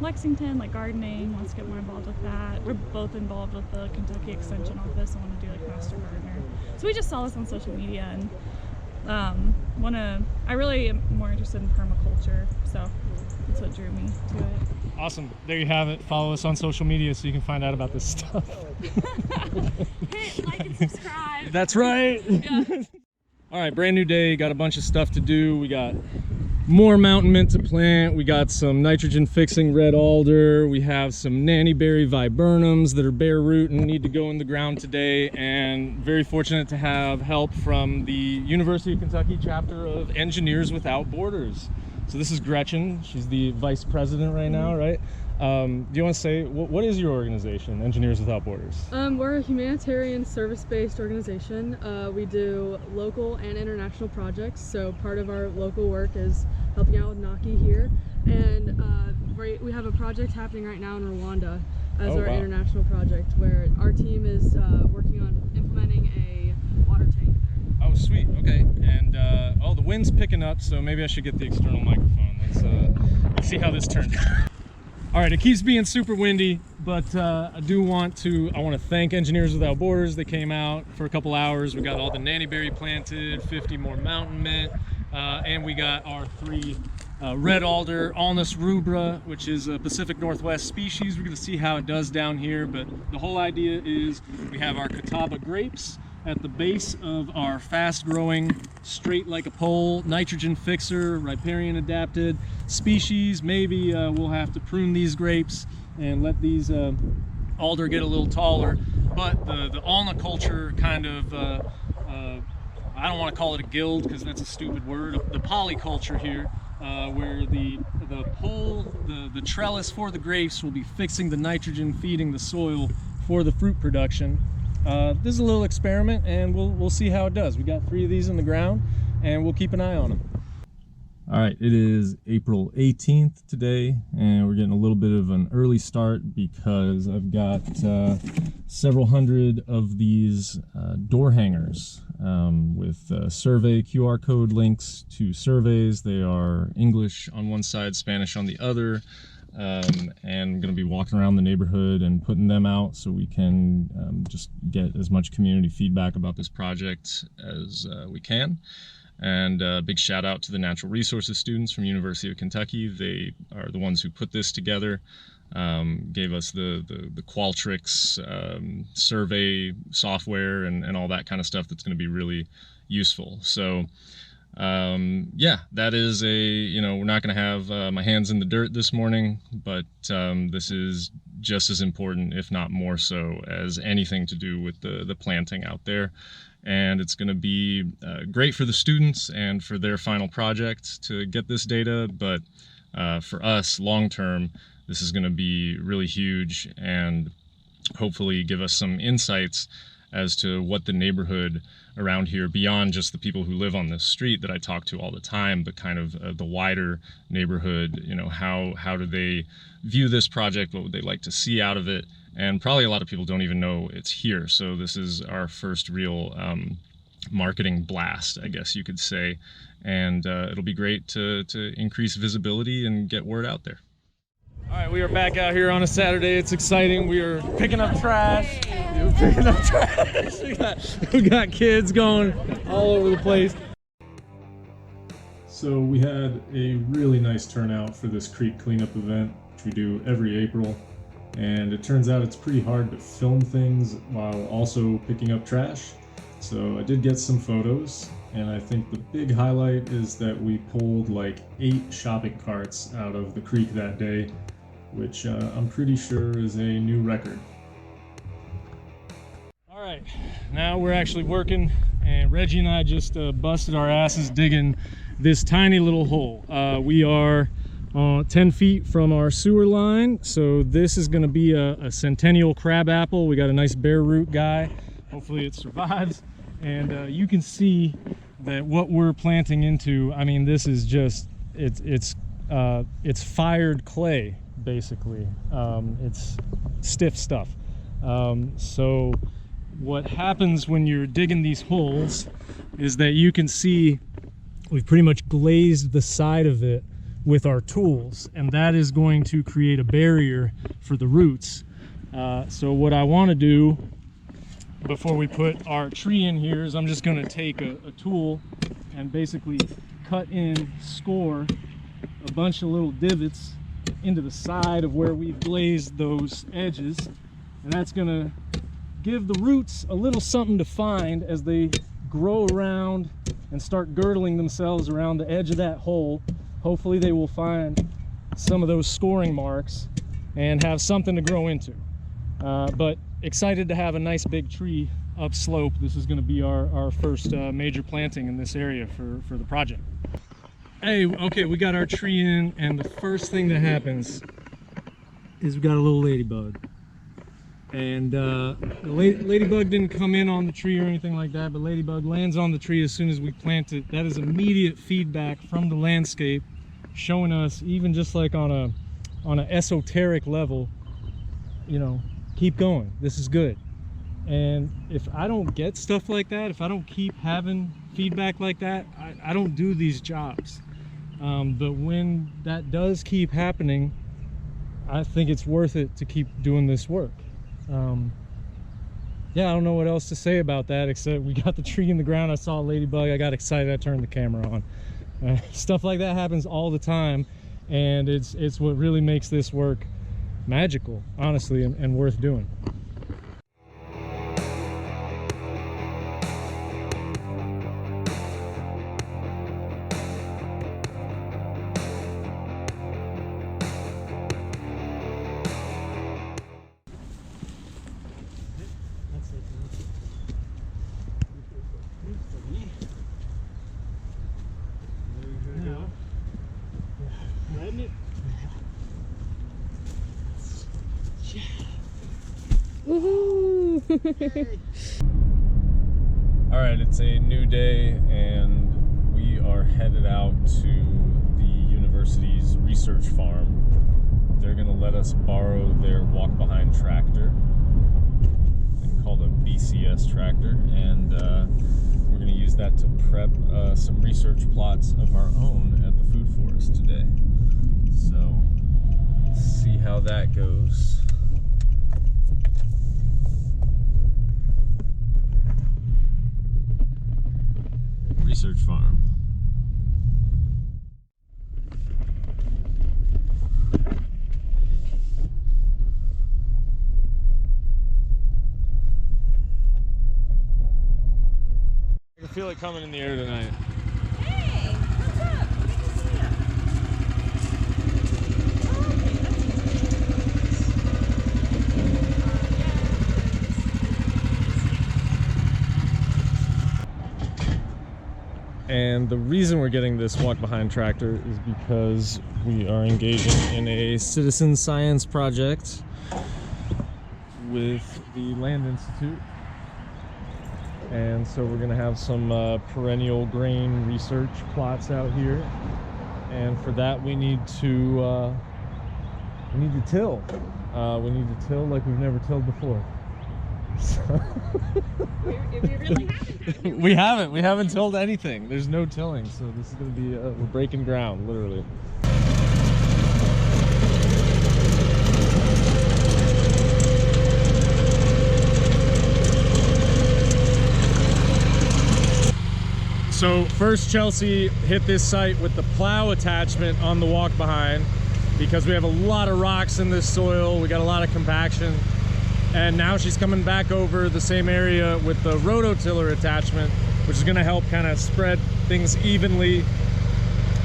Lexington, like gardening, wants to get more involved with that. We're both involved with the Kentucky Extension Office and want to do like master gardener. So we just saw this on social media and I really am more interested in permaculture, so that's what drew me to it. Awesome. There you have it. Follow us on social media so you can find out about this stuff. Hit like and subscribe. That's right. Yeah. All right, brand new day. Got a bunch of stuff to do. We got more mountain mint to plant. We got some nitrogen fixing red alder. We have some nannyberry viburnums that are bare root and need to go in the ground today. And very fortunate to have help from the University of Kentucky chapter of Engineers Without Borders. So this is Gretchen. She's the vice president right now, right? Do you want to say, what is your organization, Engineers Without Borders? We're a humanitarian service-based organization. We do local and international projects. So part of our local work is helping out with Naki here. And we have a project happening right now in Rwanda as our international project, where our team is working on implementing a water tank there. Oh, sweet. Okay. And oh, the wind's picking up, so maybe I should get the external microphone. Let's see how this turns out. All right, it keeps being super windy, but I want to thank Engineers Without Borders. They came out for a couple hours. We got all the nannyberry planted, 50 more mountain mint, and we got our 3 red alder, Alnus rubra, which is a Pacific Northwest species. We're gonna see how it does down here, but the whole idea is we have our Catawba grapes at the base of our fast-growing, straight like a pole, nitrogen fixer, riparian adapted species. Maybe we'll have to prune these grapes and let these alder get a little taller. But the ulnaculture kind of, I don't want to call it a guild because that's a stupid word, the polyculture here, where the pole, the trellis for the grapes will be fixing the nitrogen, feeding the soil for the fruit production. This is a little experiment, and we'll see how it does. We got 3 of these in the ground, and we'll keep an eye on them. All right, it is April 18th today, and we're getting a little bit of an early start because I've got several hundred of these door hangers with survey QR code links to surveys. They are English on one side, Spanish on the other. And I'm going to be walking around the neighborhood and putting them out so we can just get as much community feedback about this project as we can. And a big shout out to the natural resources students from University of Kentucky. They are the ones who put this together, gave us the Qualtrics survey software and all that kind of stuff that's going to be really useful. So yeah, that is we're not going to have my hands in the dirt this morning, but this is just as important, if not more so, as anything to do with the planting out there. And it's going to be great for the students and for their final project to get this data, but for us long term, this is going to be really huge and hopefully give us some insights as to what the neighborhood around here, beyond just the people who live on this street that I talk to all the time, but kind of the wider neighborhood, how do they view this project? What would they like to see out of it? And probably a lot of people don't even know it's here. So this is our first real marketing blast, I guess you could say. And it'll be great to increase visibility and get word out there. All right, we are back out here on a Saturday. It's exciting. We are picking up trash. We're picking up trash. We got kids going all over the place. So we had a really nice turnout for this creek cleanup event, which we do every April. And it turns out it's pretty hard to film things while also picking up trash. So I did get some photos, and I think the big highlight is that we pulled like 8 shopping carts out of the creek that day, which I'm pretty sure is a new record. All right, now we're actually working, and Reggie and I just busted our asses digging this tiny little hole. We are 10 feet from our sewer line, so this is going to be a centennial crabapple. We got a nice bare root guy. Hopefully it survives, and you can see that what we're planting into, I mean, this is just it's fired clay, basically. It's stiff stuff. So what happens when you're digging these holes is that you can see we've pretty much glazed the side of it with our tools, and that is going to create a barrier for the roots. So what I want to do before we put our tree in here is I'm just going to take a tool and basically score a bunch of little divots into the side of where we've glazed those edges, and that's going to give the roots a little something to find as they grow around and start girdling themselves around the edge of that hole. hopefully they will find some of those scoring marks and have something to grow into. But excited to have a nice big tree upslope. This is going to be our first major planting in this area for the project. Hey, okay, we got our tree in, and the first thing that happens is we got a little ladybug. And the ladybug didn't come in on the tree or anything like that, but ladybug lands on the tree as soon as we plant it. That is immediate feedback from the landscape, showing us, even just like on an esoteric level, you know, keep going, this is good. And if I don't get stuff like that, if I don't keep having feedback like that, I don't do these jobs. But when that does keep happening, I think it's worth it to keep doing this work. Yeah, I don't know what else to say about that, except we got the tree in the ground, I saw a ladybug, I got excited, I turned the camera on. Stuff like that happens all the time, and it's what really makes this work magical, honestly, and worth doing. All right, it's a new day and we are headed out to the university's research farm. They're gonna let us borrow their walk-behind tractor, called a BCS tractor, and we're gonna use that to prep some research plots of our own at the food forest today. So, let's see how that goes. Research farm. I can feel it coming in the air tonight. Hey, what's up? Good to see you. Oh, okay, And the reason we're getting this walk-behind tractor is because we are engaging in a citizen science project with the Land Institute. And so we're going to have some perennial grain research plots out here. And for that we need to till. We need to till like we've never tilled before. So we haven't tilled anything. There's no tilling, so this is going to be we're breaking ground, literally. So first Chelsea hit this site with the plow attachment on the walk behind because we have a lot of rocks in this soil, we got a lot of compaction. And now she's coming back over the same area with the rototiller attachment, which is going to help kind of spread things evenly,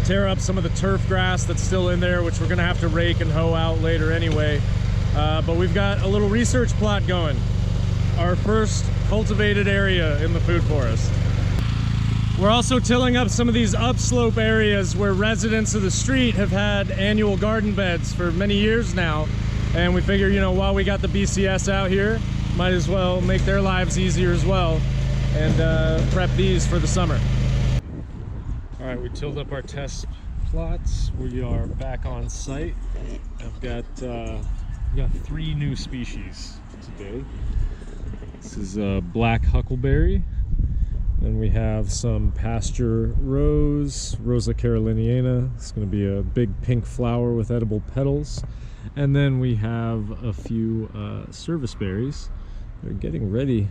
tear up some of the turf grass that's still in there, which we're going to have to rake and hoe out later anyway. But we've got a little research plot going. Our first cultivated area in the food forest. We're also tilling up some of these upslope areas where residents of the street have had annual garden beds for many years now. And we figure, you know, while we got the BCS out here, might as well make their lives easier as well and prep these for the summer. All right, we tilled up our test plots. We are back on site. I've got, we got 3 new species today. This is black huckleberry. Then we have some pasture rose, Rosa caroliniana. It's going to be a big pink flower with edible petals. And then we have a few service berries. They're getting ready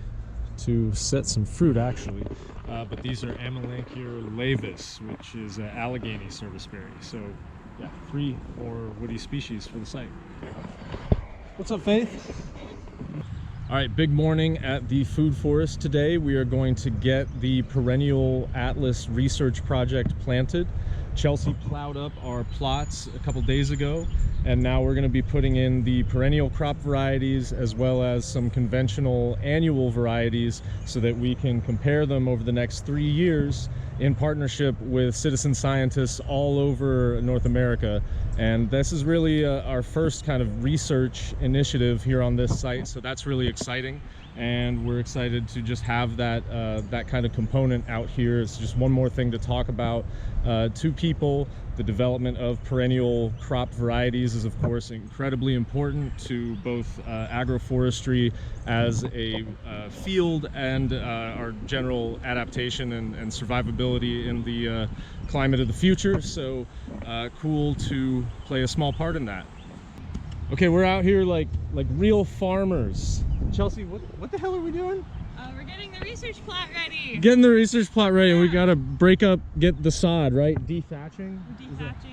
to set some fruit, actually. But these are Amelanchier laevis, which is an Allegheny service berry. So, yeah, 3 more woody species for the site. What's up, Faith? All right, big morning at the food forest today. We are going to get the perennial atlas research project planted. Chelsea plowed up our plots a couple days ago, and now we're going to be putting in the perennial crop varieties as well as some conventional annual varieties so that we can compare them over the next 3 years in partnership with citizen scientists all over North America. And this is really our first kind of research initiative here on this site, so that's really exciting. And we're excited to just have that that kind of component out here. It's just one more thing to talk about to people. The development of perennial crop varieties is of course incredibly important to both agroforestry as a field and our general adaptation and survivability in the climate of the future. So cool to play a small part in that. Okay, we're out here like real farmers. Chelsea, what the hell are we doing? We're getting the research plot ready. Getting the research plot ready. Yeah. We gotta break up, get the sod, right? Dethatching?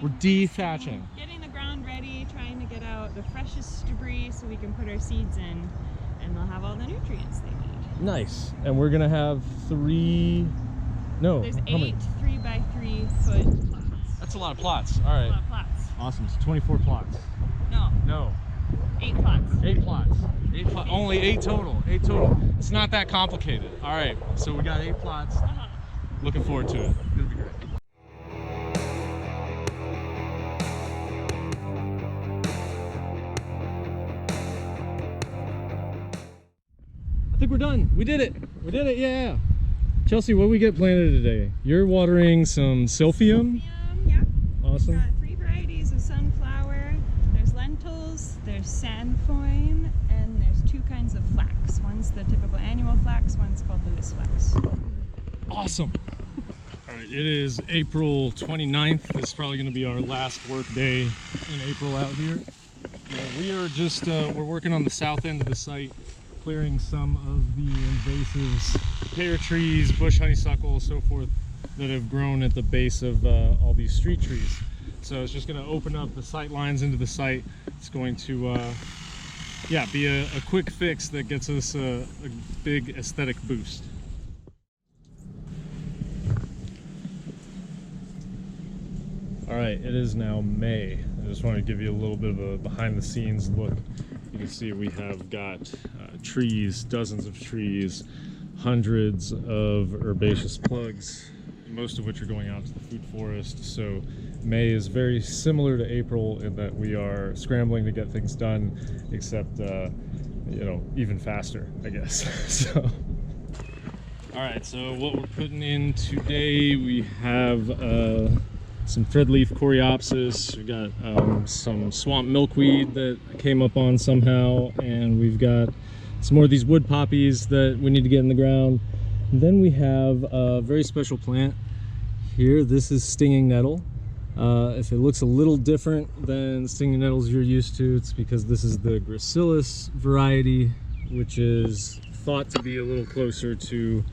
We're dethatching. Getting the ground ready, trying to get out the freshest debris so we can put our seeds in, and they'll have all the nutrients they need. Nice. And we're gonna have There's 8 3-by-3 foot plots. That's a lot of plots. All right. A lot of plots. Awesome. So 24 plots. No. 8 plots. 8 plots. 8 plots. Only 8 total. 8 total. It's not that complicated. All right. So we got 8 plots. Looking forward to it. It's gonna be great. I think we're done. We did it. We did it. Yeah. Chelsea, what do we get planted today? You're watering some silphium. Yeah. Awesome. We've got 3 varieties of sunflower. There's lentils, there's sandfoin, and there's 2 kinds of flax. One's the typical annual flax, one's called Lewis flax. Awesome. All right, it is April 29th. This is probably going to be our last work day in April out here. We are just, we're working on the south end of the site, clearing some of the invasives, pear trees, bush honeysuckle, so forth, that have grown at the base of all these street trees. So it's just going to open up the sight lines into the site. It's going to be a quick fix that gets us a big aesthetic boost. All right, it is now May. I just want to give you a little bit of a behind the scenes look. You can see we have got trees, dozens of trees, hundreds of herbaceous plugs, most of which are going out to the food forest. So May is very similar to April in that we are scrambling to get things done, except you know, even faster, I guess. So all right, so what we're putting in today, we have some threadleaf coreopsis, we got some swamp milkweed that came up on somehow, and we've got some more of these wood poppies that we need to get in the ground. And then we have a very special plant here. This is stinging nettle. If it looks a little different than stinging nettles you're used to, it's because this is the Gracilis variety, which is thought to be a little closer to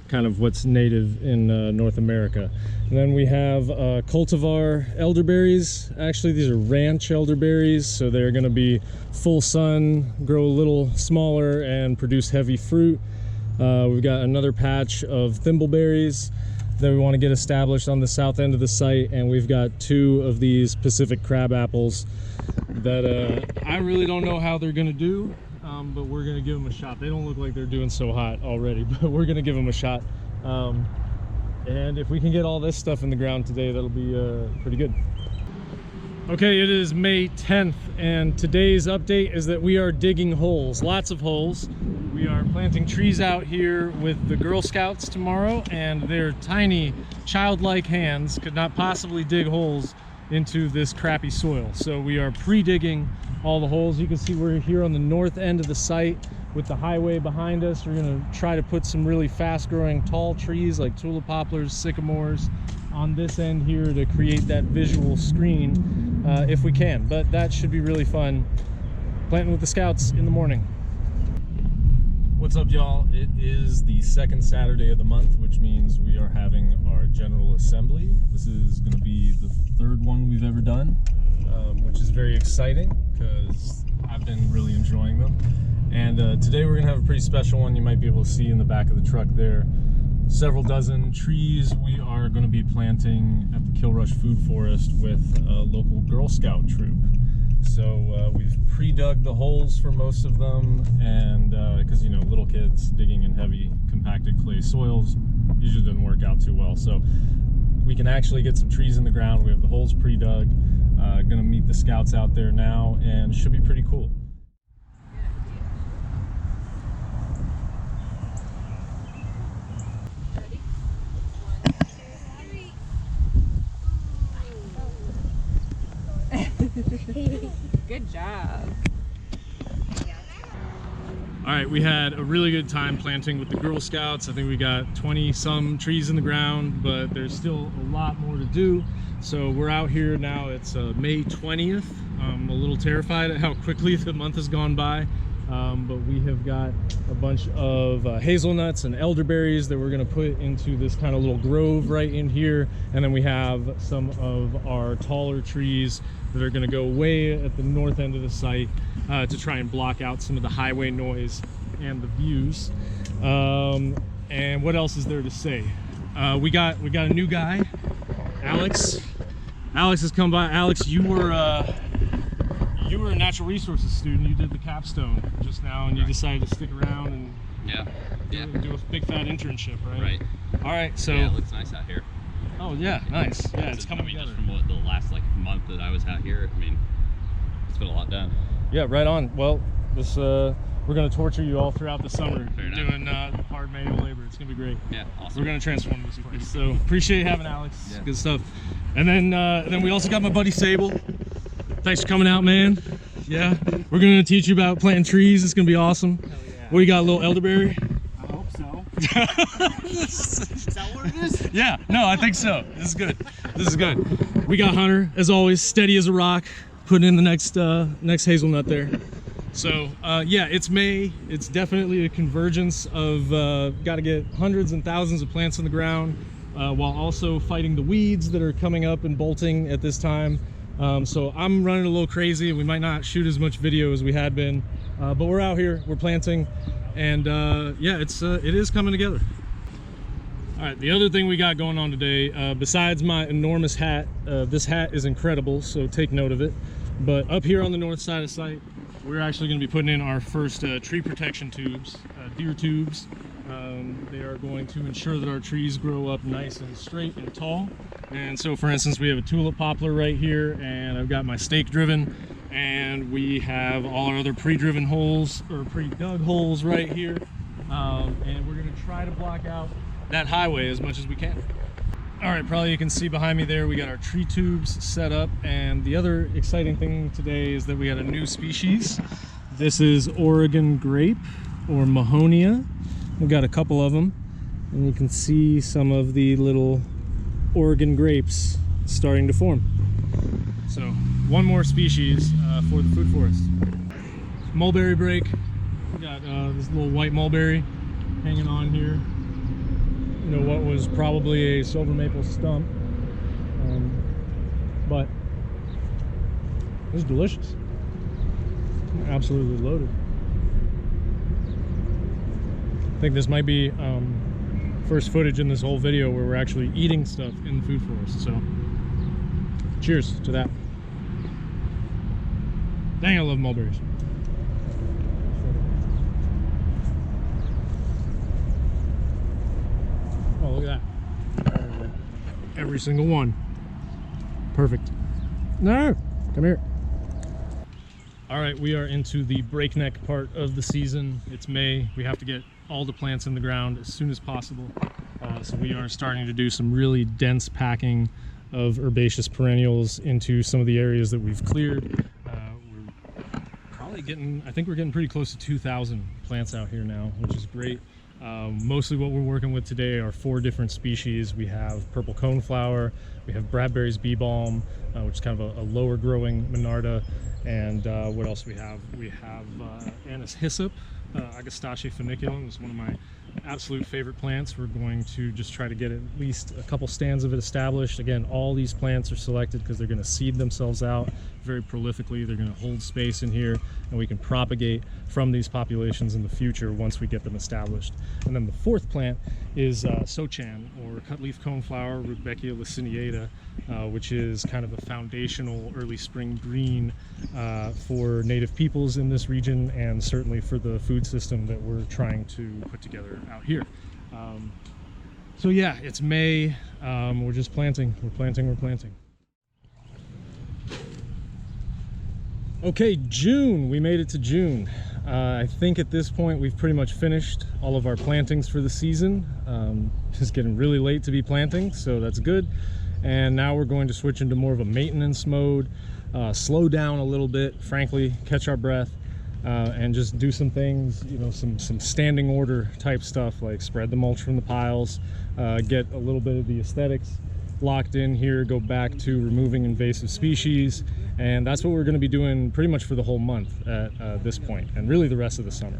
kind of what's native in North America. And then we have cultivar elderberries. Actually, these are ranch elderberries, so they're going to be full sun, grow a little smaller, and produce heavy fruit. We've got another patch of thimbleberries that we want to get established on the south end of the site, and we've got 2 of these Pacific crab apples that I really don't know how they're going to do. But we're gonna give them a shot. They don't look like they're doing so hot already, but we're gonna give them a shot. And if we can get all this stuff in the ground today, that'll be pretty good. Okay, it is May 10th, and today's update is that we are digging holes, lots of holes. We are planting trees out here with the Girl Scouts tomorrow, and their tiny, childlike hands could not possibly dig holes into this crappy soil. So we are pre-digging all the holes. You can see we're here on the north end of the site with the highway behind us. We're going to try to put some really fast-growing tall trees like tulip poplars, sycamores on this end here to create that visual screen if we can. But that should be really fun, planting with the Scouts in the morning. What's up, y'all? It is the 2nd Saturday of the month, which means we are having our General Assembly. This is going to be the 3rd one we've ever done, which is very exciting because I've been really enjoying them. And today we're going to have a pretty special one. You might be able to see in the back of the truck there. several dozen trees we are going to be planting at the Kilrush Food Forest with a local Girl Scout troop. So we've pre-dug the holes for most of them, and because, you know, little kids digging in heavy compacted clay soils usually doesn't work out too well. So we can actually get some trees in the ground. We have the holes pre-dug. Gonna meet the scouts out there now, and it should be pretty cool. Good job. All right, we had a really good time planting with the Girl Scouts. I think we got 20-some trees in the ground, but there's still a lot more to do. So we're out here now. It's May 20th. I'm a little terrified at how quickly the month has gone by, but we have got a bunch of hazelnuts and elderberries that we're going to put into this kind of little grove right in here, and then we have some of our taller trees that are going to go way at the north end of the site to try and block out some of the highway noise and the views. And what else is there to say? We got a new guy, Alex. Alex has come by. Alex, you were a natural resources student. You did the capstone just now, and you decided to stick around and do a big fat internship, right? Right. All right. So yeah, it looks nice out here. Oh yeah, nice. Yeah, it's coming together. Just from the last month that I was out here, I mean, it's been a lot done. Yeah, right on. Well, this we're gonna torture you all throughout the summer doing hard manual labor. It's gonna be great. Yeah, awesome. We're gonna transform this place. So appreciate having Alex. Yeah. Good stuff. And then we also got my buddy Sable. Thanks for coming out, man. Yeah, we're gonna teach you about planting trees. It's gonna be awesome. Hell yeah. What, you got a little elderberry? I hope so. Is that what it is? Yeah, no, I think so. This is good. This is good. We got Hunter, as always, steady as a rock, putting in the next hazelnut there. So yeah, it's May. It's definitely a convergence of got to get hundreds and thousands of plants in the ground while also fighting the weeds that are coming up and bolting at this time. So I'm running a little crazy. We might not shoot as much video as we had been, but we're out here, we're planting, and yeah, it is coming together. All right, the other thing we got going on today, besides my enormous hat, this hat is incredible, so take note of it. But up here on the north side of the site, we're actually going to be putting in our first tree protection tubes, deer tubes. They are going to ensure that our trees grow up nice and straight and tall. And so, for instance, we have a tulip poplar right here, and I've got my stake driven, and we have all our other pre-driven holes, or pre-dug holes right here. And we're going to try to block out that highway as much as we can. All right, probably you can see behind me there, we got our tree tubes set up, and the other exciting thing today is that we got a new species. This is Oregon grape, or Mahonia. We've got a couple of them, and you can see some of the little Oregon grapes starting to form. So one more species for the food forest. Mulberry brake. We got this little white mulberry hanging on here. You know, what was probably a silver maple stump, but it's delicious. Absolutely loaded. I think this might be first footage in this whole video where we're actually eating stuff in the food forest. So cheers to that. Dang, I love mulberries. Oh, look at that. Every single one. Perfect. No, come here. All right, we are into the breakneck part of the season. It's May. We have to get all the plants in the ground as soon as possible. So we are starting to do some really dense packing of herbaceous perennials into some of the areas that we've cleared. We're probably getting, I think we're getting pretty close to 2,000 plants out here now, which is great. Mostly what we're working with today are 4 different species. We have purple coneflower, we have Bradbury's bee balm, which is kind of a lower growing Monarda, and what else we have? We have Anise hyssop, Agastache funiculum is one of my absolute favorite plants. We're going to just try to get at least a couple stands of it established. Again, all these plants are selected because they're going to seed themselves out very prolifically. They're going to hold space in here, and we can propagate from these populations in the future once we get them established. And then the fourth plant is Sochan, or cutleaf coneflower, Rudbeckia laciniata, which is kind of a foundational early spring green for native peoples in this region, and certainly for the food system that we're trying to put together out here. So yeah, it's May. We're just planting. We're planting. Okay, June. We made it to June. I think at this point we've pretty much finished all of our plantings for the season. It's getting really late to be planting, so that's good. And now we're going to switch into more of a maintenance mode, slow down a little bit, frankly, catch our breath, and just do some things, you know, some standing order type stuff, like spread the mulch from the piles, get a little bit of the aesthetics locked in here, go back to removing invasive species, and that's what we're going to be doing pretty much for the whole month at this point, and really the rest of the summer.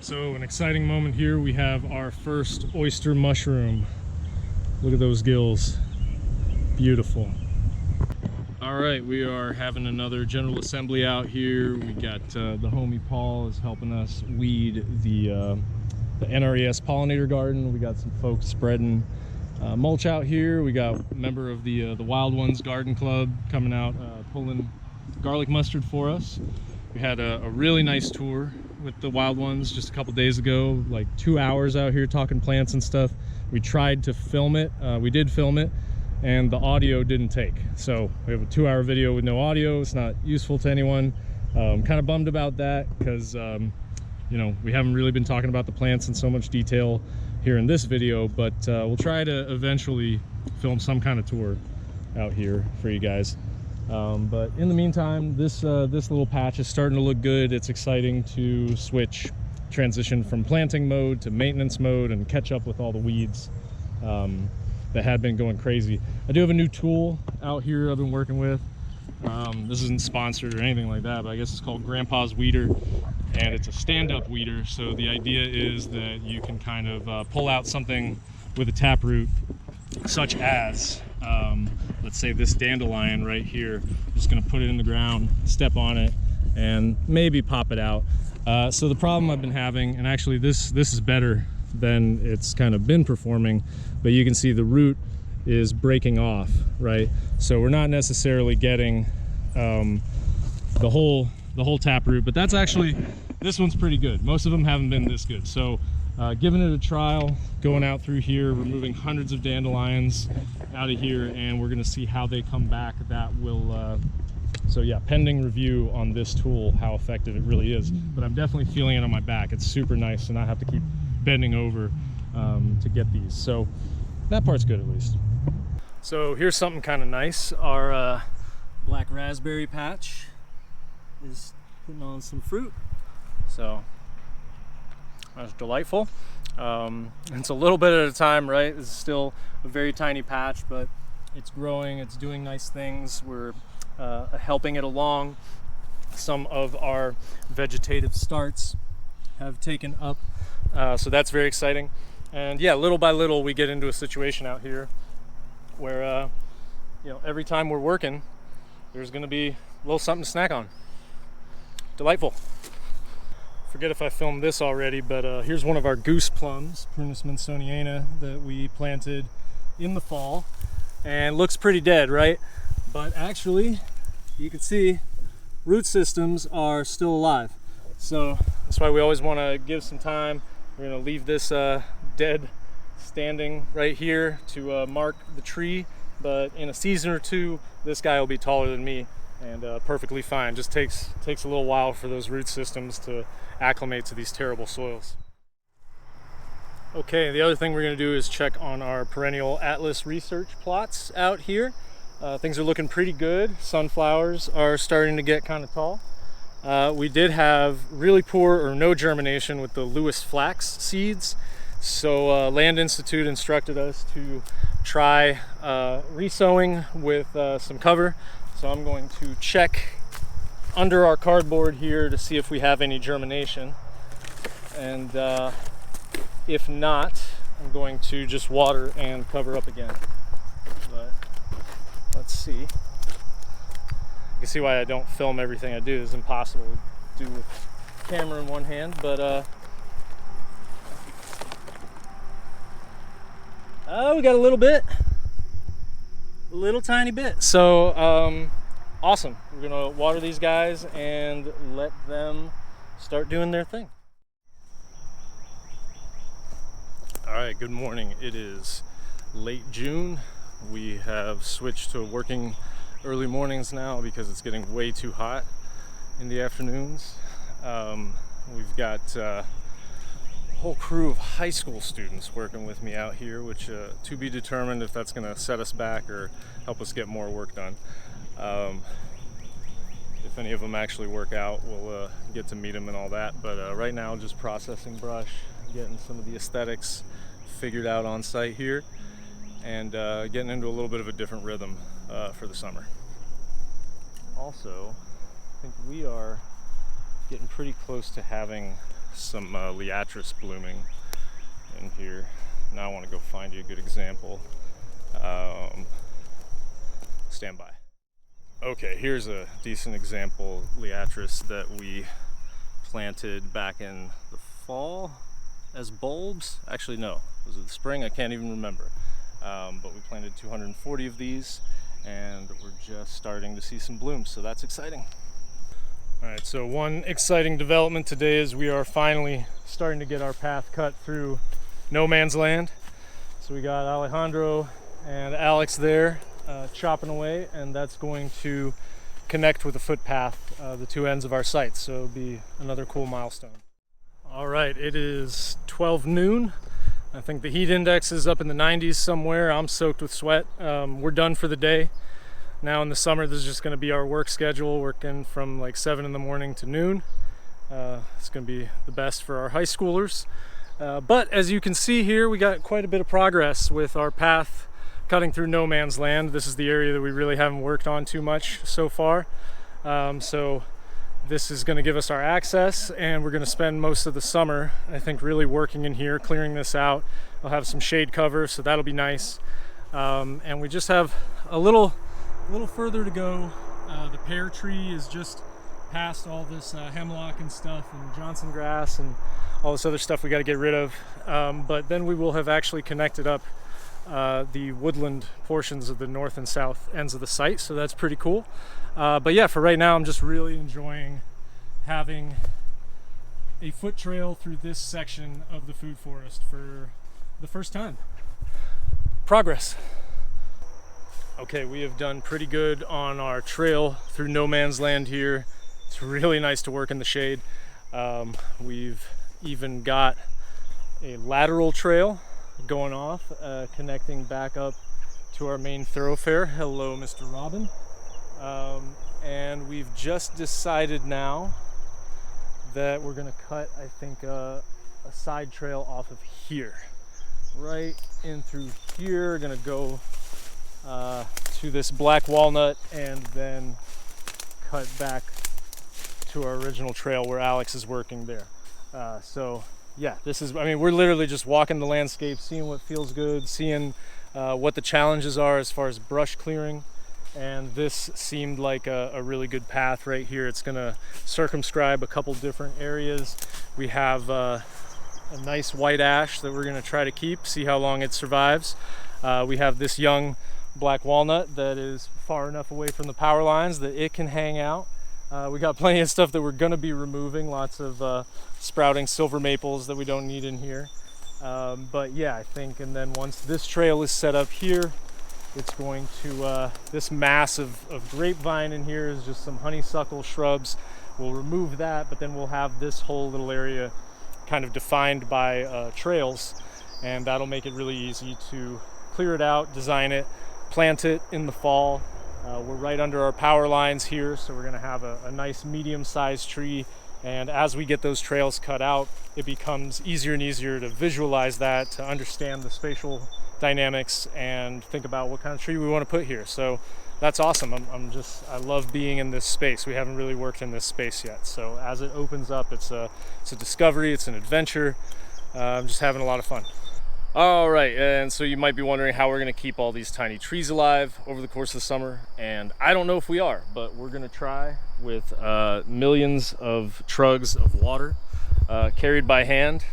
So an exciting moment here. We have our first oyster mushroom. Look at those gills. Beautiful. All right, we are having another general assembly out here. We got the homie Paul is helping us weed the NRES pollinator garden. We got some folks spreading mulch out here. We got a member of the Wild Ones Garden Club coming out pulling garlic mustard for us. We had a really nice tour with the Wild Ones just a couple days ago, like 2 hours out here talking plants and stuff. We tried to film it. We did film it, and the audio didn't take. So we have a 2-hour video with no audio. It's not useful to anyone. Kind of bummed about that because you know, we haven't really been talking about the plants in so much detail here in this video, but we'll try to eventually film some kind of tour out here for you guys. But in the meantime, this little patch is starting to look good. It's exciting to transition from planting mode to maintenance mode and catch up with all the weeds that had been going crazy. I do have a new tool out here I've been working with. This isn't sponsored or anything like that, but I guess it's called Grandpa's Weeder, and it's a stand-up weeder. So the idea is that you can kind of pull out something with a taproot, such as let's say this dandelion right here. Just gonna put it in the ground, step on it, and maybe pop it out. So the problem I've been having, and actually this is better than it's kind of been performing, but you can see the root is breaking off, right? So we're not necessarily getting the whole taproot, but that's actually, this one's pretty good. Most of them haven't been this good. So giving it a trial, going out through here, removing hundreds of dandelions out of here, and we're gonna see how they come back. That will, so yeah, pending review on this tool, how effective it really is. But I'm definitely feeling it on my back. It's super nice to not have to keep bending over to get these. So that part's good at least. So here's something kind of nice. Our black raspberry patch is putting on some fruit. So that's delightful. It's a little bit at a time, right? It's still a very tiny patch, but it's growing, it's doing nice things. We're helping it along. Some of our vegetative starts have taken up, so that's very exciting. And yeah, little by little we get into a situation out here where you know, every time we're working there's going to be a little something to snack on. Delightful. Forget if I filmed this already, but here's one of our goose plums, Prunus mansoniana, that we planted in the fall, and looks pretty dead, right? But actually you can see root systems are still alive. So that's why we always want to give some time. We're going to leave this dead standing right here to mark the tree, but in a season or two this guy will be taller than me and perfectly fine. Just takes a little while for those root systems to acclimate to these terrible soils. Okay, the other thing we're going to do is check on our perennial atlas research plots out here. Things are looking pretty good. Sunflowers are starting to get kind of tall. We did have really poor or no germination with the Lewis flax seeds. So Land Institute instructed us to try resowing with some cover. So I'm going to check under our cardboard here to see if we have any germination, and if not, I'm going to just water and cover up again. But let's see. You can see why I don't film everything I do. It's impossible to do with camera in one hand, but oh, we got a little bit, a little tiny bit. So awesome. We're gonna water these guys and let them start doing their thing. All right, good morning. It is late June. We have switched to working early mornings now because it's getting way too hot in the afternoons. We've got a whole crew of high school students working with me out here, which to be determined if that's gonna set us back or help us get more work done. If any of them actually work out, we'll get to meet them and all that. But right now, just processing brush, getting some of the aesthetics figured out on site here, and getting into a little bit of a different rhythm for the summer. Also, I think we are getting pretty close to having some liatris blooming in here. Now I want to go find you a good example. Stand by. Okay, here's a decent example liatris that we planted back in the fall as bulbs. Actually, no, was it the spring? I can't even remember. But we planted 240 of these, and we're just starting to see some blooms, so that's exciting. All right, so one exciting development today is we are finally starting to get our path cut through no man's land. So we got Alejandro and Alex there chopping away, and that's going to connect with the footpath, the two ends of our site, so it'll be another cool milestone. All right, it is 12 noon. I think the heat index is up in the 90s somewhere. I'm soaked with sweat. We're done for the day. Now in the summer, this is just going to be our work schedule, working from like 7 in the morning to noon. It's going to be the best for our high schoolers. But as you can see here, we got quite a bit of progress with our path cutting through no man's land. This is the area that we really haven't worked on too much so far. So this is going to give us our access, and we're going to spend most of the summer, I think, really working in here, clearing this out. I'll have some shade cover, so that'll be nice. And we just have a little further to go. The pear tree is just past all this hemlock and stuff, and Johnson grass and all this other stuff we got to get rid of. But then we will have actually connected up the woodland portions of the north and south ends of the site, so that's pretty cool. But yeah, for right now, I'm just really enjoying having a foot trail through this section of the food forest for the first time. Progress. Okay, we have done pretty good on our trail through no man's land here. It's really nice to work in the shade. We've even got a lateral trail going off, connecting back up to our main thoroughfare. Hello, Mr. Robin. And we've just decided now that we're gonna cut, I think, a side trail off of here, right in through here. Gonna go to this black walnut and then cut back to our original trail where Alex is working there. So yeah, this is, I mean, we're literally just walking the landscape, seeing what feels good, seeing what the challenges are as far as brush clearing. And this seemed like a really good path right here. It's gonna circumscribe a couple different areas. We have a nice white ash that we're gonna try to keep, see how long it survives. We have this young black walnut that is far enough away from the power lines that it can hang out. We got plenty of stuff that we're gonna be removing, lots of sprouting silver maples that we don't need in here. But yeah, I think, and then once this trail is set up here, it's going to, this mass of grapevine in here is just some honeysuckle shrubs. We'll remove that, but then we'll have this whole little area kind of defined by trails, and that'll make it really easy to clear it out, design it, plant it in the fall. We're right under our power lines here, so we're gonna have a nice medium-sized tree, and as we get those trails cut out, it becomes easier and easier to visualize that, to understand the spatial dynamics and think about what kind of tree we want to put here. So that's awesome. I love being in this space. We haven't really worked in this space yet. So as it opens up, it's a discovery, it's an adventure. I'm just having a lot of fun. All right, and so you might be wondering how we're gonna keep all these tiny trees alive over the course of the summer. And I don't know if we are, but we're gonna try with millions of trugs of water carried by hand.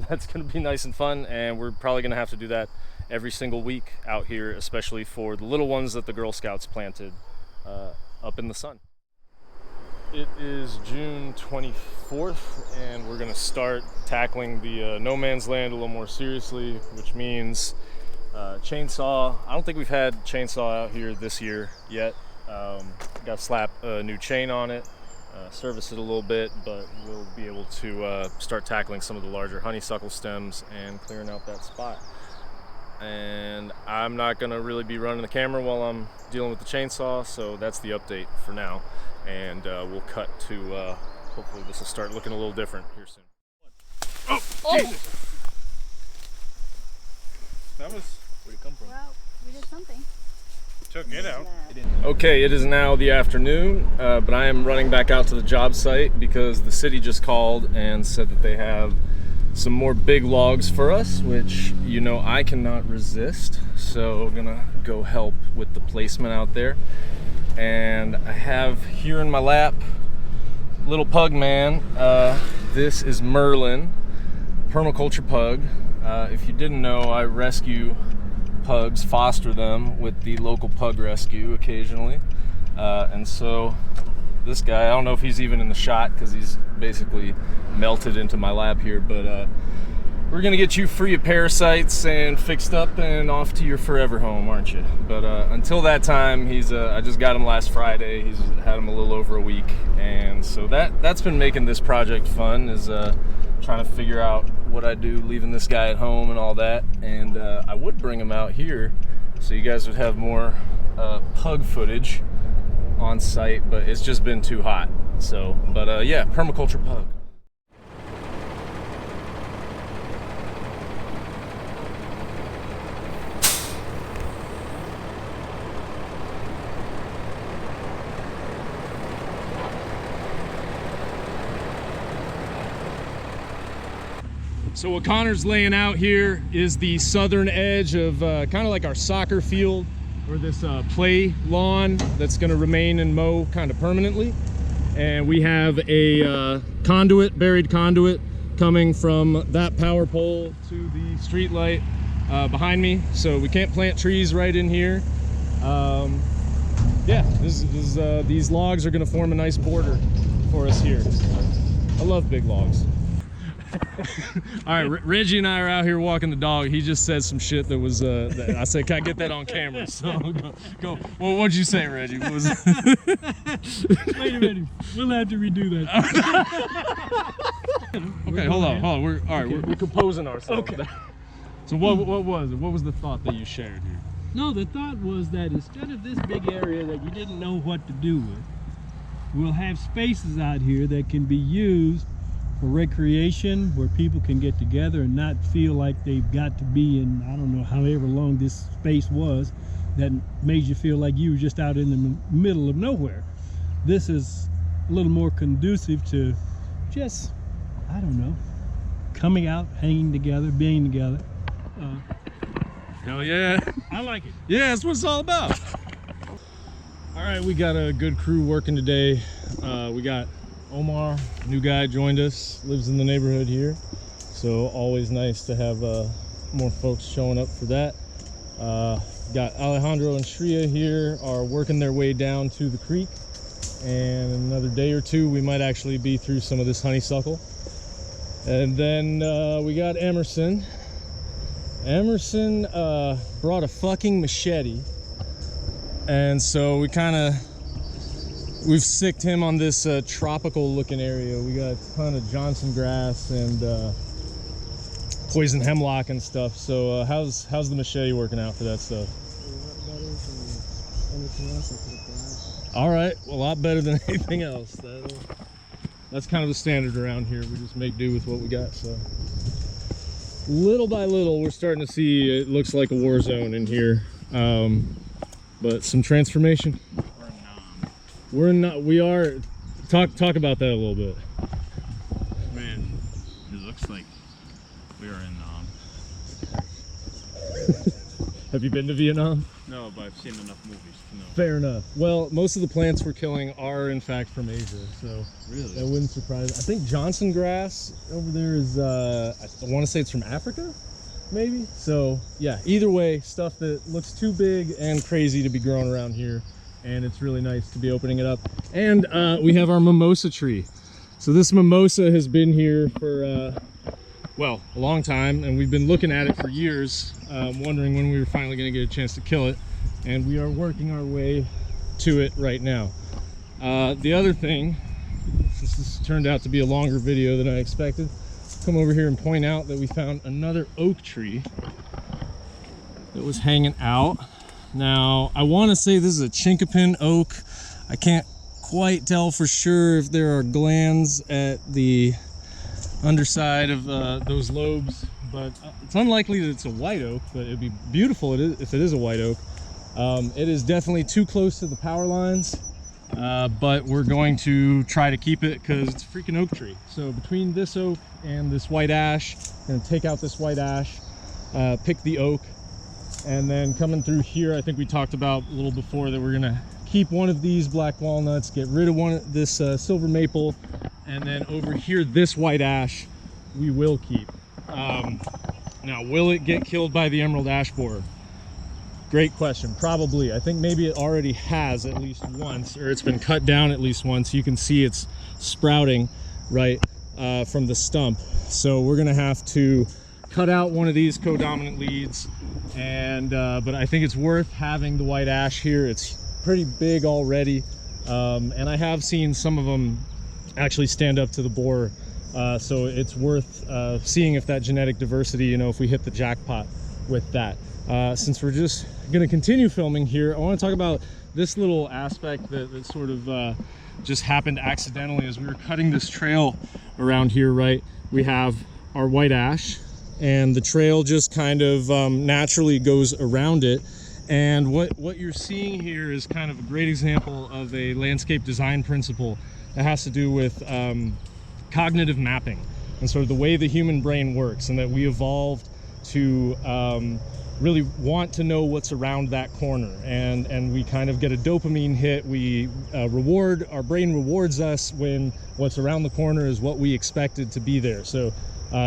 That's gonna be nice and fun, and we're probably gonna have to do that every single week out here, especially for the little ones that the Girl Scouts planted up in the sun. It is June 24th, and we're gonna start tackling the no man's land a little more seriously, which means chainsaw. I don't think we've had chainsaw out here this year yet. Got to slap a new chain on it, service it a little bit, but we'll be able to start tackling some of the larger honeysuckle stems and clearing out that spot. And I'm not gonna really be running the camera while I'm dealing with the chainsaw, so that's the update for now. And we'll cut to, hopefully this will start looking a little different here soon. Oh, Jesus! That was, where'd it come from? Well, we did something. Took it out. Okay, it is now the afternoon, but I am running back out to the job site because the city just called and said that they have some more big logs for us, which, you know, I cannot resist. So I'm gonna go help with the placement out there. And I have here in my lap, little pug man. This is Merlin, permaculture pug. If you didn't know, I rescue pugs, foster them with the local pug rescue occasionally. And so this guy, I don't know if he's even in the shot because he's basically melted into my lap here, but we're gonna get you free of parasites and fixed up and off to your forever home, aren't you? But until that time, I just got him last Friday. He's had him a little over a week, and so that's been making this project fun, is trying to figure out what I do leaving this guy at home and all that. And I would bring him out here so you guys would have more pug footage on site, but it's just been too hot. So, but yeah, permaculture pug. So what Connor's laying out here is the southern edge of kind of like our soccer field, or this play lawn that's going to remain in mow kind of permanently. And we have a conduit, buried conduit, coming from that power pole to the street light behind me. So we can't plant trees right in here. Yeah, these logs are going to form a nice border for us here. I love big logs. All right, Reggie and I are out here walking the dog. He just said some shit that was, that I said, can I get that on camera? So go. Well, what'd you say, Reggie? What was Wait a minute. We'll have to redo that. Okay, hold on. We're composing ourselves. Okay. So what was it? What was the thought that you shared here? No, the thought was that instead of this big area that you didn't know what to do with, we'll have spaces out here that can be used for recreation, where people can get together and not feel like they've got to be in, I don't know, however long this space was, that made you feel like you were just out in the middle of nowhere. This is a little more conducive to just, I don't know, coming out, hanging together, being together. Hell yeah. I like it. Yeah, that's what it's all about. All right, we got a good crew working today. We got Omar, new guy, joined us, lives in the neighborhood here. So always nice to have more folks showing up for that. Got Alejandro and Shreya here, are working their way down to the creek. And in another day or two, we might actually be through some of this honeysuckle. And then we got Emerson. Emerson brought a fucking machete. And so we've sicked him on this tropical looking area. We got a ton of Johnson grass and poison hemlock and stuff. So how's the machete working out for that stuff? All right, well, a lot better than anything else. That's kind of the standard around here. We just make do with what we got. So little by little, we're starting to see it looks like a war zone in here. but some transformation. We are. Talk about that a little bit. Man, it looks like we are in Have you been to Vietnam? No, but I've seen enough movies to know. Fair enough. Well, most of the plants we're killing are in fact from Asia, so Really? that wouldn't surprise. I think Johnson grass over there is I want to say it's from Africa, maybe. So yeah, either way, stuff that looks too big and crazy to be growing around here, and it's really nice to be opening it up. And we have our mimosa tree. So this mimosa has been here for well, a long time, and we've been looking at it for years, wondering when we were finally going to get a chance to kill it, and we are working our way to it right now. The other thing, since this turned out to be a longer video than I expected, come over here and point out that we found another oak tree that was hanging out. Now, I want to say this is a chinkapin oak. I can't quite tell for sure if there are glands at the underside of those lobes, but it's unlikely that it's a white oak, but it'd be beautiful if it is a white oak. It is definitely too close to the power lines, but we're going to try to keep it because it's a freaking oak tree. So between this oak and this white ash, I'm gonna take out this white ash, pick the oak, and then coming through here, I think we talked about a little before that we're gonna keep one of these black walnuts, get rid of this silver maple, and then over here, this white ash, we will keep. Now, will it get killed by the emerald ash borer? Great question. Probably. I think maybe it already has at least once, or it's been cut down at least once. You can see it's sprouting right from the stump. So we're gonna have to cut out one of these codominant leads, and but I think it's worth having the white ash here. It's pretty big already, and I have seen some of them actually stand up to the borer, so it's worth seeing if that genetic diversity, you know, if we hit the jackpot with that. Since we're just going to continue filming here, I want to talk about this little aspect that sort of just happened accidentally as we were cutting this trail around here, right? We have our white ash, and the trail just kind of naturally goes around it. And what you're seeing here is kind of a great example of a landscape design principle that has to do with cognitive mapping and sort of the way the human brain works, and that we evolved to really want to know what's around that corner, and we kind of get a dopamine hit. We our brain rewards us when what's around the corner is what we expected to be there. So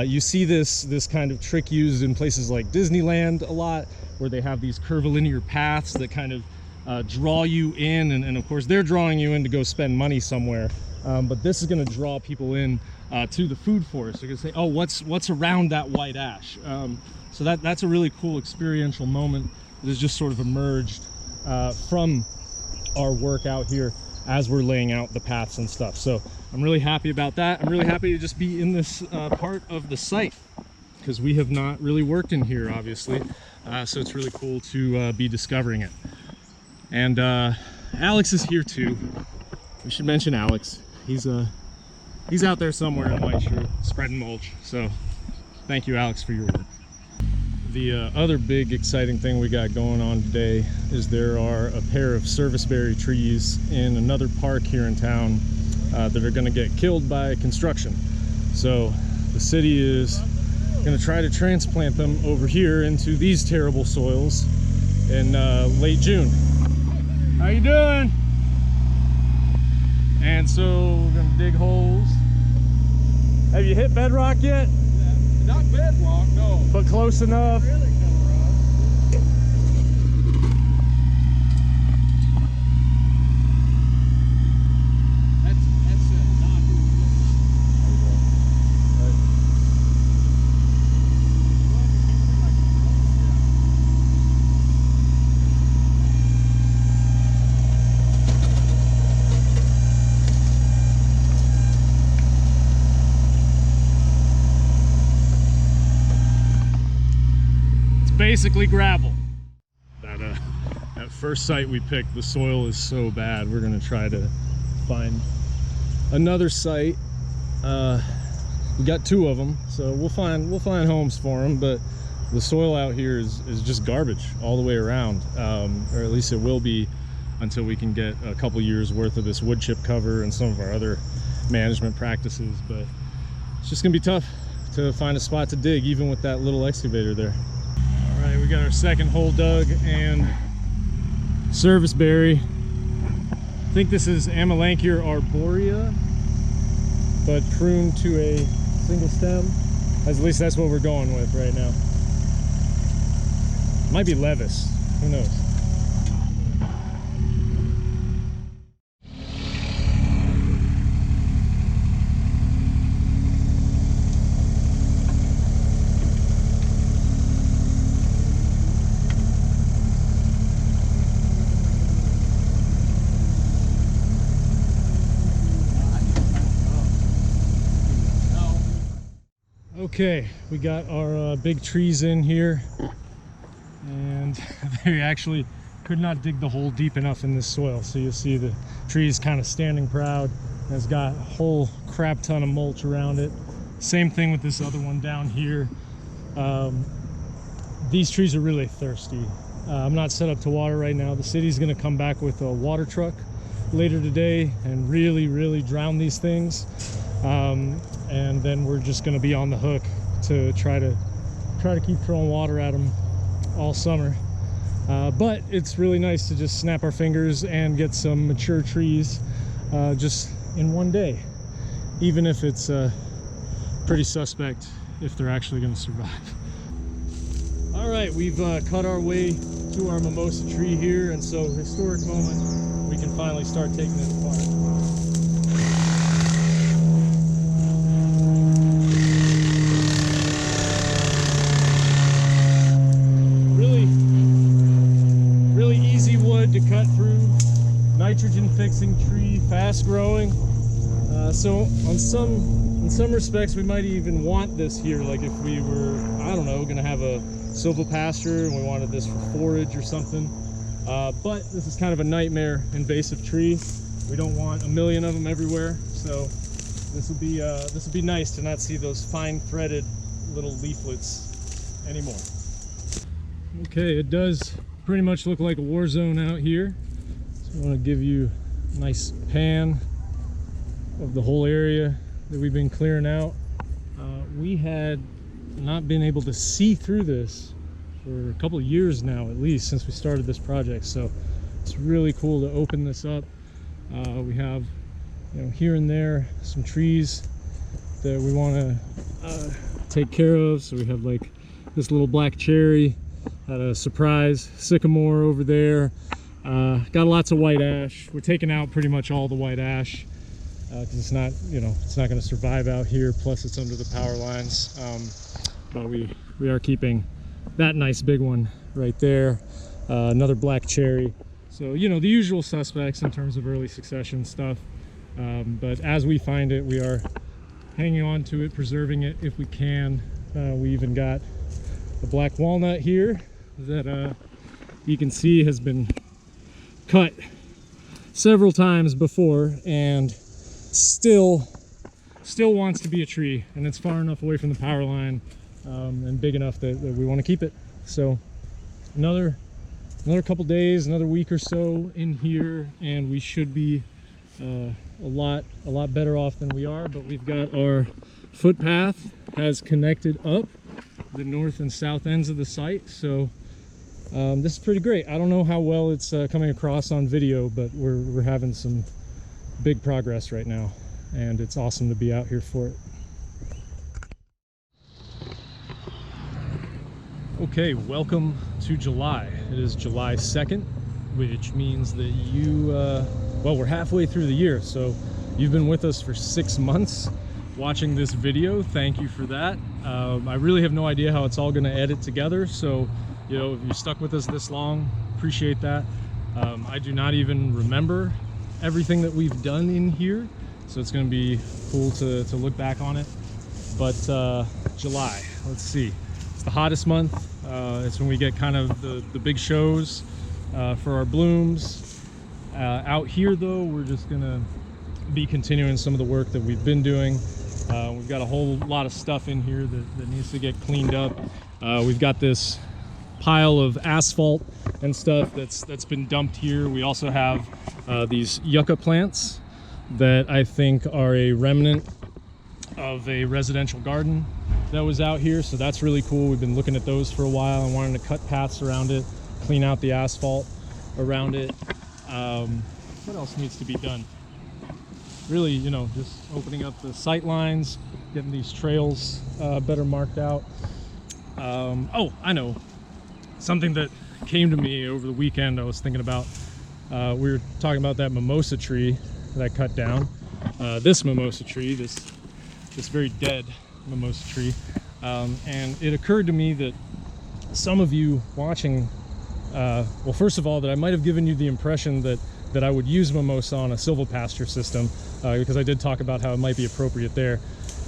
you see this kind of trick used in places like Disneyland a lot, where they have these curvilinear paths that kind of draw you in, and of course they're drawing you in to go spend money somewhere, but this is going to draw people in to the food forest. They're going to say, oh, what's around that white ash? So that's a really cool experiential moment that has just sort of emerged from our work out here as we're laying out the paths and stuff. So I'm really happy about that. I'm really happy to just be in this part of the site, because we have not really worked in here, obviously, so it's really cool to be discovering it. And Alex is here too. We should mention Alex. He's out there somewhere in a white shirt spreading mulch, so thank you, Alex, for your work. The other big exciting thing we got going on today is there are a pair of serviceberry trees in another park here in town that are going to get killed by construction. So the city is going to try to transplant them over here into these terrible soils in late June. How you doing? And so we're going to dig holes. Have you hit bedrock yet? Not bedrock, no. But close enough. Really kind of rough. That's not basically gravel. That first site we picked, the soil is so bad. We're gonna try to find another site. We got two of them, so we'll find homes for them. But the soil out here is just garbage all the way around, or at least it will be until we can get a couple years worth of this wood chip cover and some of our other management practices. But it's just gonna be tough to find a spot to dig, even with that little excavator there. All right, we got our second hole dug and service berry. I think this is Amelanchier arborea, but pruned to a single stem. At least that's what we're going with right now. Might be Levis, who knows? Okay, we got our big trees in here, and they actually could not dig the hole deep enough in this soil. So you'll see the trees kind of standing proud, and it's got a whole crap ton of mulch around it. Same thing with this other one down here. These trees are really thirsty. I'm not set up to water right now. The city's gonna come back with a water truck later today and really drown these things. And then we're just going to be on the hook to try to keep throwing water at them all summer. But it's really nice to just snap our fingers and get some mature trees just in one day, even if it's pretty suspect if they're actually going to survive. All right, we've cut our way to our mimosa tree here, and so historic moment, we can finally start taking it apart. To cut through, nitrogen fixing tree, fast growing. So in some respects we might even want this here, like if we were, I don't know, gonna have a silvopasture and we wanted this for forage or something. But this is kind of a nightmare invasive tree. We don't want a million of them everywhere, so this would be nice to not see those fine threaded little leaflets anymore. Okay, it does pretty much look like a war zone out here. So I want to give you a nice pan of the whole area that we've been clearing out. We had not been able to see through this for a couple of years now, at least since we started this project. So it's really cool to open this up. We have, you know, here and there some trees that we want to take care of. So we have like this little black cherry. Had a surprise sycamore over there. Got lots of white ash. We're taking out pretty much all the white ash because it's not, you know, it's not going to survive out here. Plus, it's under the power lines. But we are keeping that nice big one right there. Another black cherry. So, you know, the usual suspects in terms of early succession stuff. But as we find it, we are hanging on to it, preserving it if we can. We even got a black walnut here that you can see has been cut several times before and still wants to be a tree, and it's far enough away from the power line and big enough that we want to keep it. So another couple days, another week or so in here, and we should be a lot better off than we are. But we've got our footpath has connected up the north and south ends of the site, so this is pretty great. I don't know how well it's coming across on video, but we're having some big progress right now, and it's awesome to be out here for it. Okay, welcome to July. It is July 2nd, which means that well, we're halfway through the year, so you've been with us for 6 months watching this video. Thank you for that. I really have no idea how it's all going to edit together, so you know, if you stuck with us this long, appreciate that. I do not even remember everything that we've done in here, so it's going to be cool to look back on it. But July, let's see, it's the hottest month. It's when we get kind of the big shows for our blooms. Out here though, we're just gonna be continuing some of the work that we've been doing. We've got a whole lot of stuff in here that needs to get cleaned up. We've got this pile of asphalt and stuff that's been dumped here. We also have these yucca plants that I think are a remnant of a residential garden that was out here, so that's really cool. We've been looking at those for a while and wanting to cut paths around it, clean out the asphalt around it. What else needs to be done? Really, you know, just opening up the sight lines, getting these trails better marked out. Oh, I know. Something that came to me over the weekend I was thinking about. We were talking about that mimosa tree that I cut down. This mimosa tree, this very dead mimosa tree. And it occurred to me that some of you watching, well, first of all, that I might have given you the impression that I would use mimosa on a silvopasture system, because I did talk about how it might be appropriate there.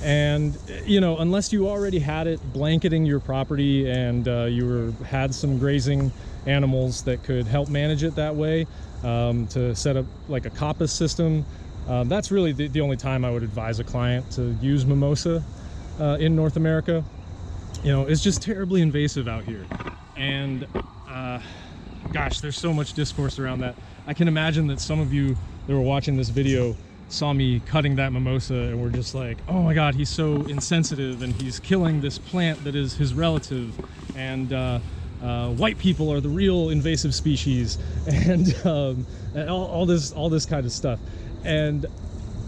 And, you know, unless you already had it blanketing your property and you had some grazing animals that could help manage it that way, to set up like a coppice system, that's really the only time I would advise a client to use mimosa in North America. You know, it's just terribly invasive out here. And gosh, there's so much discourse around that. I can imagine that some of you that were watching this video saw me cutting that mimosa and were just like, oh my God, he's so insensitive and he's killing this plant that is his relative, and white people are the real invasive species, and all this kind of stuff. And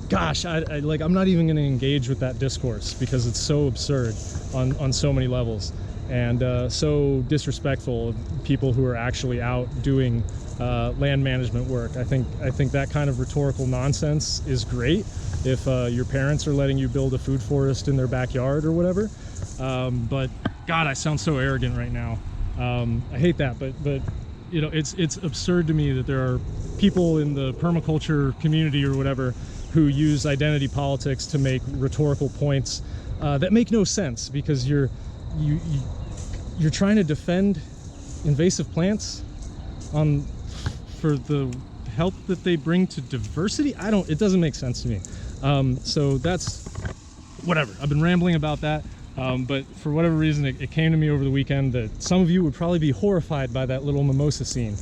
gosh, I'm not even going to engage with that discourse because it's so absurd on so many levels, and so disrespectful of people who are actually out doing land management work. I think that kind of rhetorical nonsense is great if your parents are letting you build a food forest in their backyard or whatever. But God, I sound so arrogant right now. I hate that, but you know, it's absurd to me that there are people in the permaculture community or whatever who use identity politics to make rhetorical points that make no sense, because you're trying to defend invasive plants for the help that they bring to diversity. It doesn't make sense to me. So that's whatever. I've been rambling about that. But for whatever reason, it came to me over the weekend that some of you would probably be horrified by that little mimosa scene.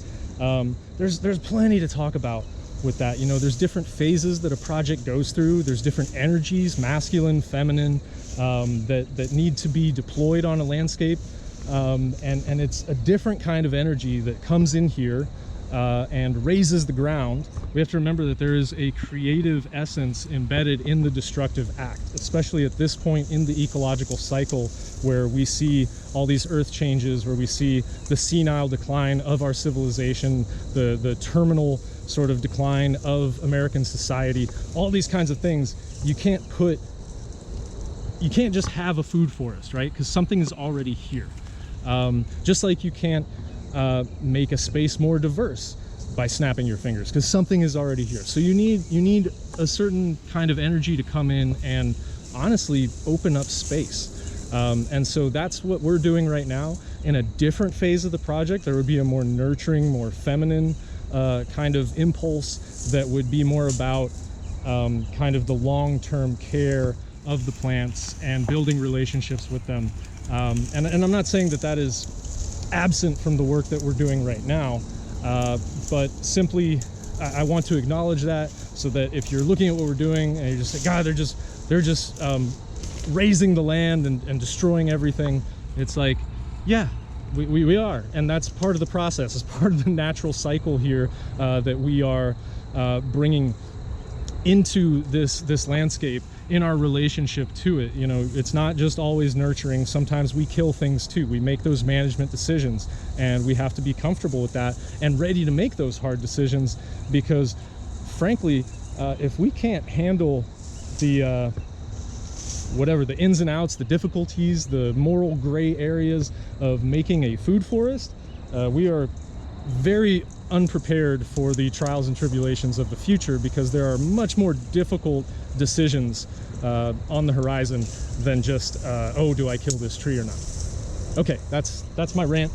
There's plenty to talk about with that. You know, there's different phases that a project goes through. There's different energies, masculine, feminine, that need to be deployed on a landscape. And it's a different kind of energy that comes in here and raises the ground. We have to remember that there is a creative essence embedded in the destructive act, especially at this point in the ecological cycle, where we see all these earth changes, where we see the senile decline of our civilization, the terminal sort of decline of American society, all these kinds of things. You can't just have a food forest, right? Because something is already here. Just like you can't make a space more diverse by snapping your fingers, because something is already here. So you need a certain kind of energy to come in and honestly open up space. And so that's what we're doing right now. In a different phase of the project, there would be a more nurturing, more feminine kind of impulse that would be more about kind of the long-term care of the plants and building relationships with them. And I'm not saying that is absent from the work that we're doing right now, but simply I want to acknowledge that, so that if you're looking at what we're doing and you're just like, God, they're just raising the land and destroying everything, it's like, yeah, we are, and that's part of the process. It's part of the natural cycle here that we are bringing into this landscape in our relationship to it. You know, it's not just always nurturing. Sometimes we kill things too. We make those management decisions, and we have to be comfortable with that and ready to make those hard decisions, because frankly, if we can't handle the whatever the ins and outs, the difficulties, the moral gray areas of making a food forest, we are very unprepared for the trials and tribulations of the future, because there are much more difficult decisions on the horizon than just oh, do I kill this tree or not? Okay, that's my rant.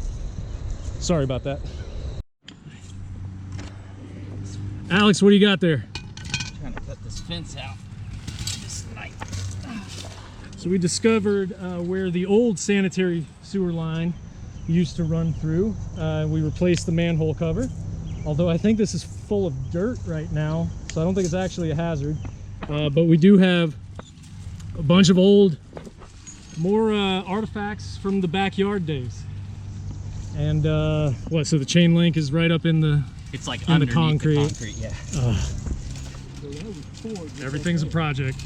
Sorry about that. Alex, what do you got there? Trying to cut this fence out. This night. So we discovered where the old sanitary sewer line used to run through. We replaced the manhole cover, although I think this is full of dirt right now, so I don't think it's actually a hazard. But we do have a bunch of more artifacts from the backyard days. And what? So the chain link is right up in the It's like in the underneath concrete. the concrete, yeah. Everything's a project.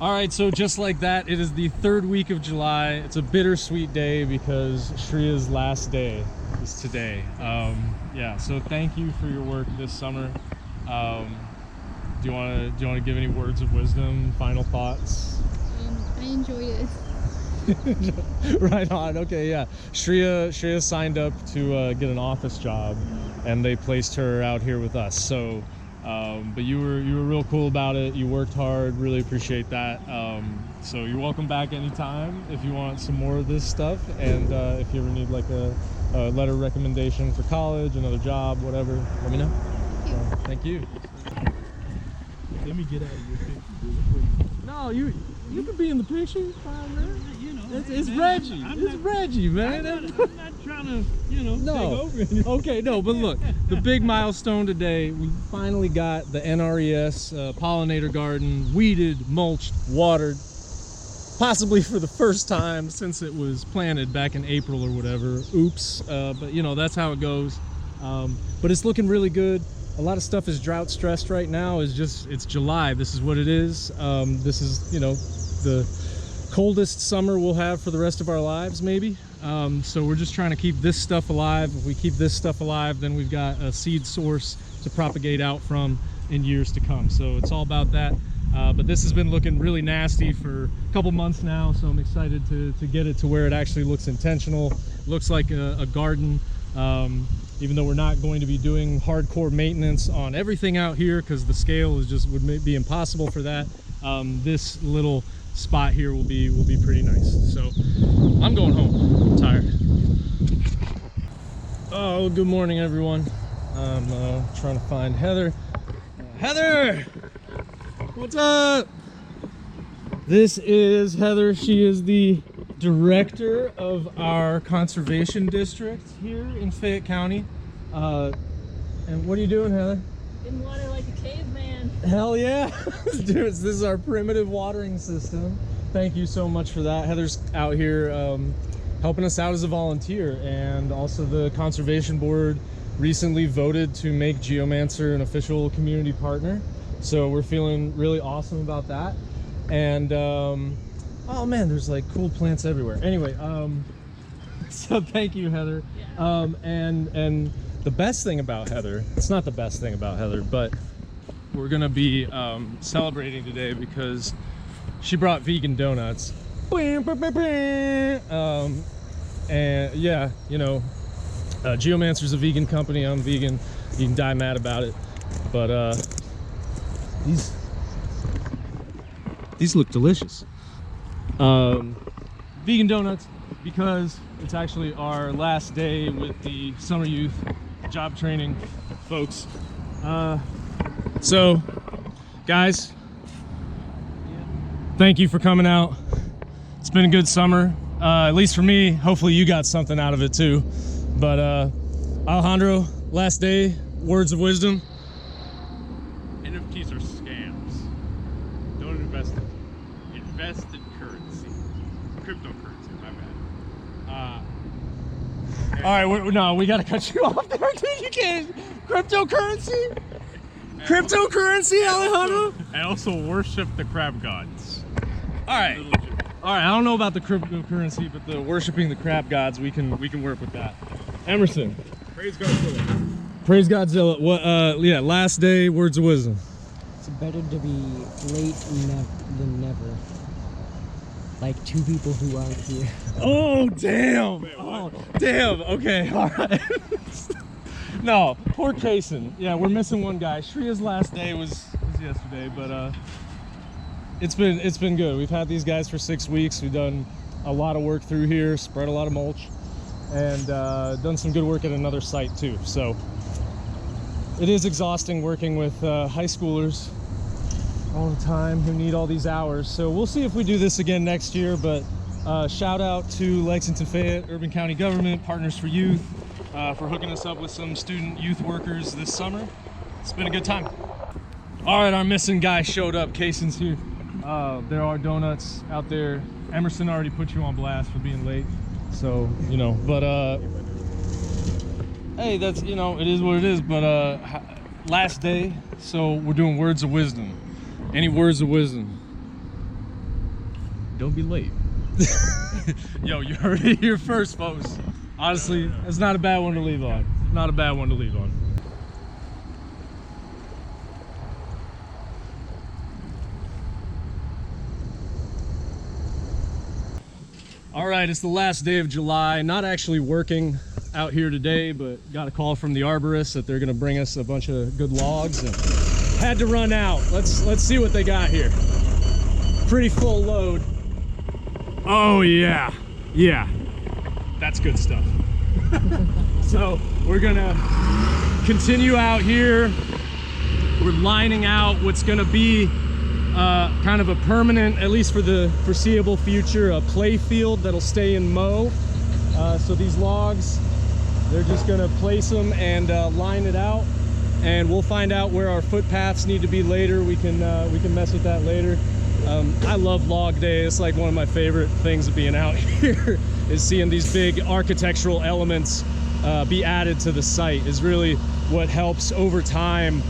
All right, so just like that, it is the 3rd week of July. It's a bittersweet day because Shreya's last day is today. Yeah, so thank you for your work this summer. Do you want to give any words of wisdom, final thoughts? I enjoyed it. Right on. Okay, yeah. Shreya signed up to get an office job, and they placed her out here with us. So, but you were real cool about it. You worked hard. Really appreciate that. So you're welcome back anytime if you want some more of this stuff, and if you ever need like a letter of recommendation for college, another job, whatever, let me know. Thank you. Let me get out of your picture. No, you can be in the picture. Fine, man. You know, It's man, Reggie. I'm It's Reggie, man. I'm not trying to, take over anything. Okay, no, but look, the big milestone today, we finally got the NRES pollinator garden weeded, mulched, watered, possibly for the first time since it was planted back in April or whatever. Oops, but that's how it goes. But it's looking really good. A lot of stuff is drought stressed right now. It's July. This is what it is. This is, the coldest summer we'll have for the rest of our lives, maybe. So we're just trying to keep this stuff alive. If we keep this stuff alive, then we've got a seed source to propagate out from in years to come. So it's all about that. But this has been looking really nasty for a couple months now, so I'm excited to get it to where it actually looks intentional. Looks like a garden. Even though we're not going to be doing hardcore maintenance on everything out here because the scale would be impossible for that. This little spot here will be pretty nice. So I'm going home. I'm tired. Oh, good morning, everyone. I'm trying to find Heather. Heather, what's up? This is Heather. She is the director of our conservation district here in Fayette County. And what are you doing, Heather? In water like a caveman. Hell yeah. Dude, this is our primitive watering system. Thank you so much for that. Heather's out here helping us out as a volunteer, and also the Conservation Board recently voted to make Geomancer an official community partner. So we're feeling really awesome about that. And oh man, there's like cool plants everywhere. Anyway, so thank you, Heather. Yeah. And the best thing about Heather, it's not the best thing about Heather, but we're gonna be celebrating today because she brought vegan donuts. And yeah, Geomancer's a vegan company. I'm vegan. You can die mad about it, but these look delicious. Vegan donuts because it's actually our last day with the summer youth job training folks. So guys, thank you for coming out. It's been a good summer, at least for me. Hopefully you got something out of it too. But Alejandro, last day, words of wisdom. NFTs are scams. Don't invest in them. Invest in currency. Cryptocurrency, my bad. All right, no, we gotta cut you off there, dude. You can't. Cryptocurrency? Cryptocurrency, Alejandro? And also worship the crab gods. All right. All right, I don't know about the cryptocurrency, but the worshiping the crab gods, we can work with that. Emerson. Praise Godzilla. Praise Godzilla. What? Yeah. Last day. Words of wisdom. It's better to be late than never. Like two people who aren't here. Oh damn! Wait, oh damn! Okay, all right. No, poor Kaysen. Yeah, we're missing one guy. Shreya's last day was yesterday, but it's been good. We've had these guys for 6 weeks. We've done a lot of work through here, spread a lot of mulch, and done some good work at another site too. So it is exhausting working with high schoolers all the time who need all these hours. So we'll see if we do this again next year, but shout out to Lexington Fayette Urban County Government, Partners for Youth, for hooking us up with some student youth workers this summer. It's been a good time. All right, our missing guy showed up. Cason's here. There are donuts out there. Emerson already put you on blast for being late, so you know, but hey, that's, you know, it is what it is. But last day, so we're doing words of wisdom. Any words of wisdom? Don't be late. Yo, you heard it here first, folks. Honestly, it's not a bad one to leave on. Not a bad one to leave on. All right, it's the last day of July. Not actually working out here today, but got a call from the arborist that they're gonna bring us a bunch of good logs, and had to run out. Let's see what they got here. Pretty full load. Oh yeah, yeah, that's good stuff. So we're gonna continue out here. We're lining out what's gonna be kind of a permanent, at least for the foreseeable future, a play field that'll stay in mow. So these logs, they're just gonna place them and line it out, and we'll find out where our footpaths need to be later. We can mess with that later. I love log day. It's like one of my favorite things of being out here is seeing these big architectural elements be added to the site. Is really what helps over time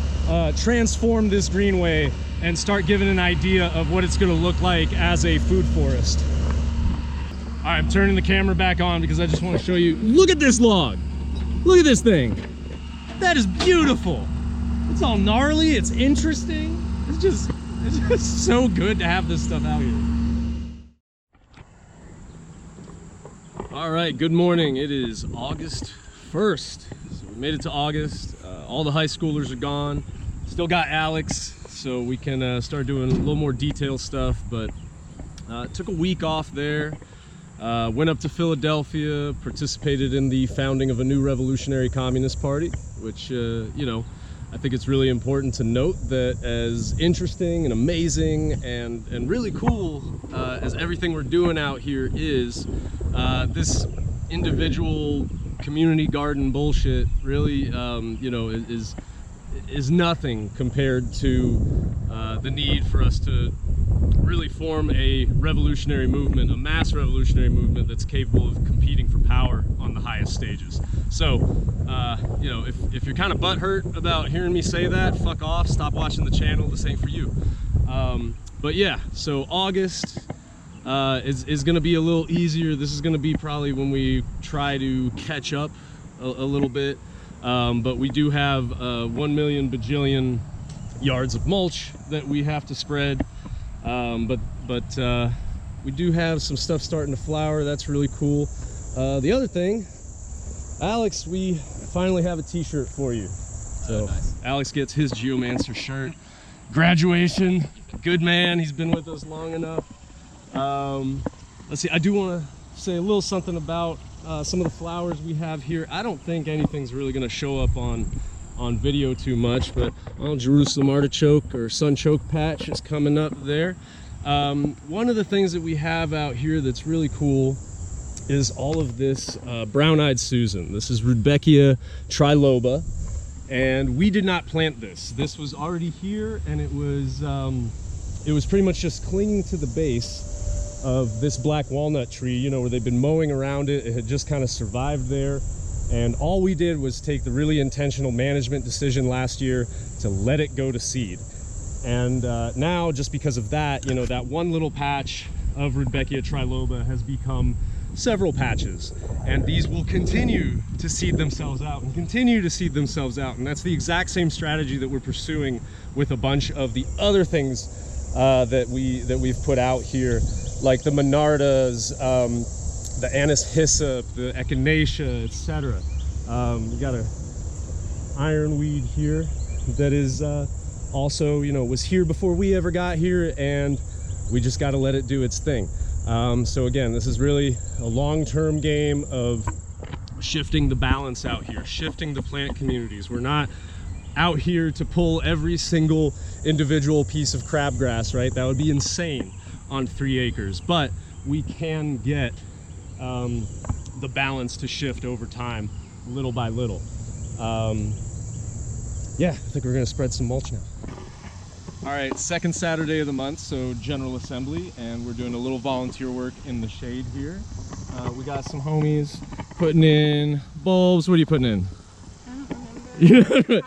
transform this greenway and start giving an idea of what it's going to look like as a food forest. All right, I'm turning the camera back on because I just want to show you. Look at this log. Look at this thing. That is beautiful. It's all gnarly. It's interesting. It's just so good to have this stuff out here. All right, good morning. It is August 1st. So we made it to August. All the high schoolers are gone. Still got Alex, so we can start doing a little more detailed stuff, but took a week off there. Went up to Philadelphia, participated in the founding of a new revolutionary communist party, which, you know, I think it's really important to note that as interesting and amazing and really cool as everything we're doing out here is, this individual community garden bullshit really, you know, is nothing compared to the need for us to really form a revolutionary movement, a mass revolutionary movement that's capable of competing for power on the highest stages. So, you know, if you're kind of butthurt about hearing me say that, fuck off, stop watching the channel, this ain't for you. But yeah, so August is gonna be a little easier. This is gonna be probably when we try to catch up a little bit. But we do have 1 million bajillion yards of mulch that we have to spread. But we do have some stuff starting to flower. That's really cool. The other thing, Alex, we finally have a t-shirt for you. So nice. Alex gets his Geomancer shirt. Graduation, good man. He's been with us long enough. Let's see, I do want to say a little something about some of the flowers we have here. I don't think anything's really going to show up on video too much, but Jerusalem artichoke or sunchoke patch is coming up there. One of the things that we have out here that's really cool is all of this brown-eyed Susan. This is Rudbeckia triloba, and we did not plant this. This was already here, and it was pretty much just clinging to the base of this black walnut tree, you know, where they've been mowing around it. It had just kind of survived there. And all we did was take the really intentional management decision last year to let it go to seed. And now, just because of that, you know, that one little patch of Rudbeckia triloba has become several patches. And these will continue to seed themselves out and continue to seed themselves out. And that's the exact same strategy that we're pursuing with a bunch of the other things that we've put out here, like the monardas, the anise hyssop, the echinacea, etc. We got a ironweed here that is also, you know, was here before we ever got here, and we just got to let it do its thing. So again, this is really a long-term game of shifting the balance out here, shifting the plant communities. We're not out here to pull every single individual piece of crabgrass, right? That would be insane on 3 acres, but we can get the balance to shift over time, little by little. Yeah, I think we're gonna spread some mulch now. All right, second Saturday of the month, so General Assembly, and we're doing a little volunteer work in the shade here. We got some homies putting in bulbs. What are you putting in? I don't remember.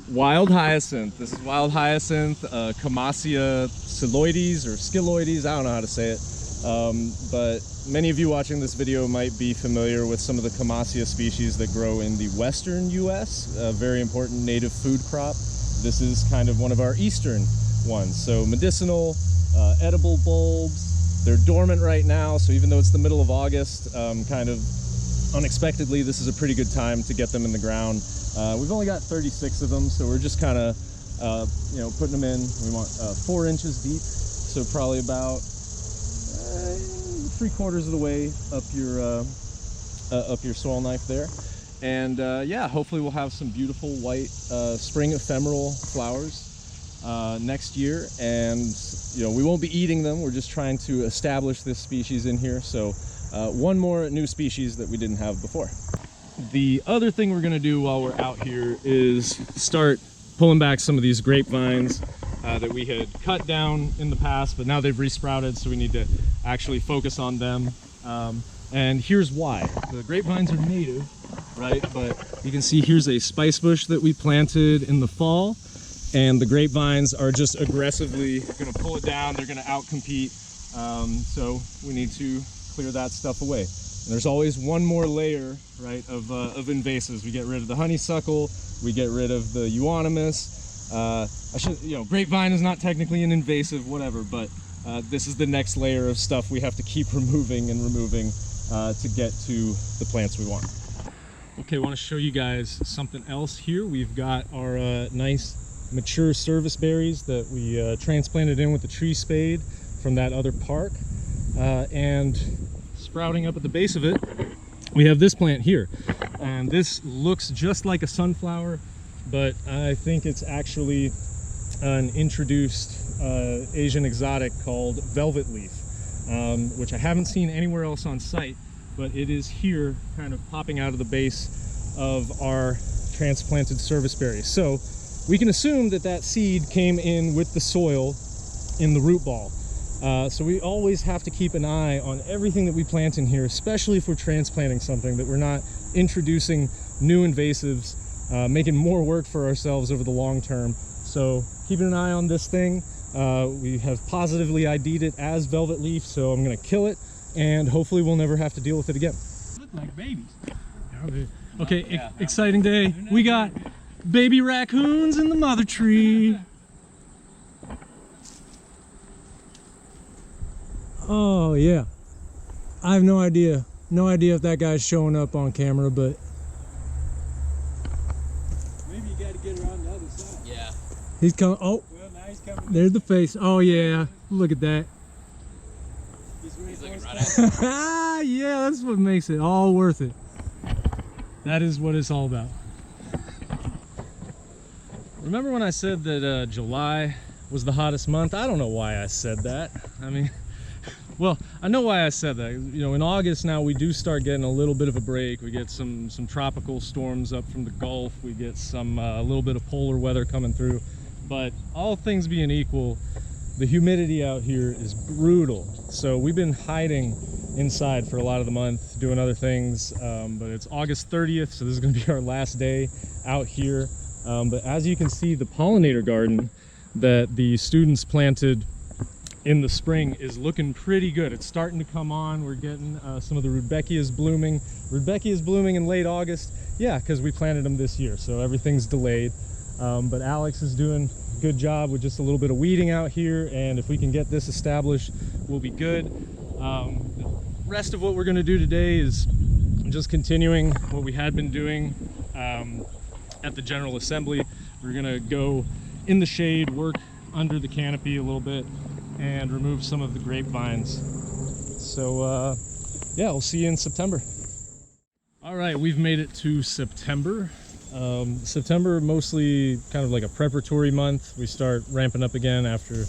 Wild hyacinth. This is wild hyacinth, Camassia psiloides or scyloides. I don't know how to say it. But many of you watching this video might be familiar with some of the Camassia species that grow in the western US, a very important native food crop. This is kind of one of our eastern ones. So medicinal, edible bulbs. They're dormant right now, so even though it's the middle of August, kind of unexpectedly, this is a pretty good time to get them in the ground. We've only got 36 of them, so we're just kind of, you know, putting them in. We want 4 inches deep, so probably about 3/4 of the way up your soil knife there. And yeah, hopefully we'll have some beautiful white spring ephemeral flowers next year. And you know, we won't be eating them. We're just trying to establish this species in here. So one more new species that we didn't have before. The other thing we're gonna do while we're out here is start pulling back some of these grapevines that we had cut down in the past, but now they've resprouted, so we need to actually focus on them. And here's why. The grapevines are native, right? But you can see here's a spice bush that we planted in the fall, and the grapevines are just aggressively gonna pull it down. They're gonna outcompete, so we need to clear that stuff away. And there's always one more layer, right, of invasives. We get rid of the honeysuckle, we get rid of the euonymus. Grapevine is not technically an invasive, whatever, but this is the next layer of stuff we have to keep removing and removing to get to the plants we want. Okay, I want to show you guys something else here. We've got our nice mature service berries that we transplanted in with the tree spade from that other park. And sprouting up at the base of it, we have this plant here. And this looks just like a sunflower, but I think it's actually an introduced Asian exotic called velvet leaf, which I haven't seen anywhere else on site, but it is here kind of popping out of the base of our transplanted service berry. So we can assume that that seed came in with the soil in the root ball. So we always have to keep an eye on everything that we plant in here, especially if we're transplanting something, that we're not introducing new invasives, making more work for ourselves over the long term. So keeping an eye on this thing. We have positively ID'd it as velvet leaf, so I'm gonna kill it, and hopefully we'll never have to deal with it again. Look like babies. Okay, exciting day. We got baby raccoons in the mother tree. Oh yeah, I have no idea if that guy's showing up on camera, but Maybe you got to get around the other side. Yeah. he's coming. Oh, Well, now he's coming. there's the face. Oh yeah, look at that. He's looking right at Ah, yeah, that's what makes it all worth it. That is what it's all about. Remember when I said that July was the hottest month? I don't know why I said that. I mean, well, I know why I said that. You know, in August now we do start getting a little bit of a break. We get some tropical storms up from the Gulf. We get some a little bit of polar weather coming through. But all things being equal, the humidity out here is brutal. So we've been hiding inside for a lot of the month, doing other things. But it's August 30th, so this is going to be our last day out here. But as you can see, the pollinator garden that the students planted in the spring is looking pretty good. It's starting to come on. We're getting some of the rudbeckias blooming. Rudbeckias blooming in late August. Yeah, because we planted them this year, so everything's delayed. But Alex is doing a good job with just a little bit of weeding out here, and if we can get this established, we'll be good. The rest of what we're going to do today is just continuing what we had been doing at the General Assembly. We're going to go in the shade, work under the canopy a little bit, and remove some of the grapevines. So yeah, we'll see you in September. All right, we've made it to September. September mostly kind of like a preparatory month. We start ramping up again after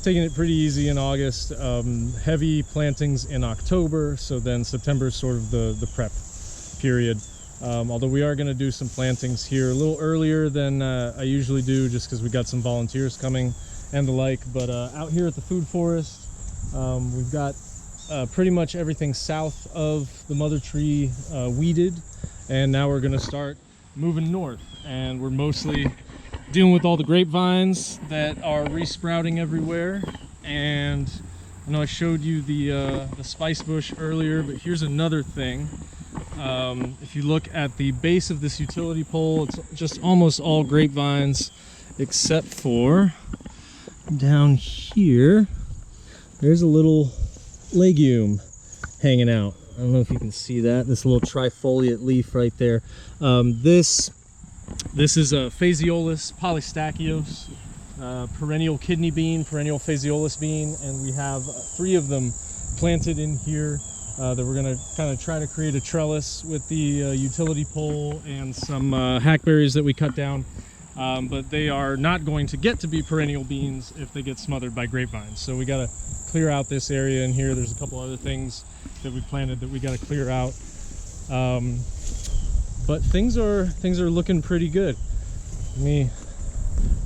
taking it pretty easy in August. Heavy plantings in October, so then September is sort of the prep period. Although we are going to do some plantings here a little earlier than I usually do, just because we got some volunteers coming and the like. But out here at the food forest, we've got pretty much everything south of the mother tree weeded, and now we're going to start moving north, and we're mostly dealing with all the grapevines that are resprouting everywhere. And I know I showed you the spice bush earlier, but here's another thing. If you look at the base of this utility pole, it's just almost all grapevines except for down here. There's a little legume hanging out. I don't know if you can see that, this little trifoliate leaf right there. This is a Phaseolus polystachios, perennial kidney bean, perennial Phaseolus bean, and we have 3 of them planted in here that we're going to kind of try to create a trellis with the utility pole and some hackberries that we cut down. But they are not going to get to be perennial beans if they get smothered by grapevines. So we got to clear out this area in here. There's a couple other things that we planted that we got to clear out. But things are looking pretty good. Let me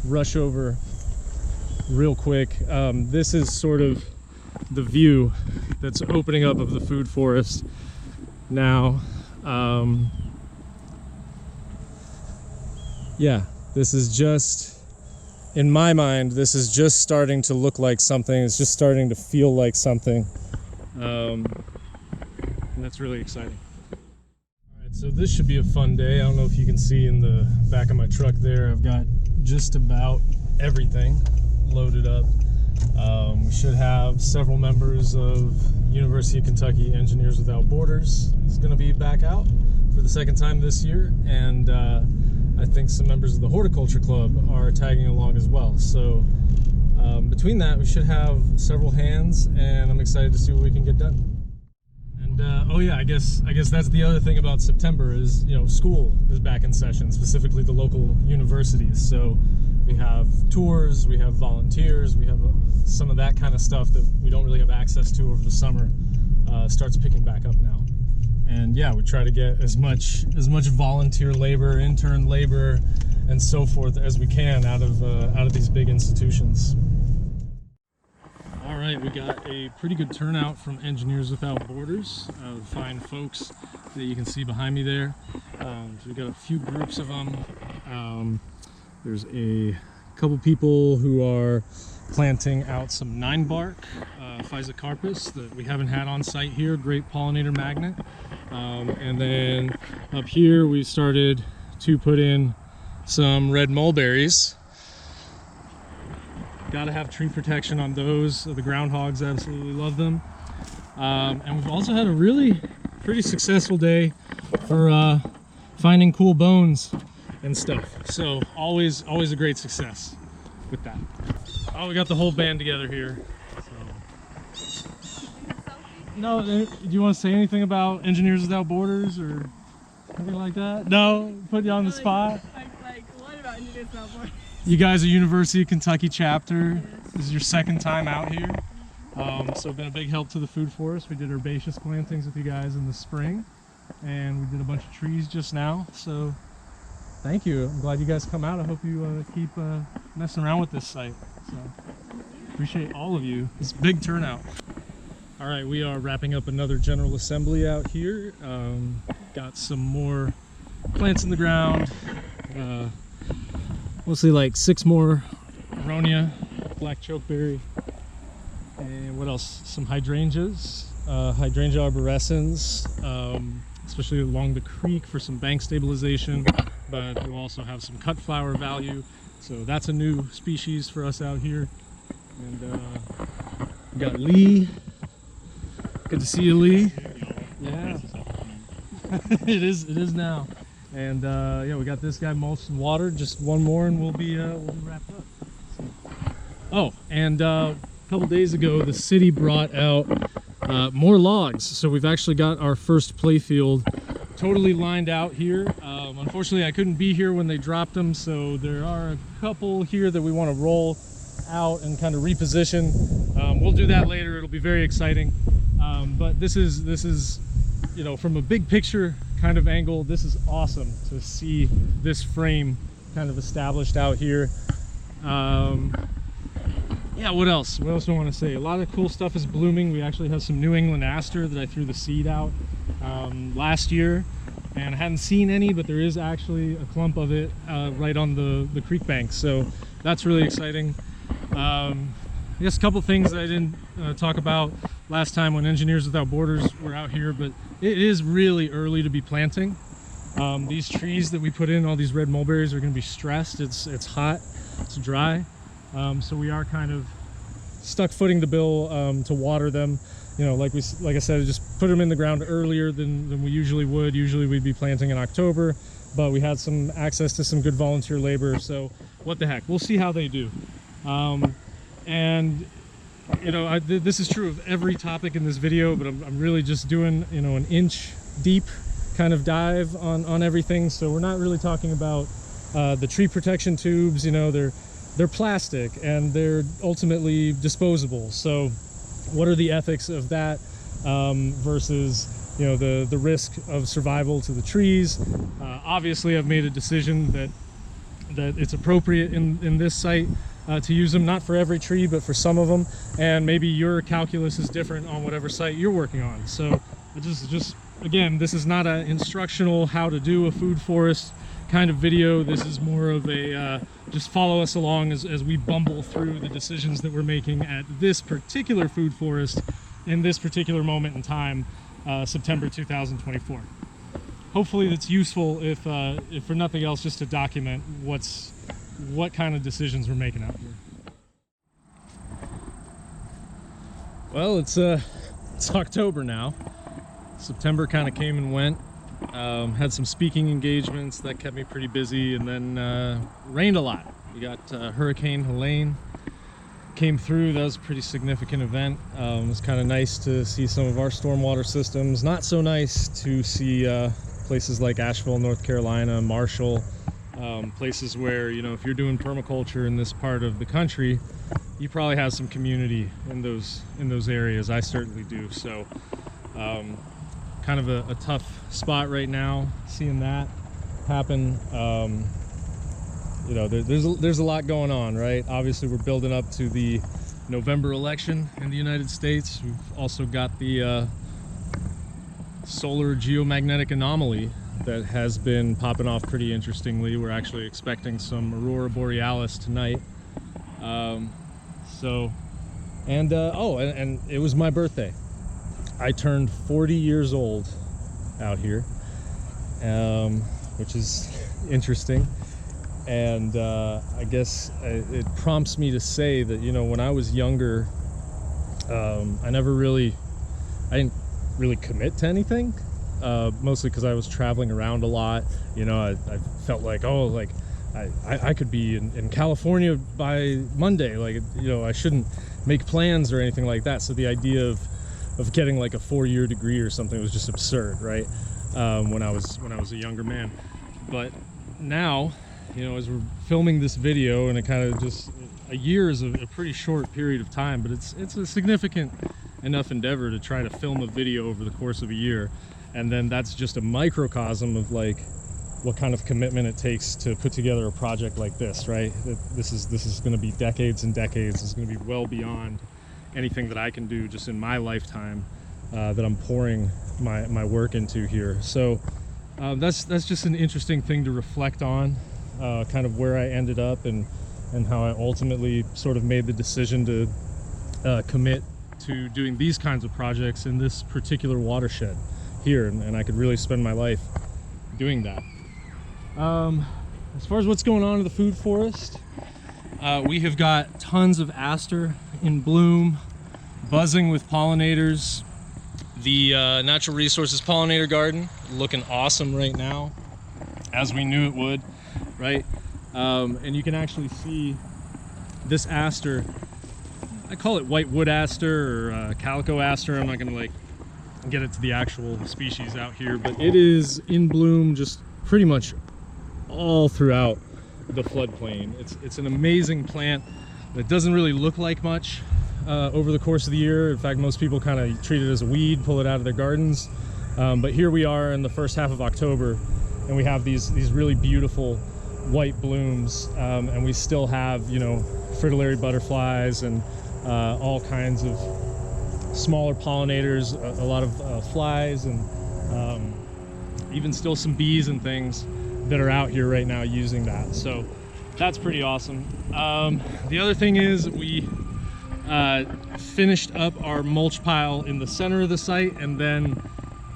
rush over real quick. This is sort of the view that's opening up of the food forest now. Yeah, this is just, in my mind, this is just starting to look like something. It's just starting to feel like something. And that's really exciting. All right, so this should be a fun day. I don't know if you can see in the back of my truck there, I've got just about everything loaded up. We should have several members of University of Kentucky Engineers Without Borders is going to be back out for the second time this year, and I think some members of the Horticulture Club are tagging along as well. So between that, we should have several hands, and I'm excited to see what we can get done. And oh yeah, I guess that's the other thing about September is, you know, school is back in session, specifically the local universities. So we have tours, we have volunteers, we have some of that kind of stuff that we don't really have access to over the summer. Starts picking back up now. And yeah, we try to get as much volunteer labor, intern labor, and so forth as we can out of these big institutions. All right, we got a pretty good turnout from Engineers Without Borders, fine folks that you can see behind me there. So we got a few groups of them. There's a couple people who are planting out some 9-bark Physocarpus that we haven't had on site here, great pollinator magnet. And then up here we started to put in some red mulberries. Got to have tree protection on those. The groundhogs absolutely love them. And we've also had a really pretty successful day for finding cool bones and stuff. So always a great success with that. Oh, we got the whole band together here. So. No, do you want to say anything about Engineers Without Borders or anything like that? No, put you on the spot. Like what about Engineers Without Borders? You guys are University of Kentucky chapter. This is your second time out here. So been a big help to the food forest. We did herbaceous plantings with you guys in the spring, and we did a bunch of trees just now. So thank you. I'm glad you guys come out. I hope you keep messing around with this site. So appreciate all of you. It's a big turnout. All right, we are wrapping up another general assembly out here. Got some more plants in the ground. Mostly like 6 more aronia, black chokeberry, and what else? Some hydrangeas, hydrangea arborescens, especially along the creek for some bank stabilization, but we'll also have some cut flower value. So that's a new species for us out here. And we got Lee. Good to see you, Lee. Yeah, it is now. And yeah, we got this guy mulched and watered. Just one more, and we'll be wrapped up. So. Oh, and couple days ago, the city brought out more logs. So we've actually got our first playfield totally lined out here. Unfortunately, I couldn't be here when they dropped them, so there are a couple here that we want to roll out and kind of reposition. We'll do that later. It'll be very exciting. But this is, you know, from a big picture kind of angle, this is awesome to see this frame kind of established out here. Yeah, what else do I want to say? A lot of cool stuff is blooming. We actually have some New England aster that I threw the seed out last year, and I hadn't seen any, but there is actually a clump of it right on the creek bank, so that's really exciting. I guess a couple things that I didn't talk about last time when Engineers Without Borders were out here, but it is really early to be planting. These trees that we put in, all these red mulberries, are going to be stressed. It's hot, it's dry, so we are kind of stuck footing the bill to water them. You know, like I said, just put them in the ground earlier than we usually would. Usually we'd be planting in October, but we had some access to some good volunteer labor, so what the heck, we'll see how they do. And you know, this is true of every topic in this video, but I'm really just doing, you know, an inch deep kind of dive on everything. So we're not really talking about the tree protection tubes. You know, they're plastic and they're ultimately disposable. So what are the ethics of that versus, you know, the risk of survival to the trees? Obviously, I've made a decision that it's appropriate in this site to use them, not for every tree, but for some of them. And maybe your calculus is different on whatever site you're working on. So just again, this is not an instructional how to do a food forest kind of video. This is more of a just follow us along as we bumble through the decisions that we're making at this particular food forest in this particular moment in time, September 2024. Hopefully that's useful, if for nothing else, just to document what kind of decisions we're making out here. Well, it's October now. September kind of came and went. Had some speaking engagements that kept me pretty busy, and then rained a lot. We got Hurricane Helene came through. That was a pretty significant event. It was kind of nice to see some of our stormwater systems. Not so nice to see places like Asheville, North Carolina, Marshall, places where, you know, if you're doing permaculture in this part of the country, you probably have some community in those areas. I certainly do. So kind of a tough spot right now, seeing that happen. You know, there's a lot going on, right? Obviously, we're building up to the November election in the United States. We've also got the solar geomagnetic anomaly that has been popping off pretty interestingly. We're actually expecting some aurora borealis tonight. And it was my birthday. I turned 40 years old out here, which is interesting. And I guess it prompts me to say that, you know, when I was younger, I didn't really commit to anything, mostly because I was traveling around a lot. You know, I felt like, oh, like I could be in California by Monday. Like, you know, I shouldn't make plans or anything like that. So the idea of getting like a 4-year degree or something was just absurd, right? When I was a younger man. But now, you know, as we're filming this video, and it kind of just, a year is a pretty short period of time, but it's a significant enough endeavor to try to film a video over the course of a year. And then that's just a microcosm of like what kind of commitment it takes to put together a project like this, right? This is going to be decades and decades. It's going to be well beyond anything that I can do just in my lifetime that I'm pouring my work into here. So that's just an interesting thing to reflect on, kind of where I ended up and how I ultimately sort of made the decision to commit to doing these kinds of projects in this particular watershed here, and I could really spend my life doing that. As far as what's going on in the food forest, we have got tons of aster in bloom, buzzing with pollinators. The Natural Resources Pollinator Garden looking awesome right now, as we knew it would, right? And you can actually see this aster I call it white wood aster or calico aster. I'm not gonna like get it to the actual species out here, but it is in bloom just pretty much all throughout the floodplain. It's an amazing plant that doesn't really look like much over the course of the year. In fact, most people kind of treat it as a weed, pull it out of their gardens. But here we are in the first half of October, and we have these really beautiful white blooms, and we still have, you know, fritillary butterflies and all kinds of smaller pollinators, a lot of flies, and even still some bees and things that are out here right now using that. So that's pretty awesome. The other thing is we finished up our mulch pile in the center of the site, and then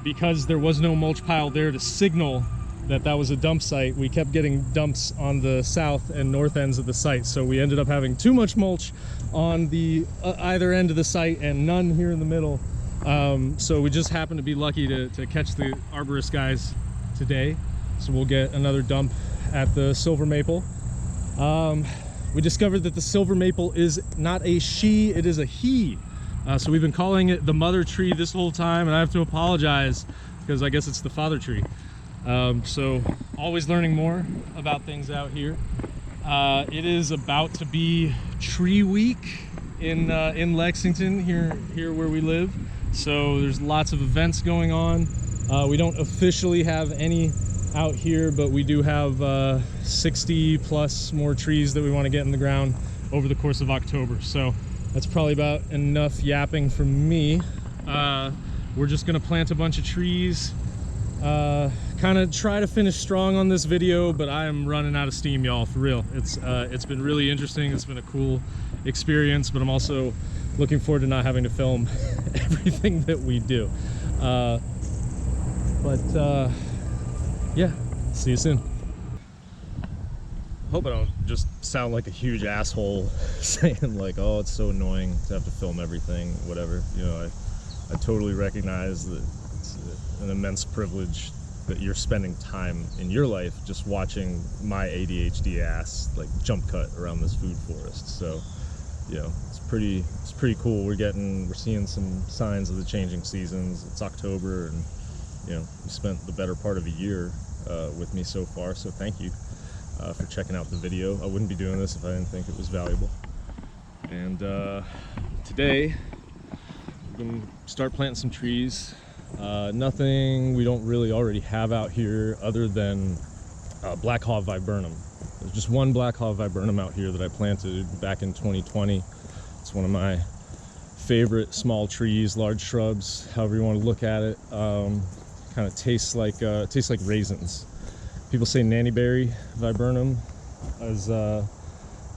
because there was no mulch pile there to signal that that was a dump site, we kept getting dumps on the south and north ends of the site. So we ended up having too much mulch on the either end of the site and none here in the middle. So we just happened to be lucky to catch the arborist guys today. So we'll get another dump at the silver maple. We discovered that the silver maple is not a she, it is a he. So we've been calling it the mother tree this whole time, and I have to apologize because I guess it's the father tree. So always learning more about things out here. It is about to be tree week in Lexington, here where we live. So there's lots of events going on. We don't officially have any out here, but we do have 60 plus more trees that we want to get in the ground over the course of October. So that's probably about enough yapping from me. We're just gonna plant a bunch of trees, kind of try to finish strong on this video, but I am running out of steam, y'all, for real. It's been really interesting. It's been a cool experience, but I'm also looking forward to not having to film everything that we do. Yeah, see you soon. Hope I don't just sound like a huge asshole saying like, oh, it's so annoying to have to film everything, whatever. You know, I totally recognize that it's an immense privilege that you're spending time in your life just watching my ADHD ass like jump cut around this food forest. So, you know, it's pretty cool. We're seeing some signs of the changing seasons. It's October, and you know, you spent the better part of a year with me so far, so thank you for checking out the video. I wouldn't be doing this if I didn't think it was valuable. And today we're going to start planting some trees. Nothing we don't really already have out here other than black haw viburnum. There's just one black haw viburnum out here that I planted back in 2020. It's one of my favorite small trees, large shrubs, however you want to look at it. Kind of tastes like raisins. People say nannyberry viburnum is kind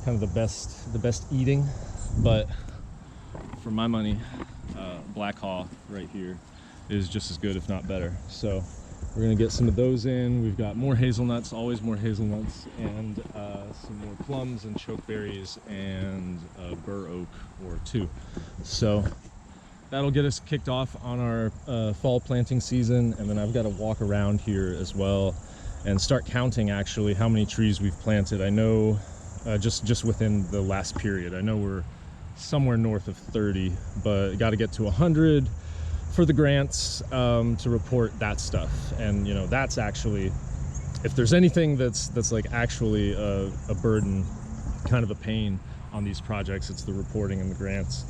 of the best eating, but for my money, black haw right here is just as good, if not better. So we're gonna get some of those in. We've got more hazelnuts, always more hazelnuts, and some more plums and chokeberries and a bur oak or two. So that'll get us kicked off on our fall planting season, and then I've got to walk around here as well and start counting actually how many trees we've planted. I know just within the last period, I know we're somewhere north of 30, but got to get to 100 for the grants to report that stuff. And you know, that's actually, if there's anything that's like actually a burden, kind of a pain on these projects, it's the reporting and the grants.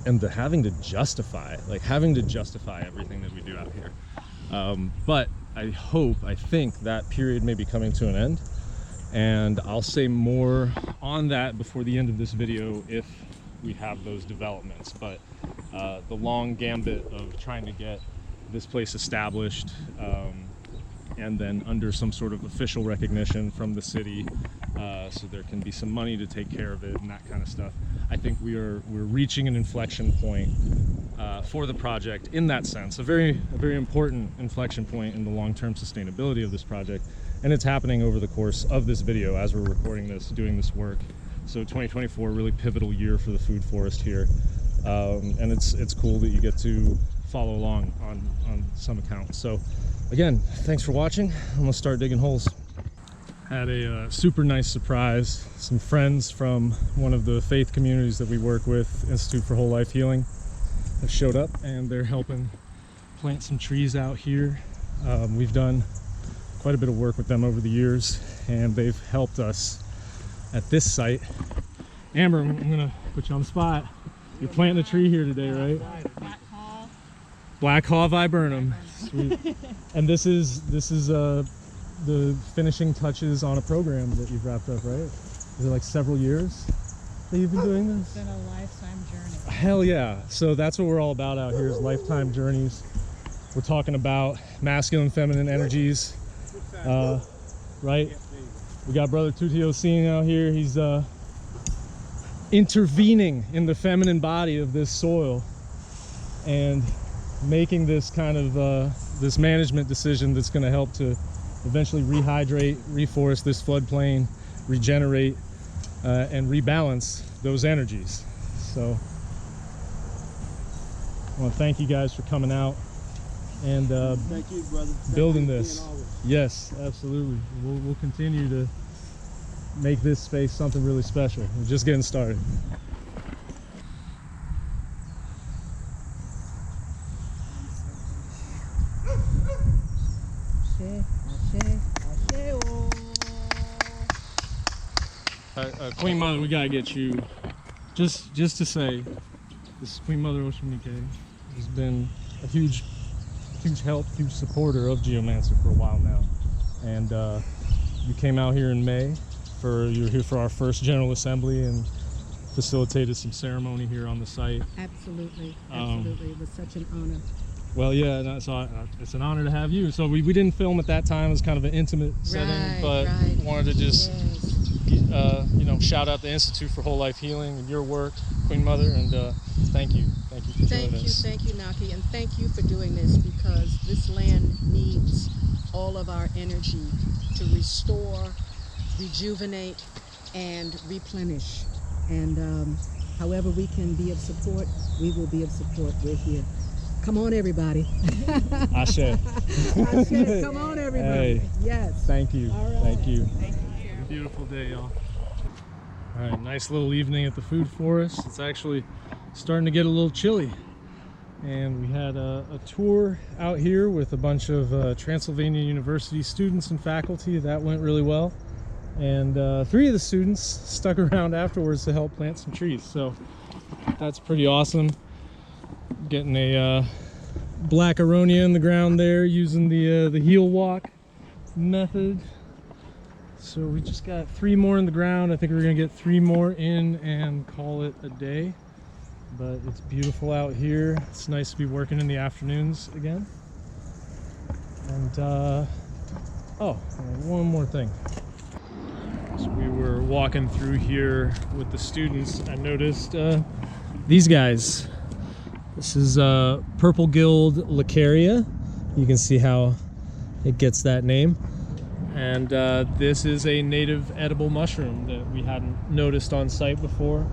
And the having to justify everything that we do out here. But I think that period may be coming to an end, and I'll say more on that before the end of this video if we have those developments. But the long gambit of trying to get this place established and then under some sort of official recognition from the city, so there can be some money to take care of it and that kind of stuff. I think we're reaching an inflection point for the project in that sense, a very important inflection point in the long-term sustainability of this project, and it's happening over the course of this video as we're recording this, doing this work. So 2024, really pivotal year for the food forest here, and it's cool that you get to follow along on some account. So again, thanks for watching. I'm gonna start digging holes. had a super nice surprise. Some friends from one of the faith communities that we work with, Institute for Whole Life Healing, have showed up, and they're helping plant some trees out here. We've done quite a bit of work with them over the years, and they've helped us at this site. Amber, I'm gonna put you on the spot. You're planting a tree here today, right? Black Haw viburnum. Sweet. And this is the finishing touches on a program that you've wrapped up, right? Is it like several years that you've been doing this? It's been a lifetime journey. Hell yeah. So that's what we're all about out here, is lifetime journeys. We're talking about masculine, feminine energies, right? We got Brother Tutio out here. He's intervening in the feminine body of this soil and making this kind of this management decision that's going to help to eventually rehydrate, reforest this floodplain, regenerate, and rebalance those energies. So I want to thank you guys for coming out and thank you, brother. building this. Yes, absolutely. We'll continue to make this space something really special. We're just getting started. Queen Mother, we gotta get you just to say, this is Queen Mother Oshunike. Has been a huge help, huge supporter of Geomancer for a while now, and you came out here in May you were here for our first General Assembly and facilitated some ceremony here on the site. Absolutely, absolutely. It was such an honor. Well, yeah, no, so it's an honor to have you. So we didn't film at that time. It was kind of an intimate setting, but wanted to just you know, shout out the Institute for Whole Life Healing and your work, Queen Mother, and thank you for doing this. Thank you, Naki, and thank you for doing this, because this land needs all of our energy to restore, rejuvenate, and replenish. And however we can be of support, we will be of support. We're here. Come on, everybody. Ashe. Ashe. Come on, everybody. Hey. Yes. Thank you. All right. Thank you. Thank you. Beautiful day, y'all. All right, nice little evening at the food forest. It's actually starting to get a little chilly. And we had a tour out here with a bunch of Transylvania University students and faculty. That went really well. And 3 of the students stuck around afterwards to help plant some trees. So that's pretty awesome. Getting a black aronia in the ground there using the heel walk method. So we just got 3 more in the ground. I think we're gonna get 3 more in and call it a day. But it's beautiful out here. It's nice to be working in the afternoons again. And oh, one more thing. So we were walking through here with the students. I noticed these guys. This is purple gilled Lacaria. You can see how it gets that name. And this is a native edible mushroom that we hadn't noticed on site before,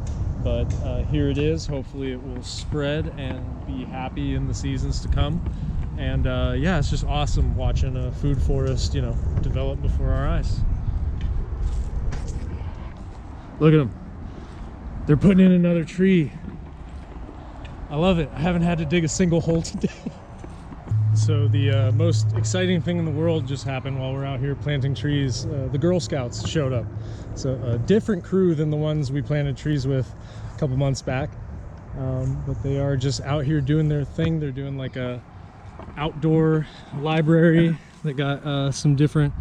but here it is. Hopefully it will spread and be happy in the seasons to come. And yeah, it's just awesome watching a food forest, you know, develop before our eyes. Look at them. They're putting in another tree. I love it. I haven't had to dig a single hole today. So the most exciting thing in the world just happened while we're out here planting trees. The Girl Scouts showed up. So a different crew than the ones we planted trees with a couple months back. But they are just out here doing their thing. They're doing like a outdoor library. They got some different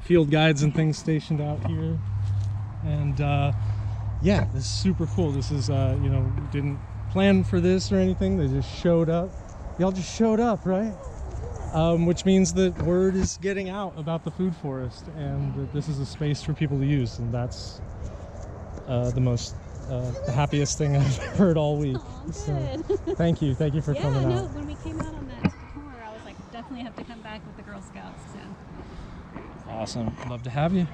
field guides and things stationed out here. And yeah, this is super cool. This is, you know, didn't plan for this or anything. They just showed up. Y'all just showed up, right? Which means that word is getting out about the food forest and that this is a space for people to use, and that's the happiest thing I've heard all week. So thank you for coming out. When we came out on that tour, I was like, definitely have to come back with the Girl Scouts. So. Awesome, love to have you.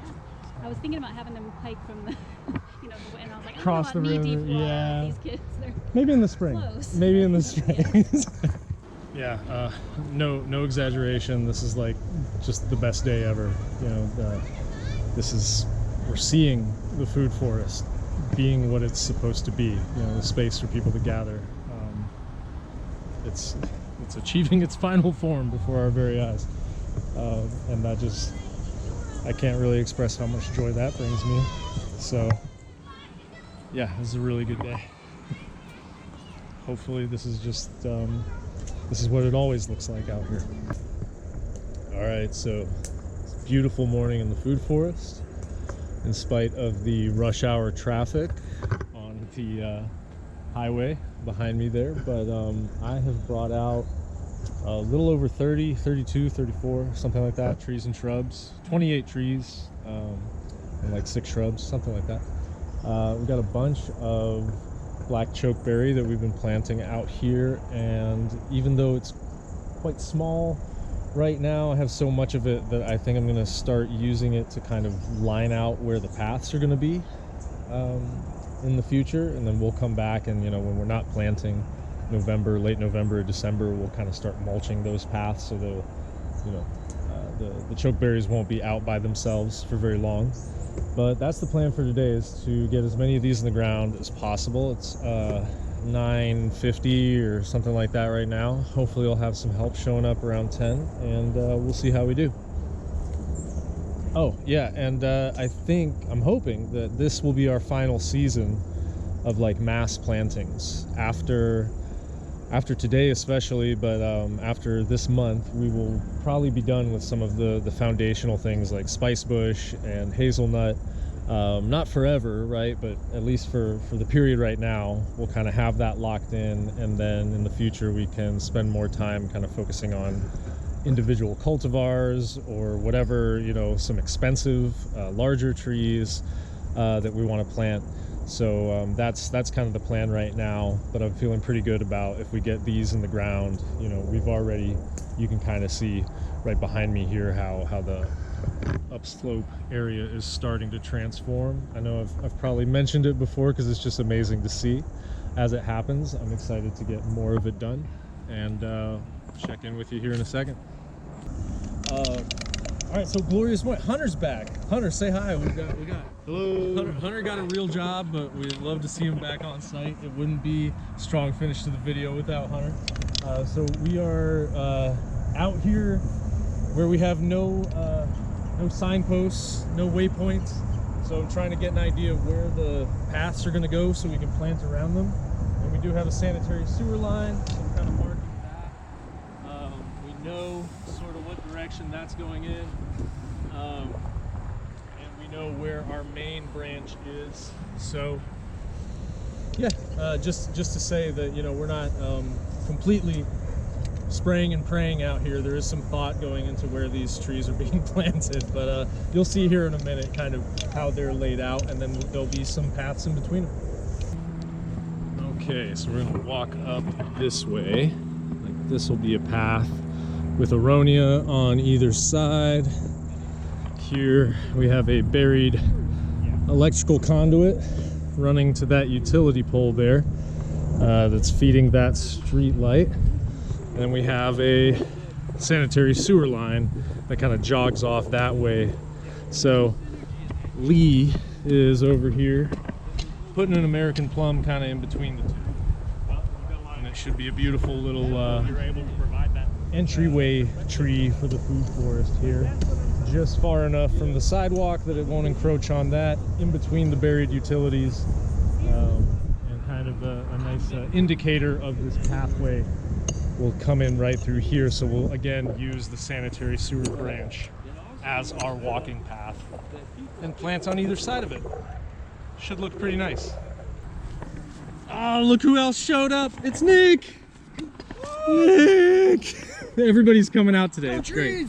I was thinking about having them hike from the, you know, and I was like, Cross the river, yeah. These kids, they're maybe in the spring. Close. Maybe in the spring. Yeah, no exaggeration. This is like just the best day ever. You know, we're seeing the food forest being what it's supposed to be, you know, the space for people to gather. It's achieving its final form before our very eyes, and I can't really express how much joy that brings me. So yeah, this is a really good day. Hopefully this is just this is what it always looks like out here. All right, so it's a beautiful morning in the food forest in spite of the rush hour traffic on the highway behind me there, but I have brought out a little over 30, 32, 34, something like that, trees and shrubs, 28 trees and like 6 shrubs, something like that. We've got a bunch of black chokeberry that we've been planting out here, and even though it's quite small right now, I have so much of it that I think I'm going to start using it to kind of line out where the paths are going to be in the future, and then we'll come back and, you know, when we're not planting, November, late November, December, we'll kind of start mulching those paths so the, you know, the chokeberries won't be out by themselves for very long. But that's the plan for today, is to get as many of these in the ground as possible. It's 9:50 or something like that right now. Hopefully I'll have some help showing up around 10, and we'll see how we do. Oh yeah, and I'm hoping that this will be our final season of like mass plantings after today especially, but after this month we will probably be done with some of the foundational things like spicebush and hazelnut. Not forever, right, but at least for the period right now we'll kind of have that locked in, and then in the future we can spend more time kind of focusing on individual cultivars or whatever, you know, some expensive larger trees that we want to plant. So that's kind of the plan right now, but I'm feeling pretty good about if we get these in the ground. You know, we've already, you can kind of see right behind me here how the upslope area is starting to transform. I know I've probably mentioned it before because it's just amazing to see as it happens. I'm excited to get more of it done, and check in with you here in a second. All right, so glorious morning. Hunter's back. Hunter, say hi. We got. Hello. Hunter got a real job, but we'd love to see him back on site. It wouldn't be a strong finish to the video without Hunter. So we are out here where we have no signposts, no waypoints. So I'm trying to get an idea of where the paths are going to go so we can plant around them. And we do have a sanitary sewer line, so I'm kind of marking that. We know sort of what direction that's going in, and we know where our main branch is. So yeah, just to say that, you know, we're not completely spraying and praying out here. There is some thought going into where these trees are being planted, but you'll see here in a minute kind of how they're laid out, and then there'll be some paths in between them. Okay, so we're gonna walk up this way. Like, this will be a path with aronia on either side. Here we have a buried electrical conduit running to that utility pole there that's feeding that street light. And then we have a sanitary sewer line that kind of jogs off that way. So Lee is over here putting an American plum kind of in between the two. And it should be a beautiful little entryway tree for the food forest here. Just far enough from the sidewalk that it won't encroach on that, in between the buried utilities, and kind of a nice indicator of this pathway will come in right through here. So we'll again use the sanitary sewer branch as our walking path and plant on either side of it. Should look pretty nice. Oh, look who else showed up. It's Nick! Nick! Everybody's coming out today. It's great.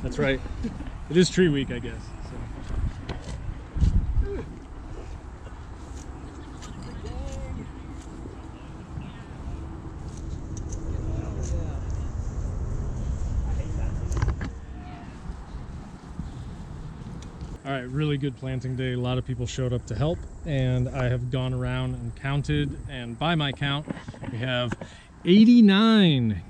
That's right. It is tree week, I guess. All right, really good planting day. A lot of people showed up to help, and I have gone around and counted, and by my count, we have 89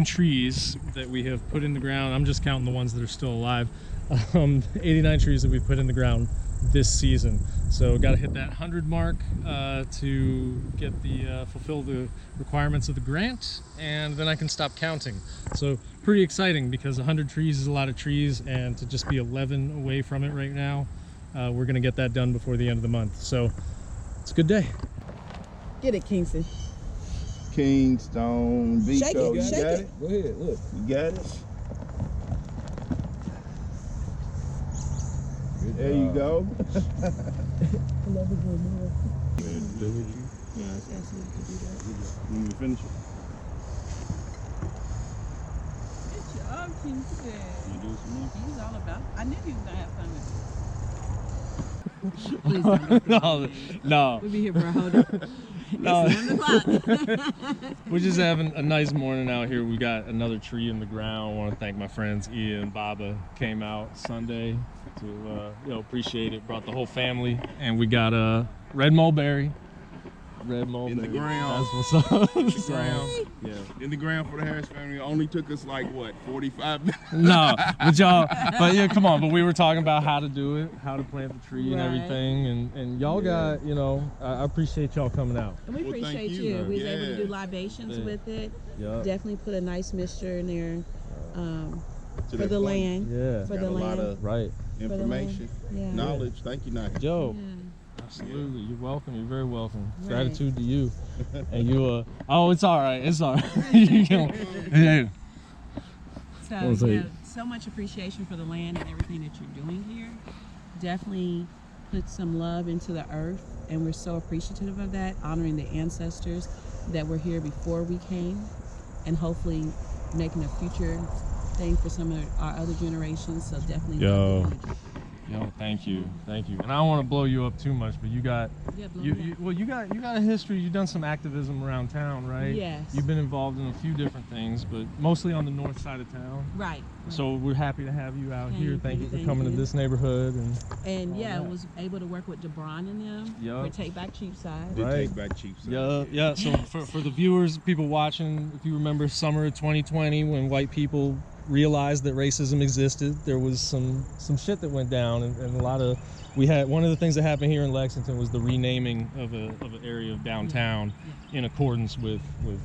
trees that we have put in the ground. I'm just counting the ones that are still alive. 89 trees that we put in the ground this season. So got to hit that 100 mark to get the fulfill the requirements of the grant, and then I can stop counting. So pretty exciting, because 100 trees is a lot of trees, and to just be 11 away from it right now, we're gonna get that done before the end of the month. So it's a good day. Get it, Kingston. Kingstone, Vico, Shake it, you shake got it. it? Go ahead, look, you got it. There you go. I love it more. Yeah, I was asking you to do that. You want me to finish it? Good job, Kingston. You do some more? He's all about. I knew he was gonna have fun with No. We'll be here for a whole day. No. It's 11 o'clock. We're just having a nice morning out here. We got another tree in the ground. I want to thank my friends Ia and Baba. Came out Sunday to appreciate it. Brought the whole family, and we got a red mulberry. Red mulberry. In the ground. That's what's up. In the ground. Yeah. In the ground for the Harris family. It only took us like what, 45 minutes? No, but yeah, come on. But we were talking about how to do it, how to plant the tree and Right. everything, and y'all got, I appreciate y'all coming out. And we appreciate you. We was able to do libations Yeah. with it. Yeah. Definitely put a nice mixture in there To for that the point. land. Yeah. For Got the a lot land. of Right. information, Yeah. knowledge. Thank you, Nike. Yo. Absolutely, you're welcome. You're very welcome. Right. Gratitude to you, and you. Oh, it's all right. It's all right. Yeah. So What was it? so much appreciation for the land and everything that you're doing here. Definitely put some love into the earth, and we're so appreciative of that, honoring the ancestors that were here before we came, and hopefully making a future thing for some of our other generations. So definitely love the energy. Yo, thank you. And I don't want to blow you up too much, but you got Yeah, blow you, me you up. well you got a history. You've done some activism around town, right? Yes. You've been involved in a few different things, but mostly on the north side of town. Right. So we're happy to have you out here. Thank you for thank coming to you. this neighborhood And all yeah, that. was able to work with DeBron and them Yup. for Take Back Cheapside. Did Right. take back Chiefs. Yeah. So for the viewers, people watching, if you remember summer of 2020 when white people realized that racism existed, there was some shit that went down, and a lot of one of the things that happened here in Lexington was the renaming of an area of downtown in accordance with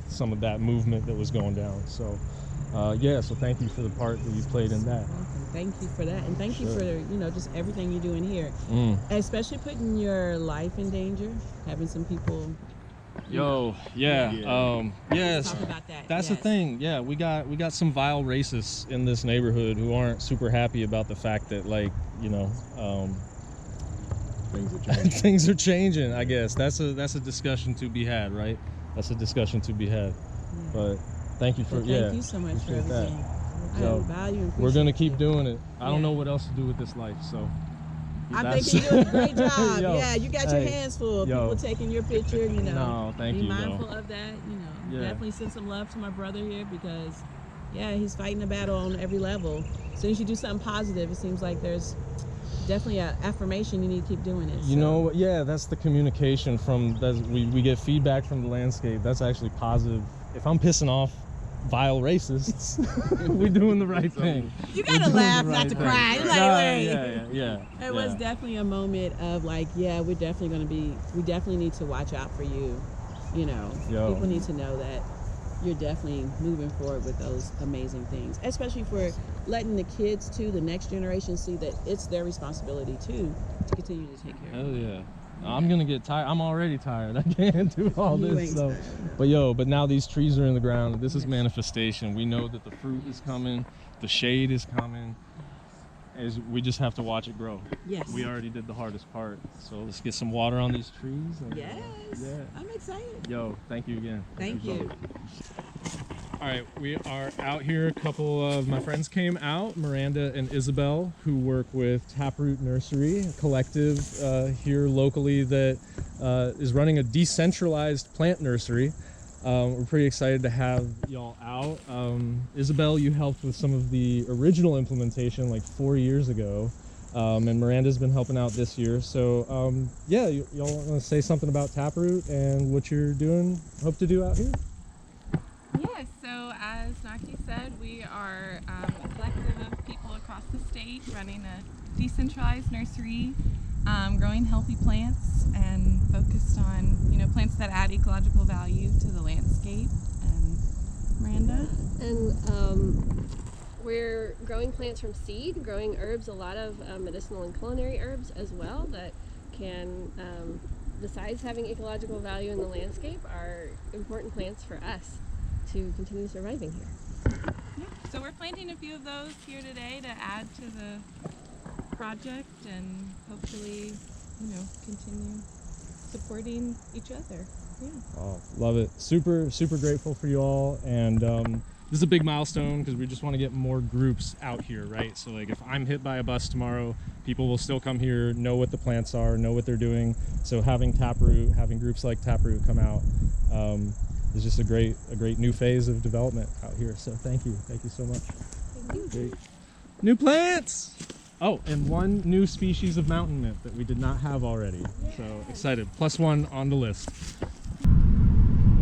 some of that movement that was going down. So so thank you for the part that you played in that. Thank you for that, and thank you Sure. for just everything you're doing here, especially putting your life in danger, having some people. Yo, yeah. Yes. Talk about that. That's the thing. Yeah, we got some vile racists in this neighborhood who aren't super happy about the fact that, Things are changing. things are changing. I guess that's a discussion to be had, right? That's a discussion to be had. But thank you for Thank you so much for appreciate that. everything. I Yo, value and we're gonna appreciate keep you. doing it. I don't Yeah. know what else to do with this life, so. I that's- think you're doing a great job. Yo, Yeah, you got your hey, hands full. yo. People taking your picture, No, thank be you, mindful though. of that, Yeah. Definitely send some love to my brother here, because, he's fighting a battle on every level. As soon as you do something positive, it seems like there's definitely an affirmation you need to keep doing it. That's the communication we get feedback from the landscape. That's actually positive. If I'm pissing off vile racists, we're doing the right thing. You gotta laugh, not to cry. You're like, wait. Yeah. It was definitely a moment of we definitely need to watch out for you. Yo. People need to know that you're definitely moving forward with those amazing things, especially for letting the kids too, the next generation, see that it's their responsibility too to continue to take care of. Hell yeah. I'm gonna get tired. I'm already tired. I can't do all You this. ain't So, but now these trees are in the ground. This is manifestation. We know that the fruit is coming, the shade is coming. We just have to watch it grow. Yes. We already did the hardest part. So let's get some water on these trees. And, Yes. Yeah. I'm excited. Yo, thank you again. Thank you. All right, we are out here. A couple of my friends came out, Miranda and Isabel, who work with Taproot Nursery, a collective here locally that is running a decentralized plant nursery. We're pretty excited to have y'all out. Isabel, you helped with some of the original implementation like 4 years ago, and Miranda's been helping out this year. So y'all want to say something about Taproot and what you're doing, hope to do out here? Yes, So as Naki said, we are a collective of people across the state running a decentralized nursery, growing healthy plants and focused on, you know, plants that add ecological value to the landscape. And Miranda? And we're growing plants from seed, growing herbs, a lot of medicinal and culinary herbs as well that can, besides having ecological value in the landscape, are important plants for us to continue surviving here. Yeah. So we're planting a few of those here today to add to the project and hopefully, you know, continue supporting each other. Yeah. Oh, love it. Super grateful for you all. And this is a big milestone because we just want to get more groups out here, right? So like if I'm hit by a bus tomorrow, people will still come here, know what the plants are, know what they're doing. So having Taproot, having groups like Taproot come out, is just a great new phase of development out here. So thank you so much. Thank you. Great. New plants. Oh, and one new species of mountain mint that we did not have already. So excited. +1 on the list.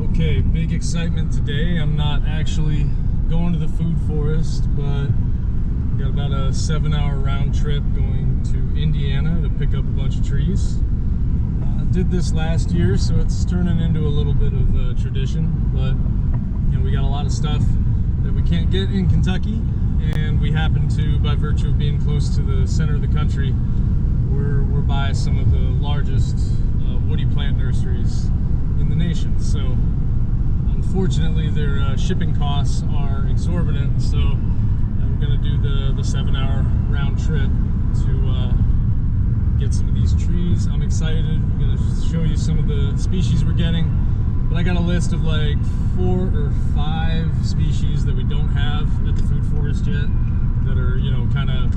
Okay, big excitement today. I'm not actually going to the food forest, but we got about a 7-hour round trip going to Indiana to pick up a bunch of trees. Did this last year, so it's turning into a little bit of a tradition, but you know, we got a lot of stuff that we can't get in Kentucky, and we happen to, by virtue of being close to the center of the country, we're by some of the largest woody plant nurseries in the nation. So unfortunately their shipping costs are exorbitant, so we're going to do the 7-hour round trip to get some of these trees. I'm excited. I'm going to show you some of the species we're getting, but I got a list of like 4 or 5 species that we don't have at the food forest yet that are, you know, kind of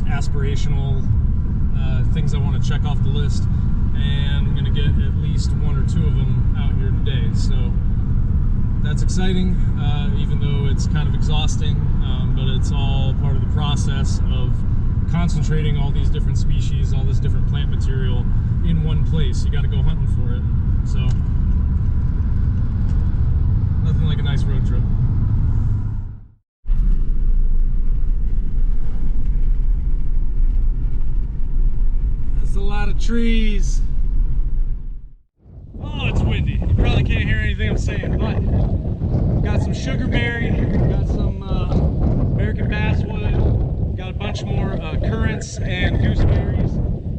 aspirational things I want to check off the list, and I'm going to get at least 1 or 2 of them out here today. So that's exciting, even though it's kind of exhausting, but it's all part of the process of concentrating all these different species, all this different plant material in one place. You got to go hunting for it. So nothing like a nice road trip. That's a lot of trees. Oh, it's windy. You probably can't hear anything I'm saying, but got some sugarberry, got some American basswood, got a bunch more currants and gooseberries,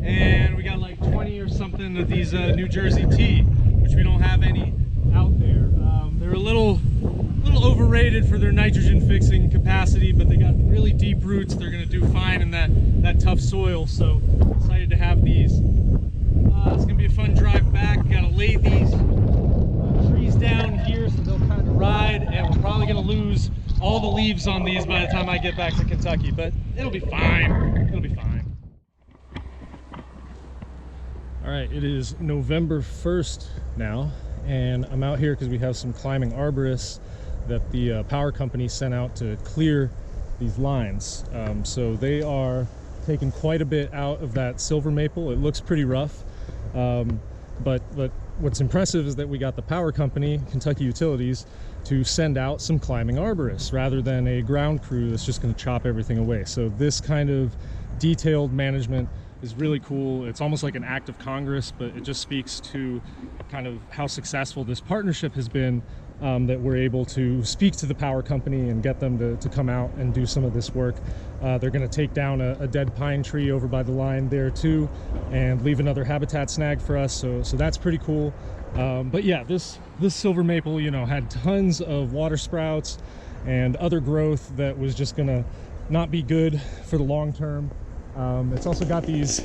and we got like 20 or something of these New Jersey tea, which we don't have any out there. They're a little overrated for their nitrogen fixing capacity, but they got really deep roots. They're going to do fine in that tough soil, so excited to have these. It's going to be a fun drive back. Got to lay these trees down here so they'll kind of ride, and we're probably going to lose all the leaves on these by the time I get back to Kentucky, but it'll be fine. It'll be fine. All right, it is November 1st now, and I'm out here because we have some climbing arborists that the power company sent out to clear these lines. So they are taking quite a bit out of that silver maple. It looks pretty rough, but what's impressive is that we got the power company, Kentucky Utilities, to send out some climbing arborists rather than a ground crew that's just going to chop everything away. So this kind of detailed management is really cool. It's almost like an act of Congress, but it just speaks to kind of how successful this partnership has been, that we're able to speak to the power company and get them to come out and do some of this work. They're going to take down a dead pine tree over by the line there too and leave another habitat snag for us, so that's pretty cool. But yeah, this silver maple, you know, had tons of water sprouts and other growth that was just gonna not be good for the long term. It's also got these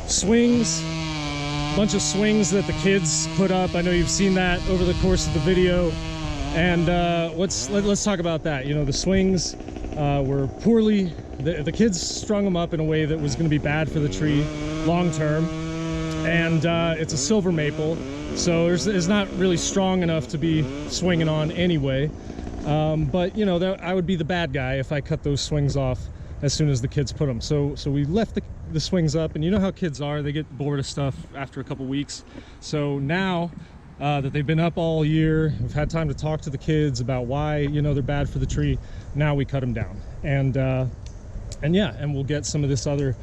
swings, a bunch of swings that the kids put up. I know you've seen that over the course of the video, and let's talk about that. You know, the swings were poorly, the kids strung them up in a way that was going to be bad for the tree long term, and it's a silver maple, so it's not really strong enough to be swinging on anyway. But you know, I would be the bad guy if I cut those swings off as soon as the kids put them. So we left the swings up, and you know how kids are, they get bored of stuff after a couple weeks. So now that they've been up all year. We've had time to talk to the kids about why, you know, they're bad for the tree. Now we cut them down, and yeah, and we'll get some of this other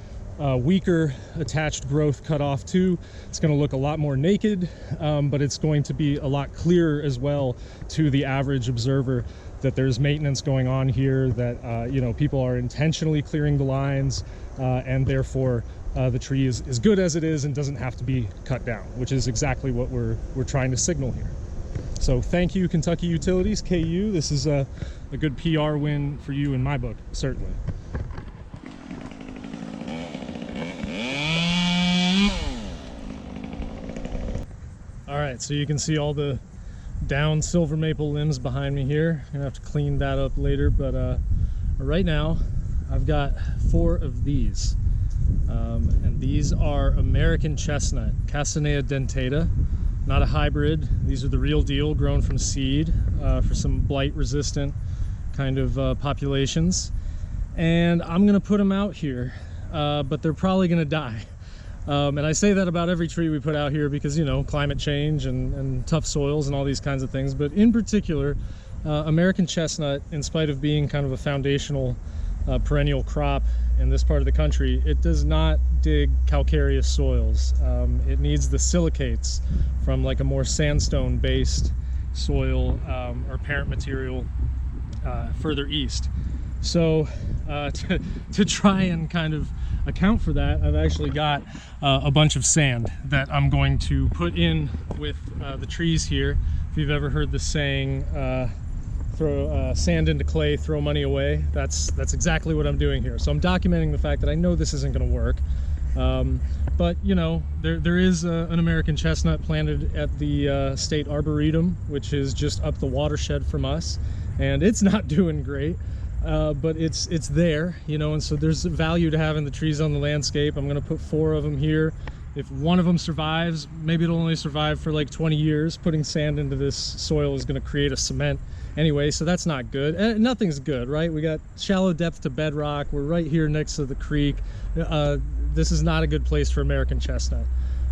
weaker attached growth cut off too. It's going to look a lot more naked, but it's going to be a lot clearer as well to the average observer that there's maintenance going on here, that you know, people are intentionally clearing the lines, and therefore the tree is as good as it is and doesn't have to be cut down, which is exactly what we're trying to signal here. So thank you, Kentucky Utilities, KU. This is a good PR win for you in my book, certainly. All right, so you can see all the down silver maple limbs behind me here. I'm gonna have to clean that up later, but right now I've got 4 of these. And these are American chestnut, Castanea dentata, not a hybrid. These are the real deal, grown from seed for some blight resistant kind of populations. And I'm gonna put them out here, but they're probably gonna die. And I say that about every tree we put out here because, you know, climate change and tough soils and all these kinds of things. But in particular, American chestnut, in spite of being kind of a foundational perennial crop in this part of the country, it does not dig calcareous soils. It needs the silicates from like a more sandstone based soil or parent material further east. So to try and kind of account for that, I've actually got a bunch of sand that I'm going to put in with the trees here. If you've ever heard the saying, throw sand into clay, throw money away, that's exactly what I'm doing here. So I'm documenting the fact that I know this isn't going to work, but you know, there is an American chestnut planted at the State Arboretum, which is just up the watershed from us, and it's not doing great. But it's there, you know, and so there's value to having the trees on the landscape. I'm going to put 4 of them here. If one of them survives, maybe it'll only survive for like 20 years. Putting sand into this soil is going to create a cement anyway, so that's not good. Nothing's good, right? We got shallow depth to bedrock. We're right here next to the creek. This is not a good place for American chestnut,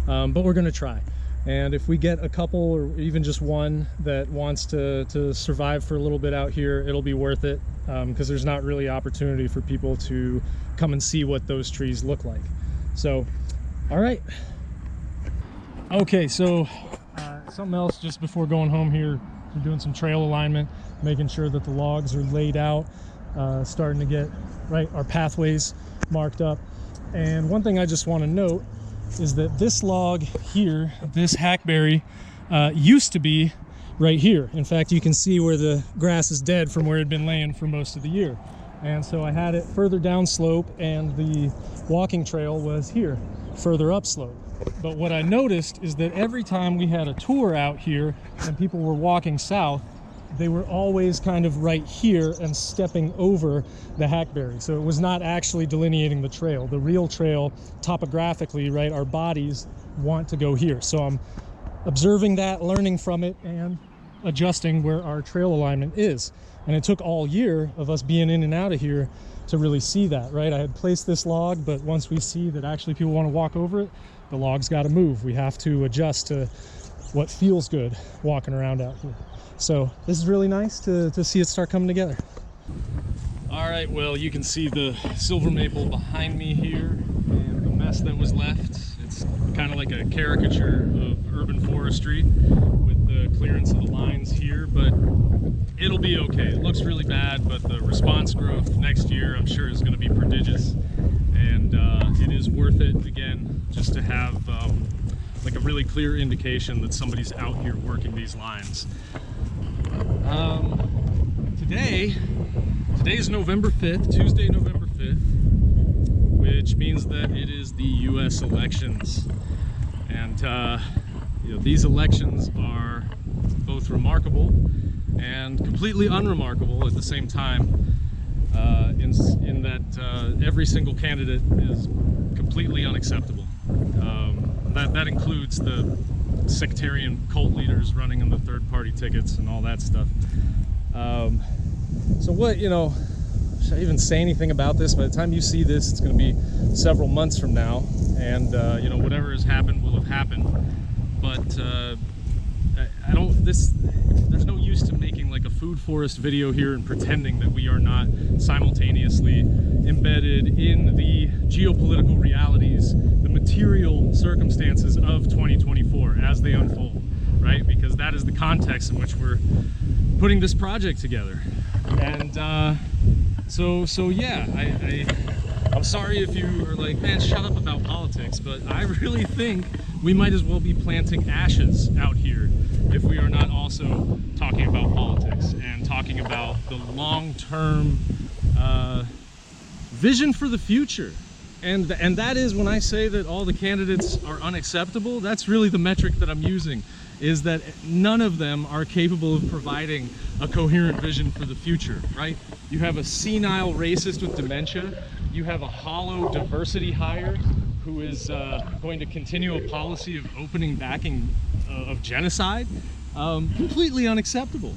but we're going to try. And if we get a couple or even just one that wants to survive for a little bit out here, it'll be worth it, because there's not really opportunity for people to come and see what those trees look like. So, all right. Okay, so something else just before going home here, we're doing some trail alignment, making sure that the logs are laid out, starting to get our pathways marked up. And one thing I just want to note is that this log here, this hackberry, used to be right here. In fact, you can see where the grass is dead from where it had been laying for most of the year. And so I had it further down slope, and the walking trail was here, further up slope. But what I noticed is that every time we had a tour out here and people were walking south, they were always kind of right here and stepping over the hackberry. So it was not actually delineating the trail. The real trail, topographically, right, our bodies want to go here. So I'm observing that, learning from it, and adjusting where our trail alignment is. And it took all year of us being in and out of here to really see that, right? I had placed this log, but once we see that actually people want to walk over it, the log's got to move. We have to adjust to what feels good walking around out here. So this is really nice to see it start coming together. All right, well, you can see the silver maple behind me here and the mess that was left. It's kind of like a caricature of urban forestry with the clearance of the lines here, but it'll be okay. It looks really bad, but the response growth next year, I'm sure, is going to be prodigious. And it is worth it, again, just to have like a really clear indication that somebody's out here working these lines. Today is November 5th, Tuesday, November 5th, which means that it is the U.S. elections. And you know, these elections are both remarkable and completely unremarkable at the same time, in that every single candidate is completely unacceptable. That includes the sectarian cult leaders running in the third-party tickets and all that stuff. So what, you know, should I even say anything about this? By the time you see this, it's going to be several months from now, and you know, whatever has happened will have happened. But there's no use to making like a food forest video here and pretending that we are not simultaneously embedded in the geopolitical realities, the material circumstances of 2024 as they unfold, right? Because that is the context in which we're putting this project together. And so yeah, I'm sorry if you are like, man, shut up about politics, but I really think we might as well be planting ashes out here if we are not also talking about politics and talking about the long-term vision for the future. And that is, when I say that all the candidates are unacceptable, that's really the metric that I'm using, is that none of them are capable of providing a coherent vision for the future, right? You have a senile racist with dementia, you have a hollow diversity hire who is going to continue a policy of opening backing of genocide. Completely unacceptable.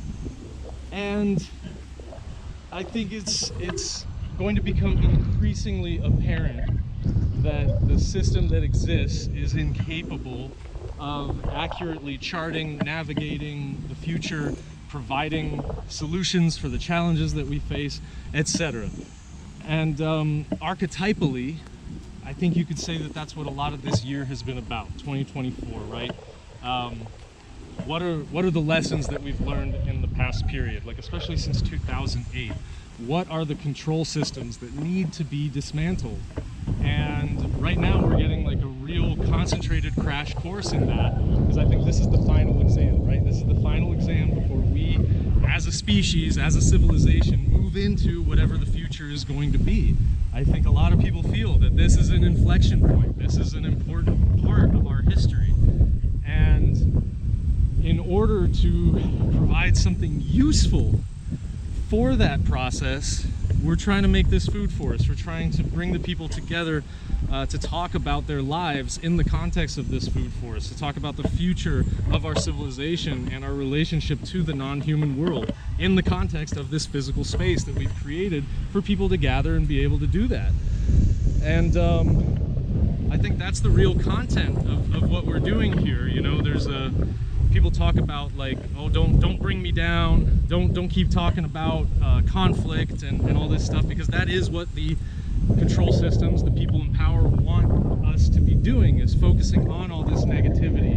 And I think it's going to become increasingly apparent that the system that exists is incapable of accurately charting, navigating the future, providing solutions for the challenges that we face, etc. And archetypally, I think you could say that that's what a lot of this year has been about, 2024, right? What are the lessons that we've learned in the past period, like especially since 2008? What are the control systems that need to be dismantled? And right now we're getting like a real concentrated crash course in that, because I think this is the final exam, right? This is the final exam before we, as a species, as a civilization, move into whatever the future is going to be. I think a lot of people feel that this is an inflection point. This is an important part of our history. And in order to provide something useful for that process, we're trying to make this food forest. We're trying to bring the people together to talk about their lives in the context of this food forest, to talk about the future of our civilization and our relationship to the non-human world in the context of this physical space that we've created for people to gather and be able to do that. And I think that's the real content of what we're doing here. You know, there's people talk about like, oh, don't bring me down, don't keep talking about conflict and all this stuff, because that is what the control systems, the people in power, want us to be doing, is focusing on all this negativity.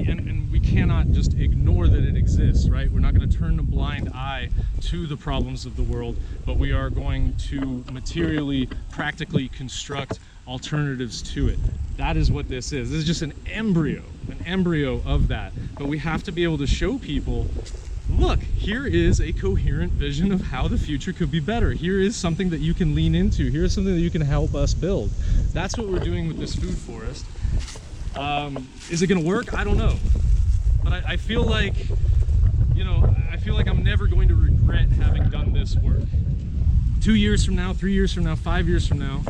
And we cannot just ignore that it exists, right? We're not going to turn a blind eye to the problems of the world, but we are going to materially, practically construct alternatives to it. That is what this is. This is just an embryo of that. But we have to be able to show people, look, here is a coherent vision of how the future could be better. Here is something that you can lean into. Here is something that you can help us build. That's what we're doing with this food forest. Is it going to work? I don't know. But I feel like, you know, I feel like I'm never going to regret having done this work. 2 years from now, 3 years from now, 5 years from now,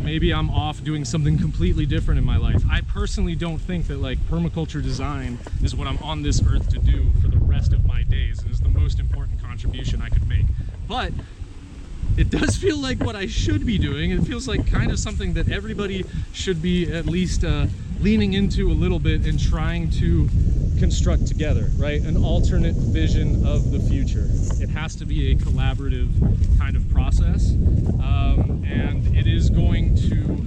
maybe I'm off doing something completely different in my life. I personally don't think that like permaculture design is what I'm on this earth to do for the rest of my days, and is the most important contribution I could make. But it does feel like what I should be doing. It feels like kind of something that everybody should be at least leaning into a little bit and trying to construct together, right? An alternate vision of the future. It has to be a collaborative kind of process, and it is going to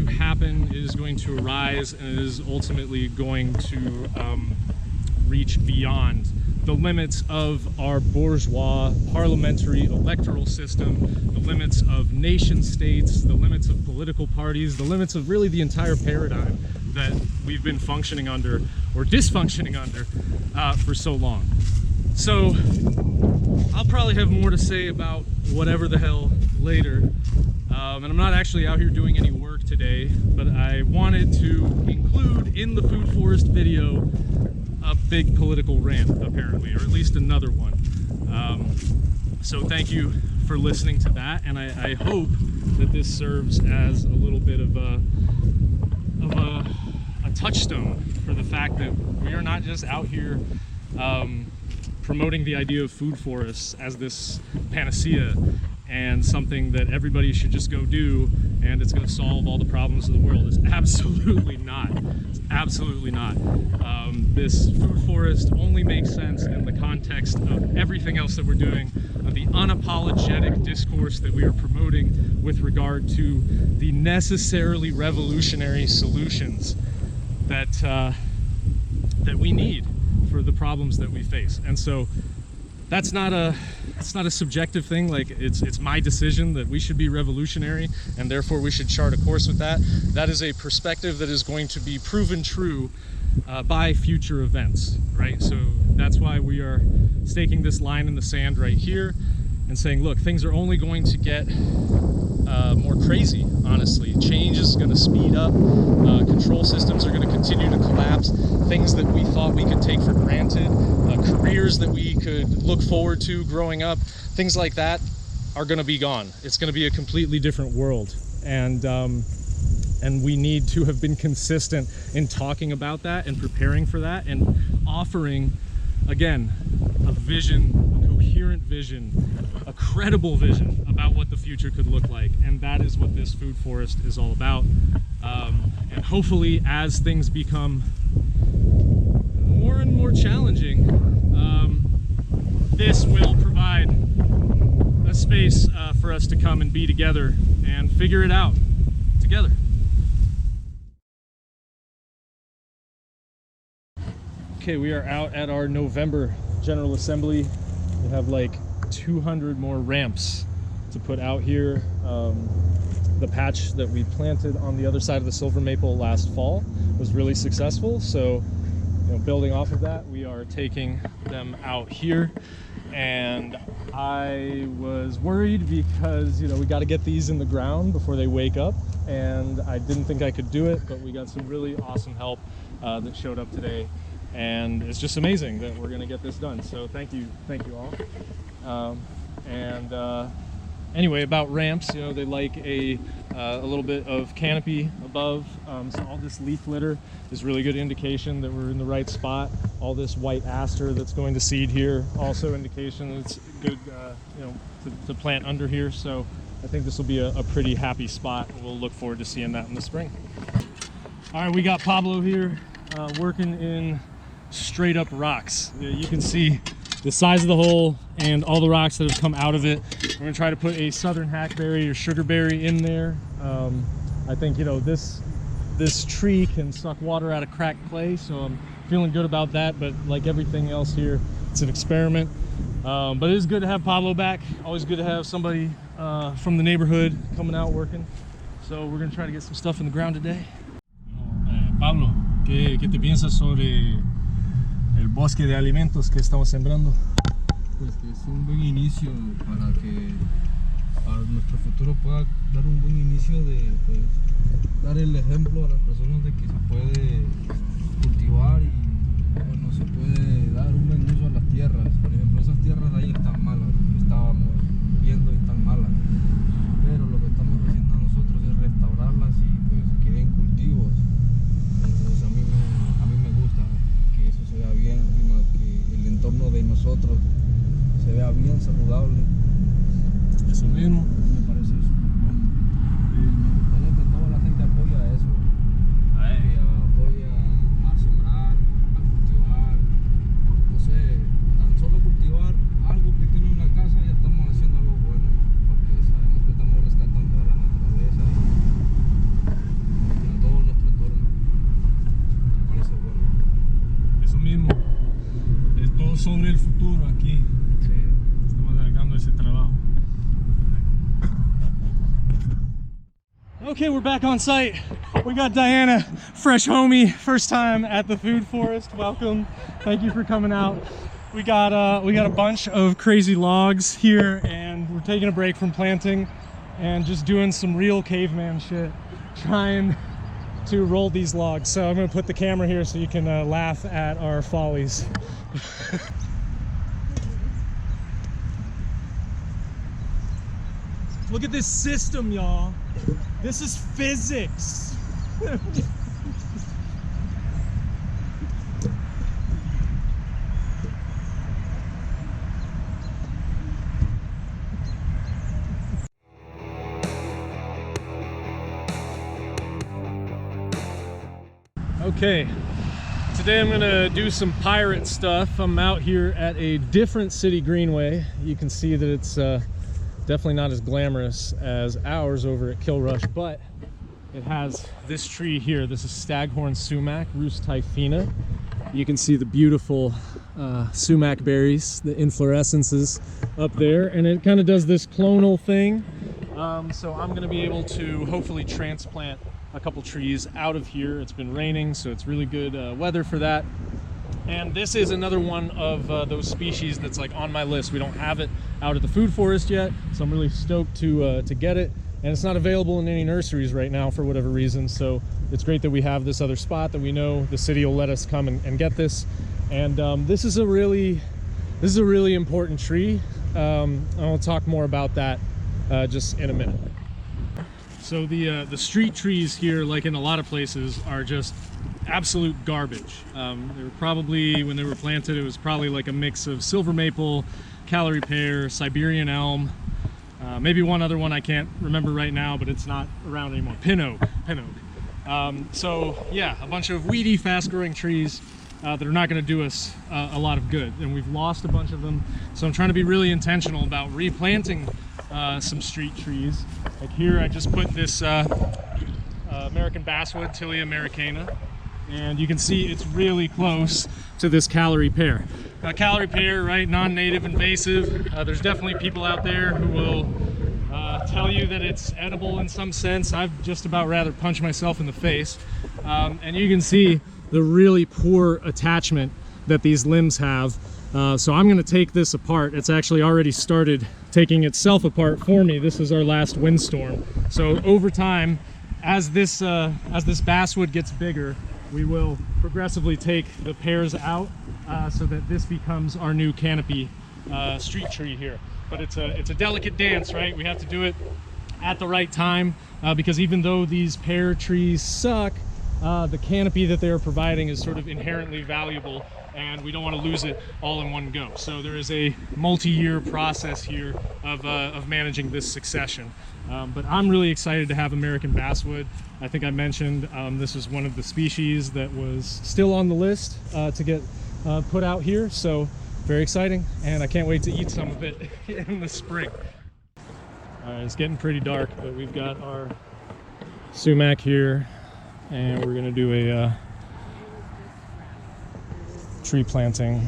happen, it is going to arise, and it is ultimately going to reach beyond the limits of our bourgeois parliamentary electoral system, the limits of nation states, the limits of political parties, the limits of really the entire paradigm that we've been functioning under or dysfunctioning under for so long. So I'll probably have more to say about whatever the hell later. And I'm not actually out here doing any work today, but I wanted to include in the food forest video a big political rant, apparently, or at least another one. So thank you for listening to that, and I hope that this serves as a little bit of a touchstone for the fact that we are not just out here promoting the idea of food forests as this panacea and something that everybody should just go do and it's going to solve all the problems of the world. It's absolutely not. It's absolutely not. This food forest only makes sense in the context of everything else that we're doing, of the unapologetic discourse that we are promoting with regard to the necessarily revolutionary solutions that that we need for the problems that we face. And so it's not a subjective thing. Like it's my decision that we should be revolutionary and therefore we should chart a course with that. That is a perspective that is going to be proven true by future events, right? So that's why we are staking this line in the sand right here and saying, look, things are only going to get more crazy, honestly. Change is going to speed up. Control systems are going to continue to collapse. Things that we thought we could take for granted, careers that we could look forward to growing up, things like that are going to be gone. It's going to be a completely different world. And we need to have been consistent in talking about that and preparing for that and offering, again, a vision, a coherent vision, a credible vision about what the future could look like. And that is what this food forest is all about. And hopefully, as things become more and more challenging, this will provide a space for us to come and be together and figure it out together. Okay, we are out at our November General Assembly. We have like 200 more ramps to put out here. The patch that we planted on the other side of the silver maple last fall was really successful. So, building off of that, we are taking them out here. And I was worried because, we got to get these in the ground before they wake up. And I didn't think I could do it, but we got some really awesome help that showed up today. And it's just amazing that we're going to get this done. So thank you all. Anyway, about ramps, they like a little bit of canopy above. So all this leaf litter is really good indication that we're in the right spot. All this white aster that's going to seed here, also indication that it's good, to plant under here. So I think this will be a pretty happy spot. We'll look forward to seeing that in the spring. All right, we got Pablo here working in straight up rocks. You can see the size of the hole and all the rocks that have come out of it. We're gonna try to put a southern hackberry or sugarberry in there. I think this tree can suck water out of cracked clay, so I'm feeling good about that. But like everything else here, it's an experiment. But it is good to have Pablo back. Always good to have somebody from the neighborhood coming out working. So we're gonna try to get some stuff in the ground today. Pablo, ¿qué te piensas sobre el bosque de alimentos que estamos sembrando? Pues que es un buen inicio para que a nuestro futuro pueda dar un buen inicio de dar el ejemplo a las personas de que se puede cultivar y bueno, se puede dar un buen uso a las tierras. Por ejemplo, esas tierras de ahí están malas, estábamos viendo y están malas, pero lo que estamos haciendo nosotros es restaurarlas y pues que den cultivos. Entonces a mí me gusta que eso se vea bien y que el entorno de nosotros se vea bien saludable. Eso mismo. Me parece súper bueno. Y me gustaría que toda la gente apoye a eso. Que apoye a sembrar, a cultivar. No sé, tan solo cultivar algo pequeño en la casa ya estamos haciendo algo bueno. Porque sabemos que estamos rescatando a la naturaleza y a todo nuestro entorno. Me parece bueno. Eso mismo. Es todo sobre el futuro aquí. Estamos alargando ese trabajo. Okay, we're back on site. We got Diana, fresh homie, first time at the food forest. Welcome. Thank you for coming out. We got a bunch of crazy logs here, and we're taking a break from planting and just doing some real caveman shit, trying to roll these logs. So I'm gonna put the camera here so you can laugh at our follies. Look at this system, y'all. This is physics. Okay, today I'm gonna do some pirate stuff. I'm out here at a different city greenway. You can see that it's definitely not as glamorous as ours over at Kilrush, but it has this tree here. This is staghorn sumac, Rus typhina. You can see the beautiful sumac berries, the inflorescences up there, and it kind of does this clonal thing. So I'm going to be able to hopefully transplant a couple trees out of here. It's been raining, so it's really good weather for that. And this is another one of those species that's like on my list. We don't have it out at the food forest yet, so I'm really stoked to get it. And it's not available in any nurseries right now for whatever reason, so it's great that we have this other spot that we know the city will let us come and get this. And this is a really important tree. I'll talk more about that just in a minute. So the street trees here, like in a lot of places, are just absolute garbage. They were probably, when they were planted, it was probably like a mix of silver maple, Callery pear, Siberian elm, maybe one other one I can't remember right now, but it's not around anymore. Pin oak. So yeah, a bunch of weedy, fast-growing trees that are not going to do us a lot of good, and we've lost a bunch of them. So I'm trying to be really intentional about replanting some street trees. Like here, I just put this American basswood, Tilia americana, and you can see it's really close to this Callery pear. Callery pear, right, non-native invasive. There's definitely people out there who will tell you that it's edible in some sense. I'd just about rather punch myself in the face. And you can see the really poor attachment that these limbs have. So I'm going to take this apart. It's actually already started taking itself apart for me. This is our last windstorm. So over time, as this basswood gets bigger, we will progressively take the pears out so that this becomes our new canopy street tree here. But it's a delicate dance, right? We have to do it at the right time because even though these pear trees suck, the canopy that they're providing is sort of inherently valuable, and we don't want to lose it all in one go. So there is a multi-year process here of managing this succession. But I'm really excited to have American basswood. I think I mentioned this is one of the species that was still on the list to get put out here. So very exciting, and I can't wait to eat some of it in the spring. All right, it's getting pretty dark, but we've got our sumac here, and we're gonna do a tree planting.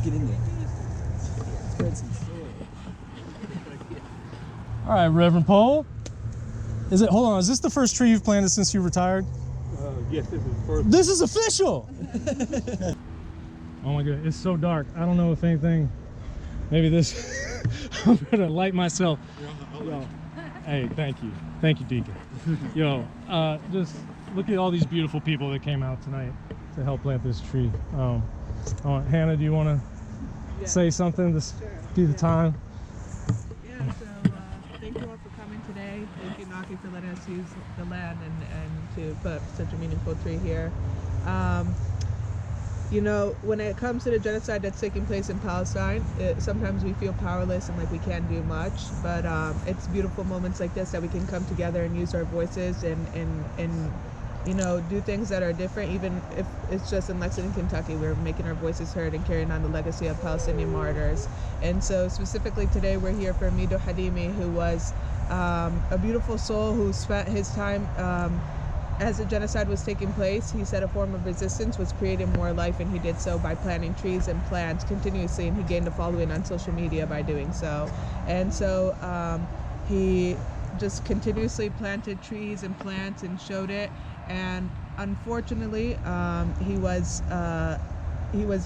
Get in there. Spread some soil. All right, Reverend Paul. Hold on, is this the first tree you've planted since you retired? Yes, this is the first. This is official! Oh my god, it's so dark. I don't know if anything, maybe this, I'm gonna light myself. Yo, hey, thank you, Deacon. Yo, just look at all these beautiful people that came out tonight to help plant this tree. Hannah, do you want to say something to do the time? Yeah, so thank you all for coming today. Thank you, Naki, for letting us use the land and to put up such a meaningful tree here. You know, when it comes to the genocide that's taking place in Palestine, sometimes we feel powerless and like we can't do much, but it's beautiful moments like this that we can come together and use our voices and you know, do things that are different, even if it's just in Lexington, Kentucky. We're making our voices heard and carrying on the legacy of Palestinian martyrs. And so specifically today we're here for Mido Hadimi, who was a beautiful soul who spent his time as the genocide was taking place. He said a form of resistance was creating more life, and he did so by planting trees and plants continuously, and he gained a following on social media by doing so. And so he just continuously planted trees and plants and showed it. And unfortunately, he was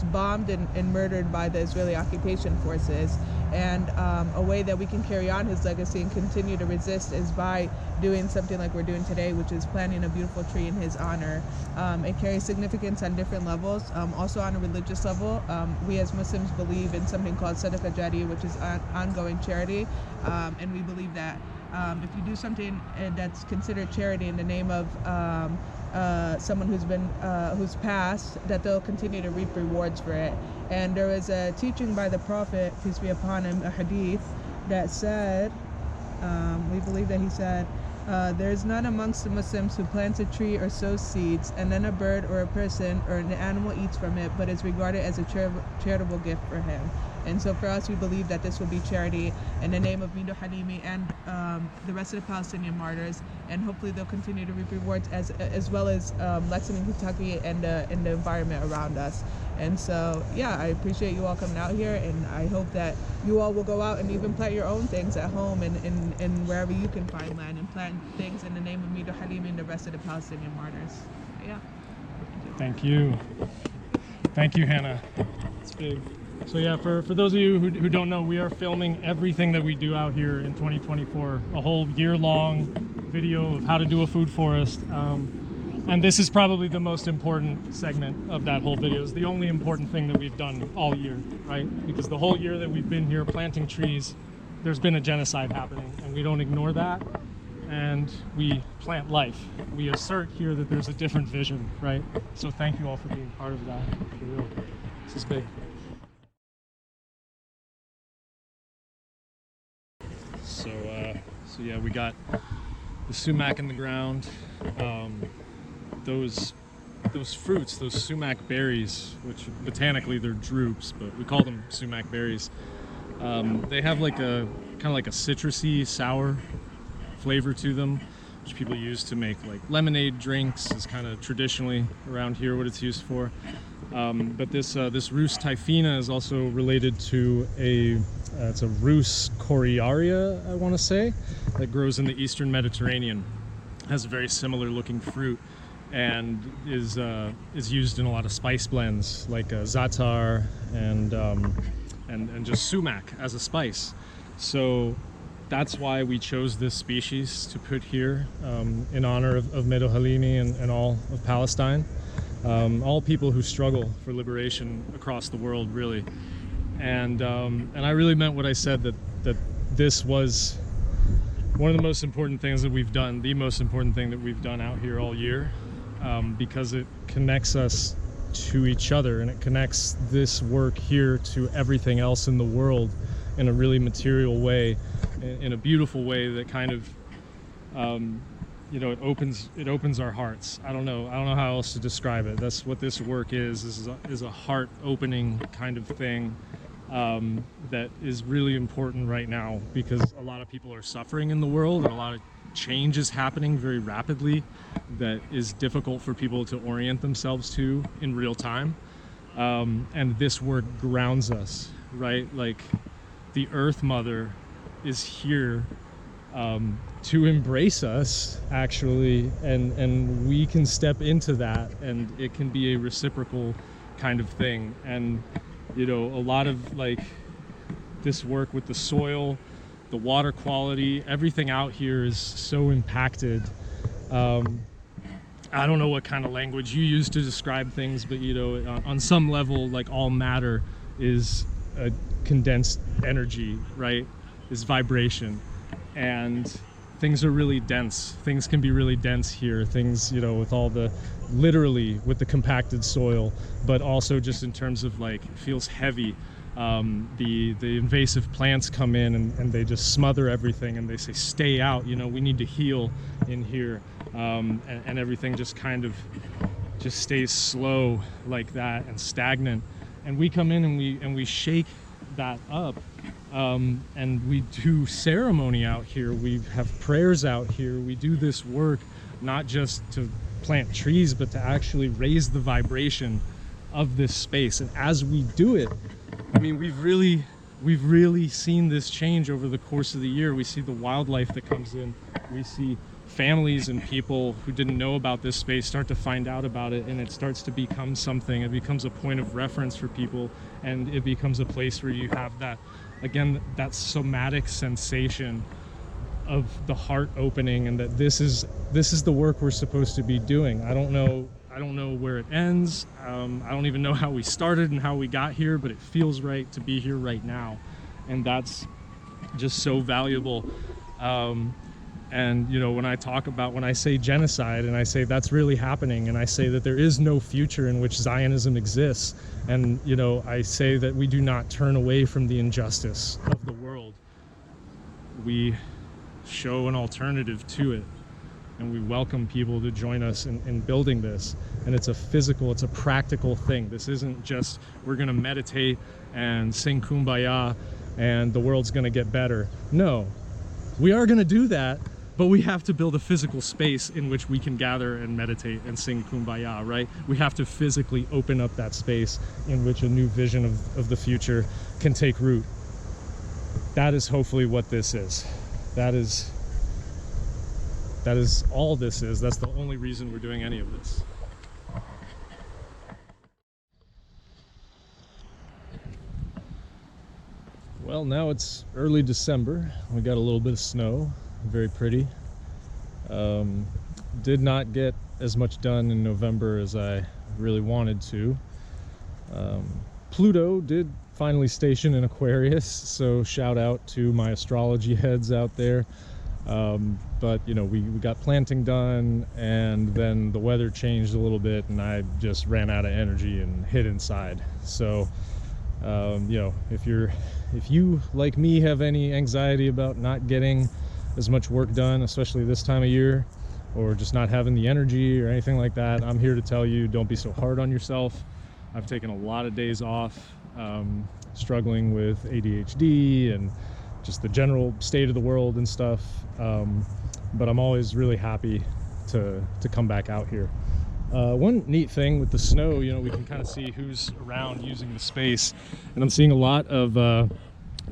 bombed and murdered by the Israeli occupation forces. And a way that we can carry on his legacy and continue to resist is by doing something like we're doing today, which is planting a beautiful tree in his honor. It carries significance on different levels. Also on a religious level, we as Muslims believe in something called Sadaqah Jariyah, which is ongoing charity. And we believe that if you do something that's considered charity in the name of someone who's passed, that they'll continue to reap rewards for it. And there was a teaching by the Prophet, peace be upon him, a hadith that said, we believe that he said, there's none amongst the Muslims who plants a tree or sows seeds, and then a bird or a person or an animal eats from it, but is regarded as a charitable gift for him. And so for us, we believe that this will be charity in the name of Mido Halimi and the rest of the Palestinian martyrs, and hopefully they'll continue to reap rewards as well as Lexington, Kentucky, and the environment around us. And so, yeah, I appreciate you all coming out here, and I hope that you all will go out and even plant your own things at home and wherever you can find land, and plant things in the name of Mido Halimi and the rest of the Palestinian martyrs. Yeah. Thank you. Thank you, Hannah. It's big. So yeah, for those of you who don't know, we are filming everything that we do out here in 2024, a whole year-long video of how to do a food forest. And this is probably the most important segment of that whole video. It's the only important thing that we've done all year, right? Because the whole year that we've been here planting trees, there's been a genocide happening, and we don't ignore that, and we plant life. We assert here that there's a different vision, right? So thank you all for being part of that, for real. This is big. So yeah, we got the sumac in the ground. Those fruits, those sumac berries, which botanically they're drupes, but we call them sumac berries. They have like a kind of like a citrusy, sour flavor to them, which people use to make like lemonade drinks. Is kind of traditionally around here what it's used for. But this Rus typhina is also related to it's a Rus coriaria, I want to say, that grows in the Eastern Mediterranean. Has a very similar looking fruit, and is used in a lot of spice blends like za'atar and just sumac as a spice. So that's why we chose this species to put here in honor of Mido Halimi and all of Palestine. All people who struggle for liberation across the world, really. And I really meant what I said, that this was one of the most important things that we've done, the most important thing that we've done out here all year, because it connects us to each other, and it connects this work here to everything else in the world in a really material way, in a beautiful way that kind of you know, it opens our hearts. I don't know how else to describe it. That's what this work is a heart opening kind of thing that is really important right now, because a lot of people are suffering in the world, and a lot of change is happening very rapidly that is difficult for people to orient themselves to in real time. And this work grounds us, right? Like the Earth Mother is here to embrace us, actually, and we can step into that, and it can be a reciprocal kind of thing. And you know, a lot of like this work with the soil, the water quality, everything out here is so impacted. I don't know what kind of language you use to describe things, but you know, on some level, like all matter is a condensed energy, right? Is vibration. And things are really dense. Things can be really dense here. Things, you know, with all the, literally with the compacted soil, but also just in terms of like, it feels heavy. The invasive plants come in and they just smother everything, and they say, stay out, you know, we need to heal in here. And everything just kind of just stays slow like that and stagnant. And we come in and we shake that up. And we do ceremony out here, we have prayers out here, we do this work not just to plant trees, but to actually raise the vibration of this space. And as we do it, I mean, we've really seen this change over the course of the year. We see the wildlife that comes in, we see families and people who didn't know about this space start to find out about it, and it starts to become something. It becomes a point of reference for people, and it becomes a place where you have that, again, that somatic sensation of the heart opening, and that this is the work we're supposed to be doing. I don't know where it ends. I don't even know how we started and how we got here, but it feels right to be here right now, and that's just so valuable. And you know, when I say genocide, and I say that's really happening, and I say that there is no future in which Zionism exists, and you know, I say that we do not turn away from the injustice of the world, we show an alternative to it, and we welcome people to join us in building this. And it's a practical thing. This isn't just we're gonna meditate and sing Kumbaya and the world's gonna get better. No, we are gonna do that, but we have to build a physical space in which we can gather and meditate and sing Kumbaya, right? We have to physically open up that space in which a new vision of the future can take root. That is hopefully what this is. That is all this is. That's the only reason we're doing any of this. Well, now it's early December. We got a little bit of snow, very pretty. Did not get as much done in November as I really wanted to. Pluto did finally station in Aquarius, so shout out to my astrology heads out there. But you know, we got planting done, and then the weather changed a little bit, and I just ran out of energy and hid inside. So you know, if you like me have any anxiety about not getting as much work done, especially this time of year, or just not having the energy or anything like that, I'm here to tell you, don't be so hard on yourself. I've taken a lot of days off, struggling with ADHD and just the general state of the world and stuff, but I'm always really happy to come back out here. One neat thing with the snow, you know, we can kind of see who's around using the space, and I'm seeing a lot of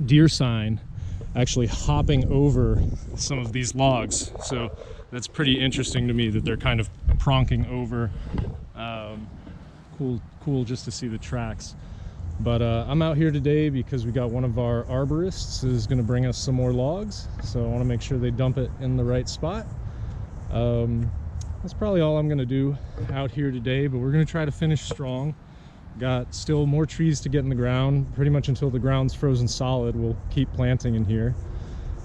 deer sign actually hopping over some of these logs, so that's pretty interesting to me that they're kind of pronking over. Cool just to see the tracks. But I'm out here today because we got one of our arborists is going to bring us some more logs, so I want to make sure they dump it in the right spot. That's probably all I'm going to do out here today, but we're going to try to finish strong. Got still more trees to get in the ground, pretty much until the ground's frozen solid. We'll keep planting in here.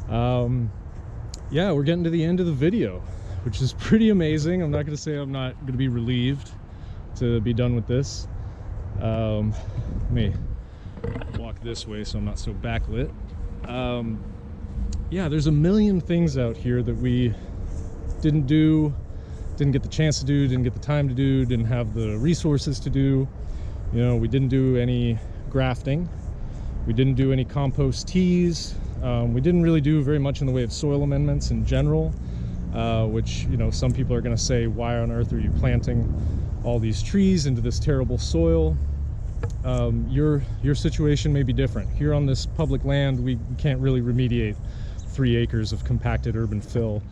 Yeah, we're getting to the end of the video, which is pretty amazing. I'm not going to say I'm not going to be relieved to be done with this. Let me walk this way so I'm not so backlit. Yeah, there's a million things out here that we didn't do, didn't get the chance to do, didn't get the time to do, didn't have the resources to do. You know, we didn't do any grafting, we didn't do any compost teas, we didn't really do very much in the way of soil amendments in general, which, you know, some people are going to say, why on earth are you planting all these trees into this terrible soil? Your situation may be different. Here on this public land, we can't really remediate 3 acres of compacted urban fill.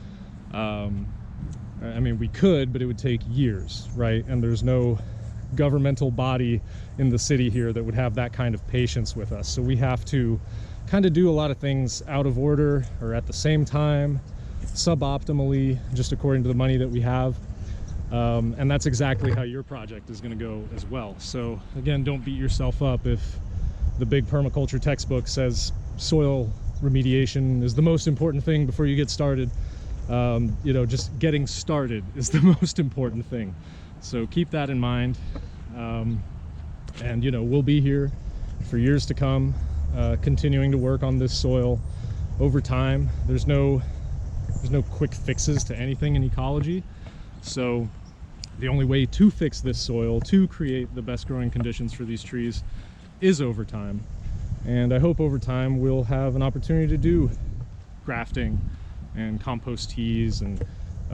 I mean, we could, but it would take years, right? And there's no governmental body in the city here that would have that kind of patience with us. So we have to kind of do a lot of things out of order or at the same time, suboptimally, just according to the money that we have. And that's exactly how your project is going to go as well. So again, don't beat yourself up if the big permaculture textbook says soil remediation is the most important thing before you get started. You know, just getting started is the most important thing. So keep that in mind. And you know, we'll be here for years to come, continuing to work on this soil over time. There's no quick fixes to anything in ecology. So the only way to fix this soil, to create the best growing conditions for these trees, is over time. And I hope over time we'll have an opportunity to do grafting and compost teas and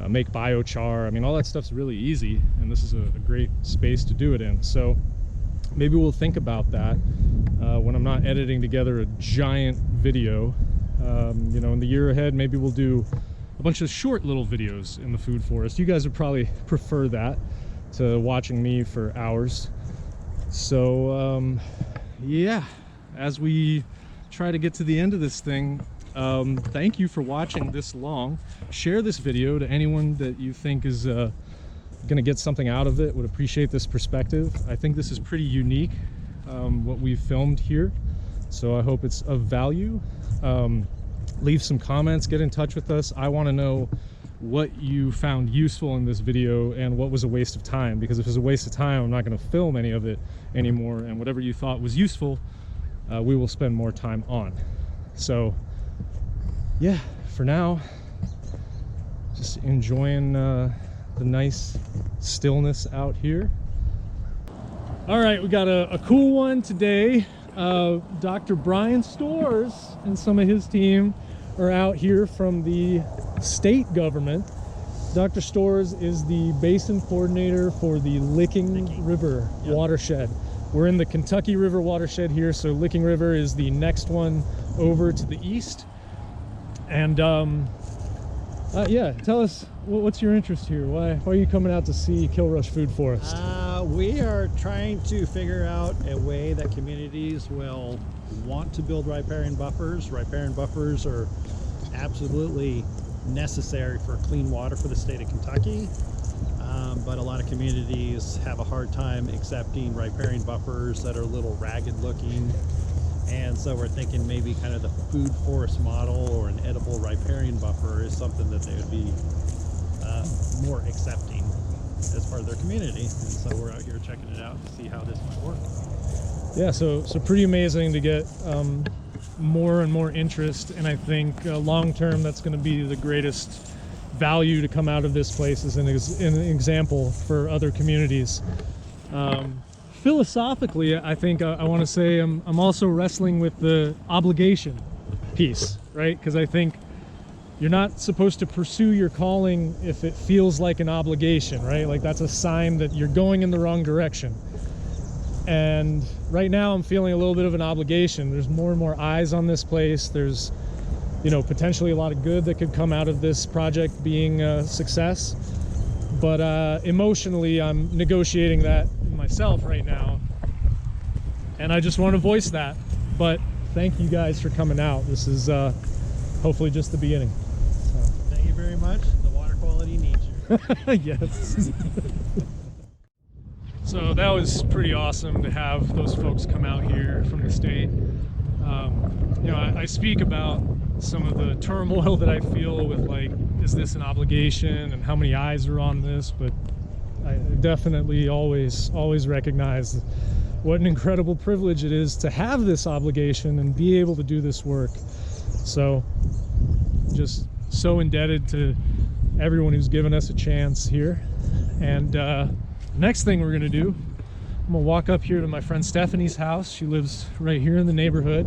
make biochar. I mean, all that stuff's really easy, and this is a great space to do it in. So maybe we'll think about that when I'm not editing together a giant video. You know, in the year ahead, maybe we'll do a bunch of short little videos in the food forest. You guys would probably prefer that to watching me for hours. So yeah, as we try to get to the end of this thing, thank you for watching this long. Share this video to anyone that you think is gonna get something out of it, would appreciate this perspective. I think this is pretty unique, what we've filmed here, so I hope it's of value. leave some comments, get in touch with us. I want to know what you found useful in this video and what was a waste of time, because if it's a waste of time, I'm not going to film any of it anymore, and whatever you thought was useful, we will spend more time on. So yeah, for now, just enjoying the nice stillness out here. All right, we got a cool one today. Dr. Brian Storrs and some of his team are out here from the state government. Dr. Storrs is the basin coordinator for the Licking River watershed. We're in the Kentucky River watershed here, so Licking River is the next one over to the east. And yeah, tell us, what's your interest here? Why are you coming out to see Kilrush Food Forest? We are trying to figure out a way that communities will want to build riparian buffers. Riparian buffers are absolutely necessary for clean water for the state of Kentucky, but a lot of communities have a hard time accepting riparian buffers that are a little ragged looking, and so we're thinking maybe kind of the food forest model or an edible riparian buffer is something that they would be more accepting as part of their community. And so we're out here checking it out to see how this might work. Yeah, so pretty amazing to get more and more interest, and I think long term that's going to be the greatest value to come out of this place as an example for other communities. Philosophically, I think I want to say I'm also wrestling with the obligation piece, right? Because I think you're not supposed to pursue your calling if it feels like an obligation, right? Like that's a sign that you're going in the wrong direction. And right now I'm feeling a little bit of an obligation. There's more and more eyes on this place. There's, you know, potentially a lot of good that could come out of this project being a success. But emotionally, I'm negotiating that myself right now. And I just want to voice that. But thank you guys for coming out. This is hopefully just the beginning. So. Thank you very much. The water quality needs you. Yes. So that was pretty awesome to have those folks come out here from the state. You know, I speak about some of the turmoil that I feel with, like, is this an obligation and how many eyes are on this, but I definitely always recognize what an incredible privilege it is to have this obligation and be able to do this work. So just so indebted to everyone who's given us a chance here. And next thing we're gonna do, I'm gonna walk up here to my friend Stephanie's house. She lives right here in the neighborhood.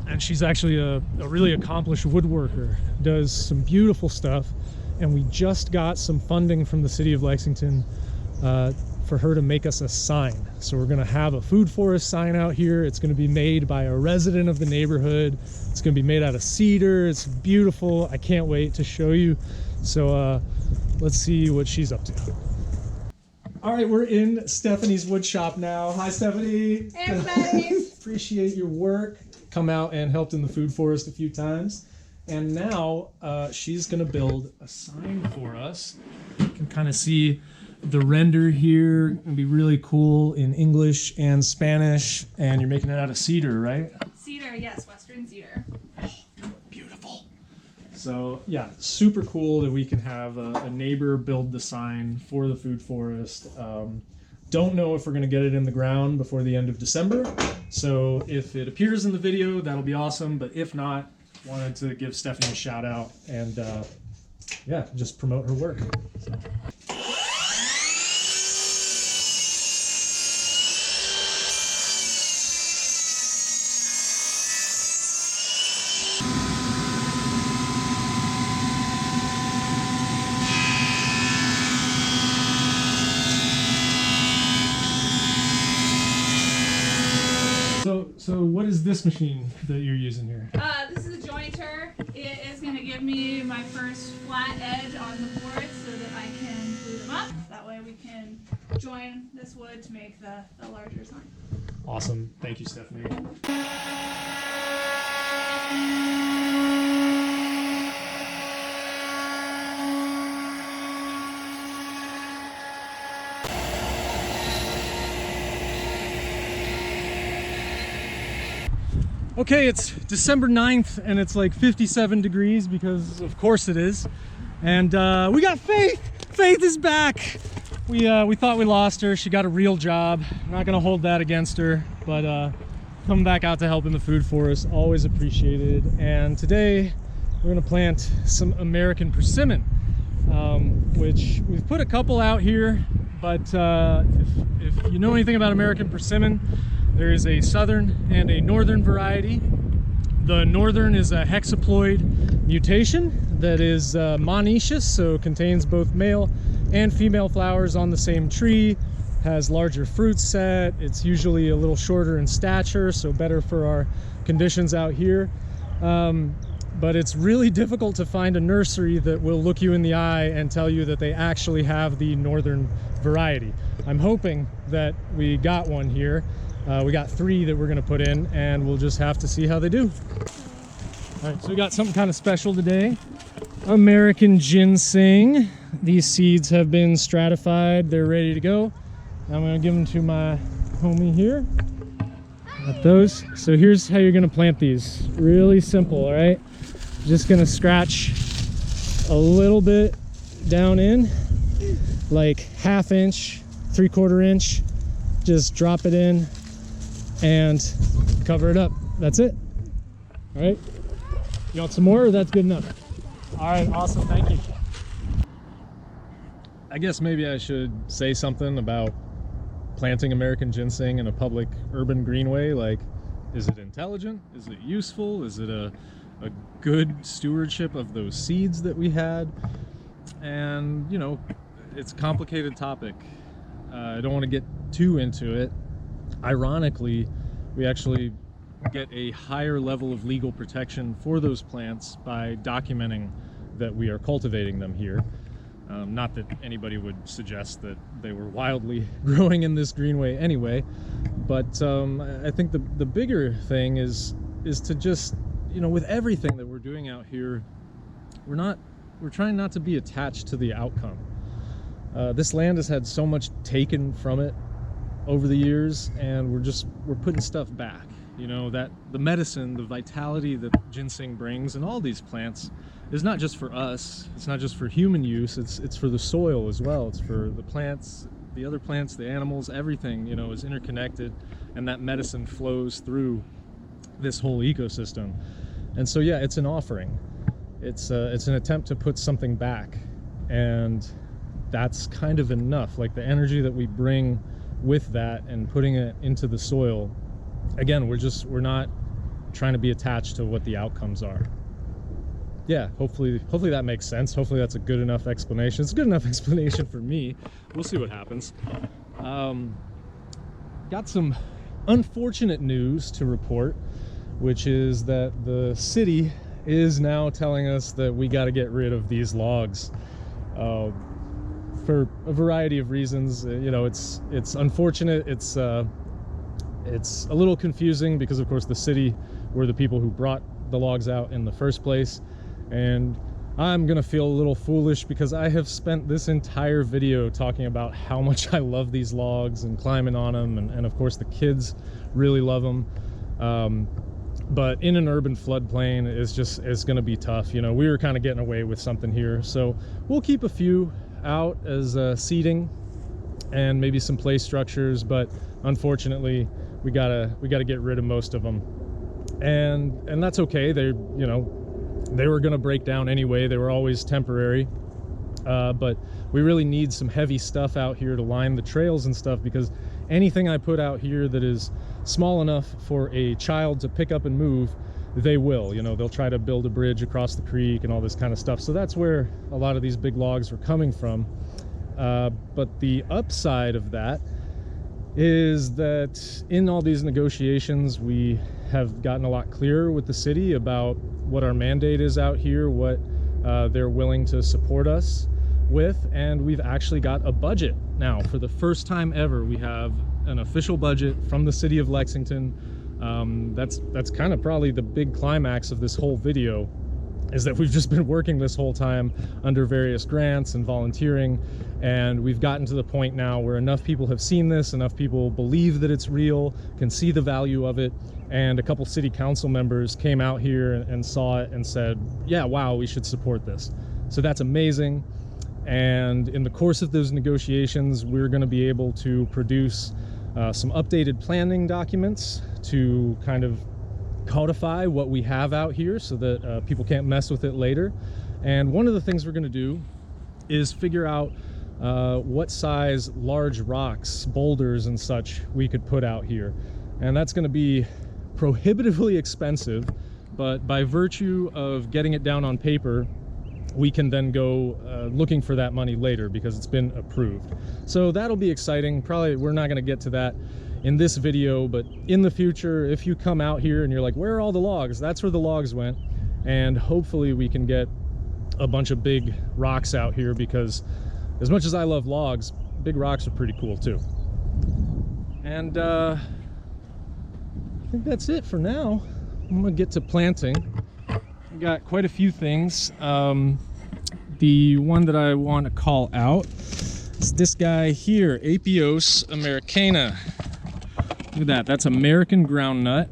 And she's actually a really accomplished woodworker, does some beautiful stuff. And we just got some funding from the city of Lexington for her to make us a sign. So we're gonna have a food forest sign out here. It's gonna be made by a resident of the neighborhood. It's gonna be made out of cedar. It's beautiful. I can't wait to show you. So let's see what she's up to. All right, we're in Stephanie's wood shop now. Hi, Stephanie. Hey, everybody. Appreciate your work. Come out and helped in the food forest a few times. And now she's gonna build a sign for us. You can kind of see the render here. It's gonna be really cool in English and Spanish. And you're making it out of cedar, right? Cedar, yes, Western cedar. Beautiful. So yeah, super cool that we can have a neighbor build the sign for the food forest. Don't know if we're going to get it in the ground before the end of December. So if it appears in the video, that'll be awesome. But if not, wanted to give Stephanie a shout out and yeah, just promote her work. So. So what is this machine that you're using here? This is a jointer. It is going to give me my first flat edge on the board so that I can glue them up. That way we can join this wood to make the larger sign. Awesome. Thank you, Stephanie. Okay, it's December 9th and it's like 57 degrees because of course it is. And we got Faith! Faith is back! We thought we lost her. She got a real job. I'm not gonna hold that against her, but coming back out to help in the food forest, always appreciated. And today we're gonna plant some American persimmon, which we've put a couple out here, but if you know anything about American persimmon, there is a southern and a northern variety. The northern is a hexaploid mutation that is monoecious, so contains both male and female flowers on the same tree, has larger fruit set, it's usually a little shorter in stature, so better for our conditions out here. But it's really difficult to find a nursery that will look you in the eye and tell you that they actually have the northern variety. I'm hoping that we got one here. We got 3 that we're gonna put in, and we'll just have to see how they do. All right, so we got something kind of special today. American ginseng. These seeds have been stratified. They're ready to go. I'm gonna give them to my homie here. Got those. So here's how you're gonna plant these. Really simple, all right? Just gonna scratch a little bit down in, like 1/2 inch, 3/4 inch. Just drop it in and cover it up. That's it. All right. You want some more, or that's good enough? All right, awesome, thank you. I guess maybe I should say something about planting American ginseng in a public urban greenway. Like, is it intelligent? Is it useful? Is it a good stewardship of those seeds that we had? And, you know, it's a complicated topic. I don't want to get too into it. Ironically, we actually get a higher level of legal protection for those plants by documenting that we are cultivating them here. Not that anybody would suggest that they were wildly growing in this greenway anyway, but I think the bigger thing is to just, you know, with everything that we're doing out here, we're trying not to be attached to the outcome. This land has had so much taken from it over the years, and we're putting stuff back. You know, that the medicine, the vitality that ginseng brings and all these plants is not just for us, it's not just for human use, it's for the soil as well. It's for the plants, the other plants, the animals, everything, you know, is interconnected, and that medicine flows through this whole ecosystem. And so yeah, it's an offering. It's an attempt to put something back, and that's kind of enough. Like, the energy that we bring with that and putting it into the soil, again, we're not trying to be attached to what the outcomes are. Yeah, hopefully that makes sense. Hopefully that's a good enough explanation. It's a good enough explanation for me. We'll see what happens. Got some unfortunate news to report, which is that the city is now telling us that we got to get rid of these logs for a variety of reasons. You know, it's unfortunate. It's a little confusing because, of course, the city were the people who brought the logs out in the first place. And I'm gonna feel a little foolish because I have spent this entire video talking about how much I love these logs and climbing on them, and of course the kids really love them. But in an urban floodplain, it's gonna be tough. You know, we were kind of getting away with something here, so we'll keep a few out as seating and maybe some play structures, but unfortunately we gotta get rid of most of them, and that's okay. They were gonna break down anyway. They were always temporary, but we really need some heavy stuff out here to line the trails and stuff, because anything I put out here that is small enough for a child to pick up and move, they will. You know, they'll try to build a bridge across the creek and all this kind of stuff. So that's where a lot of these big logs were coming from. But the upside of that is that in all these negotiations, we have gotten a lot clearer with the city about what our mandate is out here, what they're willing to support us with, and we've actually got a budget now. For the first time ever, we have an official budget from the city of Lexington. That's kind of probably the big climax of this whole video. is that we've just been working this whole time under various grants and volunteering, and we've gotten to the point now where enough people have seen this, enough people believe that it's real, can see the value of it, and a couple city council members came out here and saw it and said, yeah, wow, we should support this. So that's amazing. And in the course of those negotiations, we're going to be able to produce some updated planning documents to kind of codify what we have out here so that people can't mess with it later. And one of the things we're going to do is figure out what size large rocks, boulders and such we could put out here. And that's going to be prohibitively expensive, but by virtue of getting it down on paper, we can then go looking for that money later because it's been approved. So that'll be exciting. Probably we're not going to get to that in this video, but in the future, if you come out here and you're like, where are all the logs? That's where the logs went. And hopefully we can get a bunch of big rocks out here, because as much as I love logs, big rocks are pretty cool too. And I think that's it for now. I'm gonna get to planting. I got quite a few things. The one that I want to call out is this guy here, Apios americana. Look at that, that's American groundnut.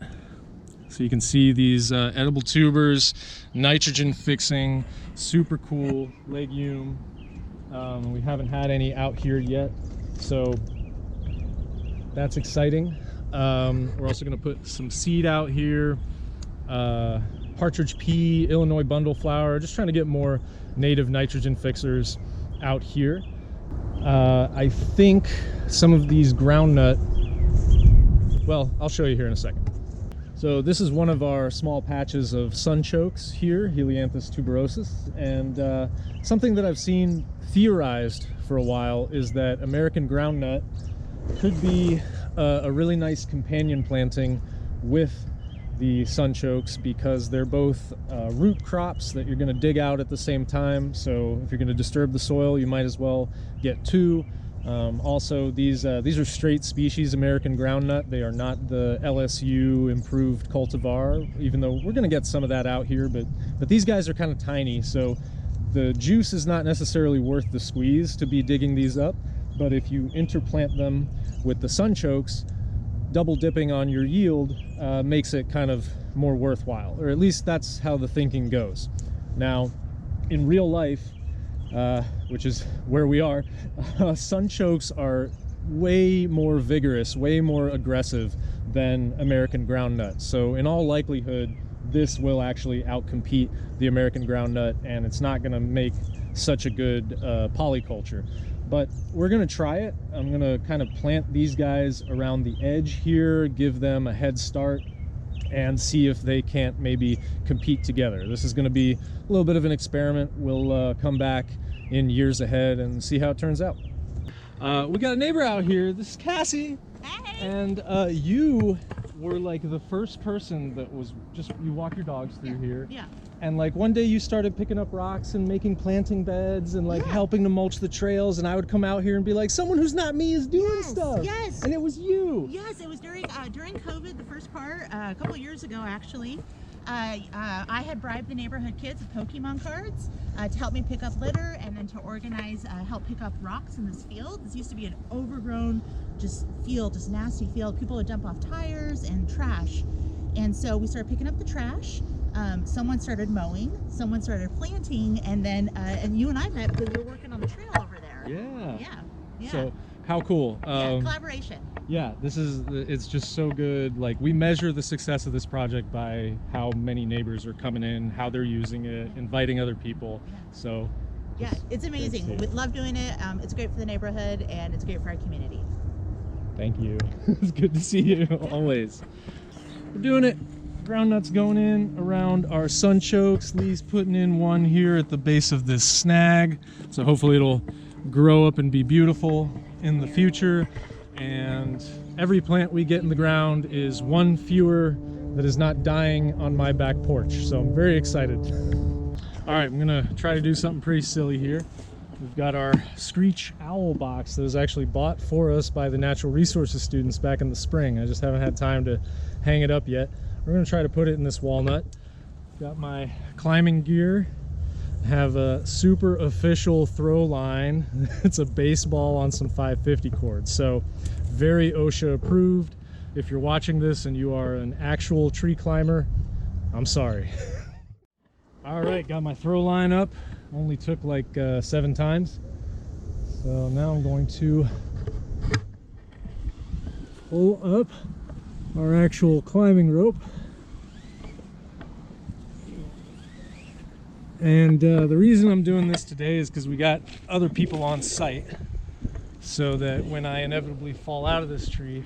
So you can see these edible tubers, nitrogen fixing, super cool legume. We haven't had any out here yet, so that's exciting. We're also going to put some seed out here, partridge pea, Illinois bundle flower, just trying to get more native nitrogen fixers out here. I think some of these groundnut, well, I'll show you here in a second. So this is one of our small patches of sunchokes here, Helianthus tuberosus, and something that I've seen theorized for a while is that American groundnut could be a really nice companion planting with the sunchokes, because they're both root crops that you're going to dig out at the same time. So if you're going to disturb the soil, you might as well get two. Also, these are straight species American groundnut. They are not the LSU improved cultivar, even though we're going to get some of that out here, but these guys are kind of tiny, so the juice is not necessarily worth the squeeze to be digging these up. But if you interplant them with the sunchokes, double dipping on your yield makes it kind of more worthwhile, or at least that's how the thinking goes. Now, in real life, which is where we are, sunchokes are way more vigorous, way more aggressive than American groundnut. So in all likelihood, this will actually outcompete the American groundnut, and it's not going to make such a good polyculture. But we're going to try it. I'm going to kind of plant these guys around the edge here, give them a head start, and see if they can't maybe compete together. This is going to be a little bit of an experiment. We'll come back in years ahead and see how it turns out. We got a neighbor out here. This is Cassie. Hey. And you were like the first person that was just, you walk your dogs through here. Yeah. And like one day you started picking up rocks and making planting beds and like helping to mulch the trails, and I would come out here and be like, someone who's not me is doing stuff. Yes. And it was you. Yes, it was during COVID, the first part, a couple of years ago actually. I had bribed the neighborhood kids with Pokemon cards to help me pick up litter, and then to organize, help pick up rocks in this field. This used to be an overgrown field, just nasty field. People would dump off tires and trash. And so we started picking up the trash. Someone started mowing, someone started planting, and then and you and I met because we were working on the trail over there. Yeah. So how cool. Collaboration. Yeah, it's just so good. Like, we measure the success of this project by how many neighbors are coming in, how they're using it, inviting other people. So yeah, it's amazing. We love doing it. It's great for the neighborhood, and it's great for our community. Thank you. It's good to see you always. We're doing it. Groundnuts going in around our sunchokes. Lee's putting in one here at the base of this snag, so hopefully it'll grow up and be beautiful in the future. And every plant we get in the ground is one fewer that is not dying on my back porch, so I'm very excited. All right, I'm gonna try to do something pretty silly here. We've got our Screech owl box that was actually bought for us by the natural resources students back in the spring. I just haven't had time to hang it up yet. We're gonna try to put it in this walnut. Got my climbing gear. Have a super official throw line. It's a baseball on some 550 cords. So very OSHA approved. If you're watching this and you are an actual tree climber, I'm sorry. All right, got my throw line up. Only took like 7 times. So now I'm going to pull up our actual climbing rope. And the reason I'm doing this today is because we got other people on site, so that when I inevitably fall out of this tree,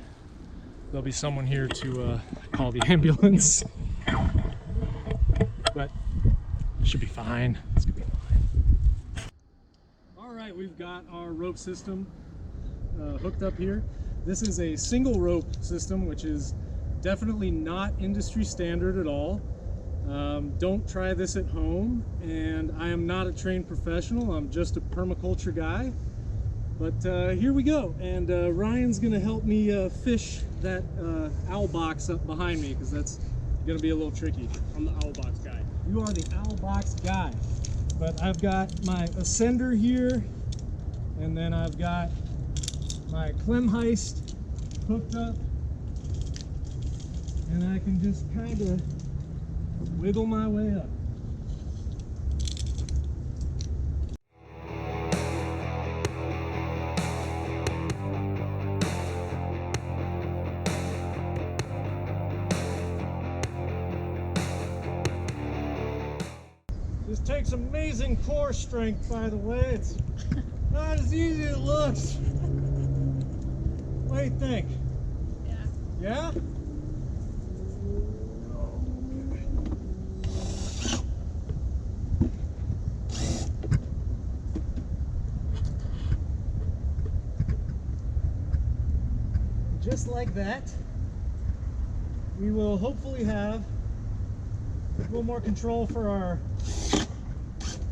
there'll be someone here to call the ambulance. But it should be fine. It's gonna be fine. All right, we've got our rope system hooked up here. This is a single rope system, which is definitely not industry standard at all. Don't try this at home, and I am not a trained professional. I'm just a permaculture guy. But here we go, and Ryan's gonna help me fish that owl box up behind me, because that's gonna be a little tricky. I'm the owl box guy. You are the owl box guy. But I've got my ascender here, and then I've got my clem heist hooked up, and I can just kind of wiggle my way up. This takes amazing core strength, by the way. It's not as easy as it looks. What do you think? Yeah. Yeah? Just like that, we will hopefully have a little more control for our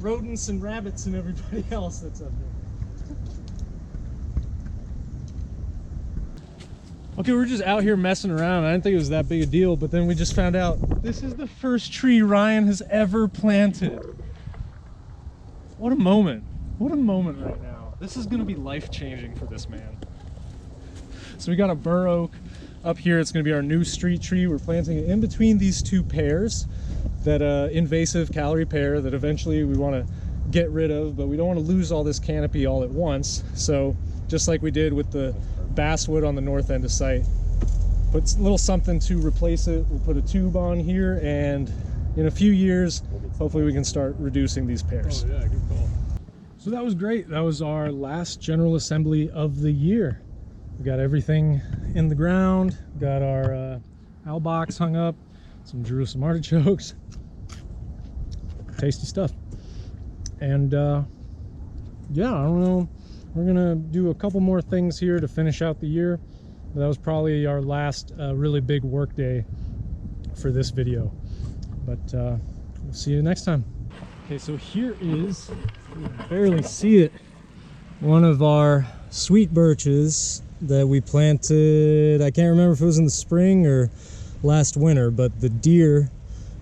rodents and rabbits and everybody else that's up there. Okay, we're just out here messing around. I didn't think it was that big a deal, but then we just found out this is the first tree Ryan has ever planted. What a moment. What a moment right now. This is gonna be life-changing for this man. So we got a bur oak up here. It's going to be our new street tree. We're planting it in between these two pears, that invasive calorie pear that eventually we want to get rid of, but we don't want to lose all this canopy all at once. So just like we did with the basswood on the north end of site, put a little something to replace it. We'll put a tube on here, and in a few years, hopefully we can start reducing these pears. Oh yeah, good call. So that was great. That was our last general assembly of the year. We got everything in the ground, got our owl box hung up, some Jerusalem artichokes, tasty stuff. And yeah, I don't know, we're gonna do a couple more things here to finish out the year. But that was probably our last really big work day for this video. But we'll see you next time. Okay, so here is, you can barely see it, one of our sweet birches that we planted. I can't remember if it was in the spring or last winter, but the deer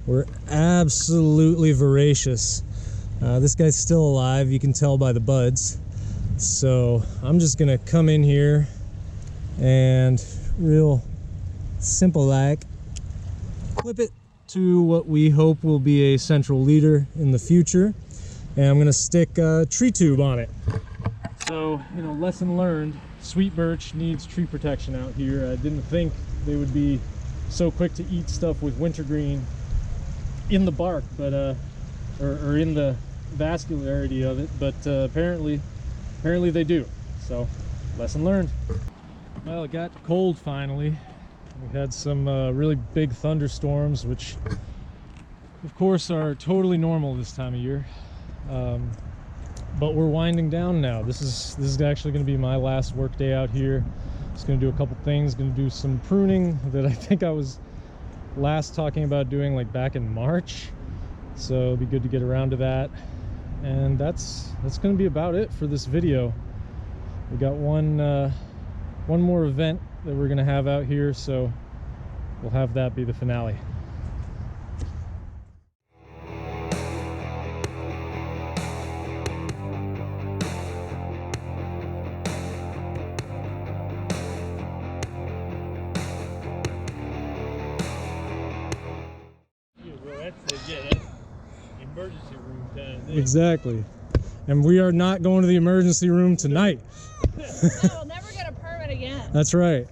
were absolutely voracious. This guy's still alive, you can tell by the buds. So I'm just gonna come in here and real simple like clip it to what we hope will be a central leader in the future, and I'm gonna stick a tree tube on it. So, you know, lesson learned, sweet birch needs tree protection out here. I didn't think they would be so quick to eat stuff with wintergreen in the bark, but or in the vascularity of it, but apparently they do. So, lesson learned. Well, it got cold finally. We had some really big thunderstorms, which of course are totally normal this time of year. But we're winding down now. This is actually going to be my last work day out here. Just going to do a couple things. Going to do some pruning that I think I was last talking about doing like back in March. So it'll be good to get around to that. And that's going to be about it for this video. We got one more event that we're going to have out here, so we'll have that be the finale. Exactly. And we are not going to the emergency room tonight. We'll never get a permit again. That's right.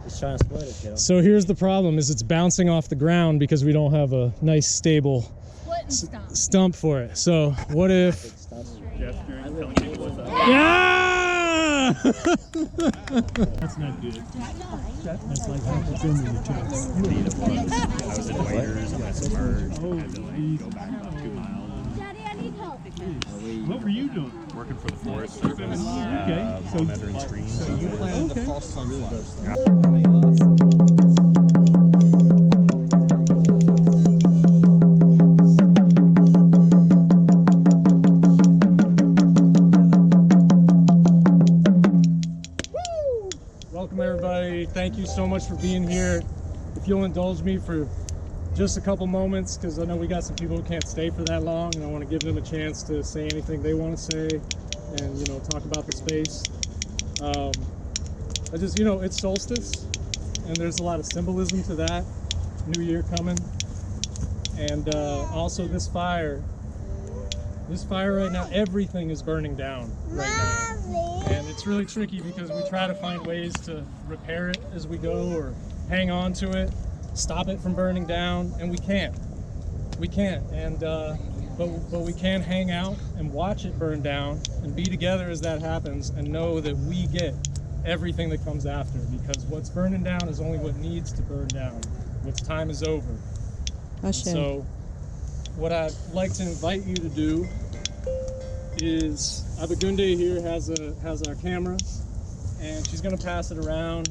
Just trying to split it, kiddo. So here's the problem: is it's bouncing off the ground because we don't have a nice stable stump for it. So what if? Yeah! That's not good. That's like having a thing in your chest. I was in waders, I had some birds, I had to like go back about 2 miles. Daddy, I need help. What were you doing? Working for the Forest Service. Okay, so monitoring streams. So you planted the false sunflowers. Welcome everybody. Thank you so much for being here. If you'll indulge me for just a couple moments, because I know we got some people who can't stay for that long, and I want to give them a chance to say anything they want to say, and you know, talk about the space. I just, you know, it's solstice, and there's a lot of symbolism to that. New Year coming, and also this fire. This fire right now, everything is burning down right now. And it's really tricky because we try to find ways to repair it as we go, or hang on to it, stop it from burning down, and we can't. We can't. And but we can hang out and watch it burn down and be together as that happens, and know that we get everything that comes after, because what's burning down is only what needs to burn down. What's time is over. So what I'd like to invite you to do is, Abagunde here has our camera, and she's going to pass it around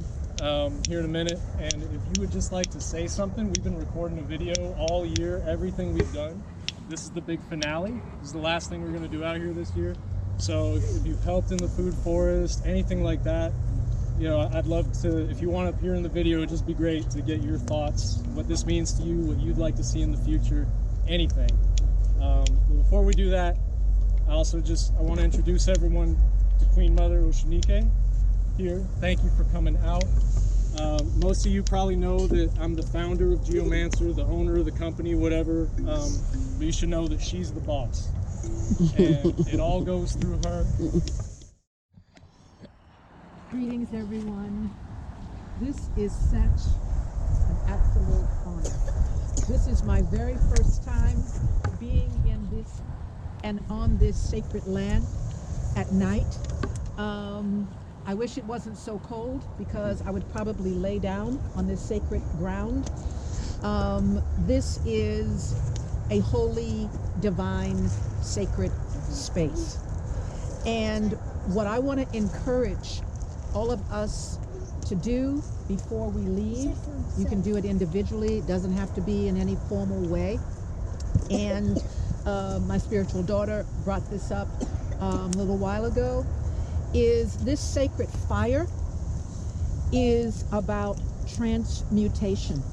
here in a minute. And if you would just like to say something, we've been recording a video all year, everything we've done. This is the big finale. This is the last thing we're going to do out here this year. So if you've helped in the food forest, anything like that, you know, I'd love to, if you want to appear in the video, it'd just be great to get your thoughts, what this means to you, what you'd like to see in the future, anything. Before we do that, I want to introduce everyone to Queen Mother Oshinike here. Thank you for coming out. Most of you probably know that I'm the founder of Geomancer, the owner of the company, whatever. But you should know that she's the boss. And it all goes through her. Greetings, everyone. This is such an absolute honor. This is my very first time being in this and on this sacred land at night. I wish it wasn't so cold, because I would probably lay down on this sacred ground. This is a holy, divine, sacred space. And what I want to encourage all of us to do before we leave, you can do it individually, it doesn't have to be in any formal way. And my spiritual daughter brought this up a little while ago, is this sacred fire is about transmutation,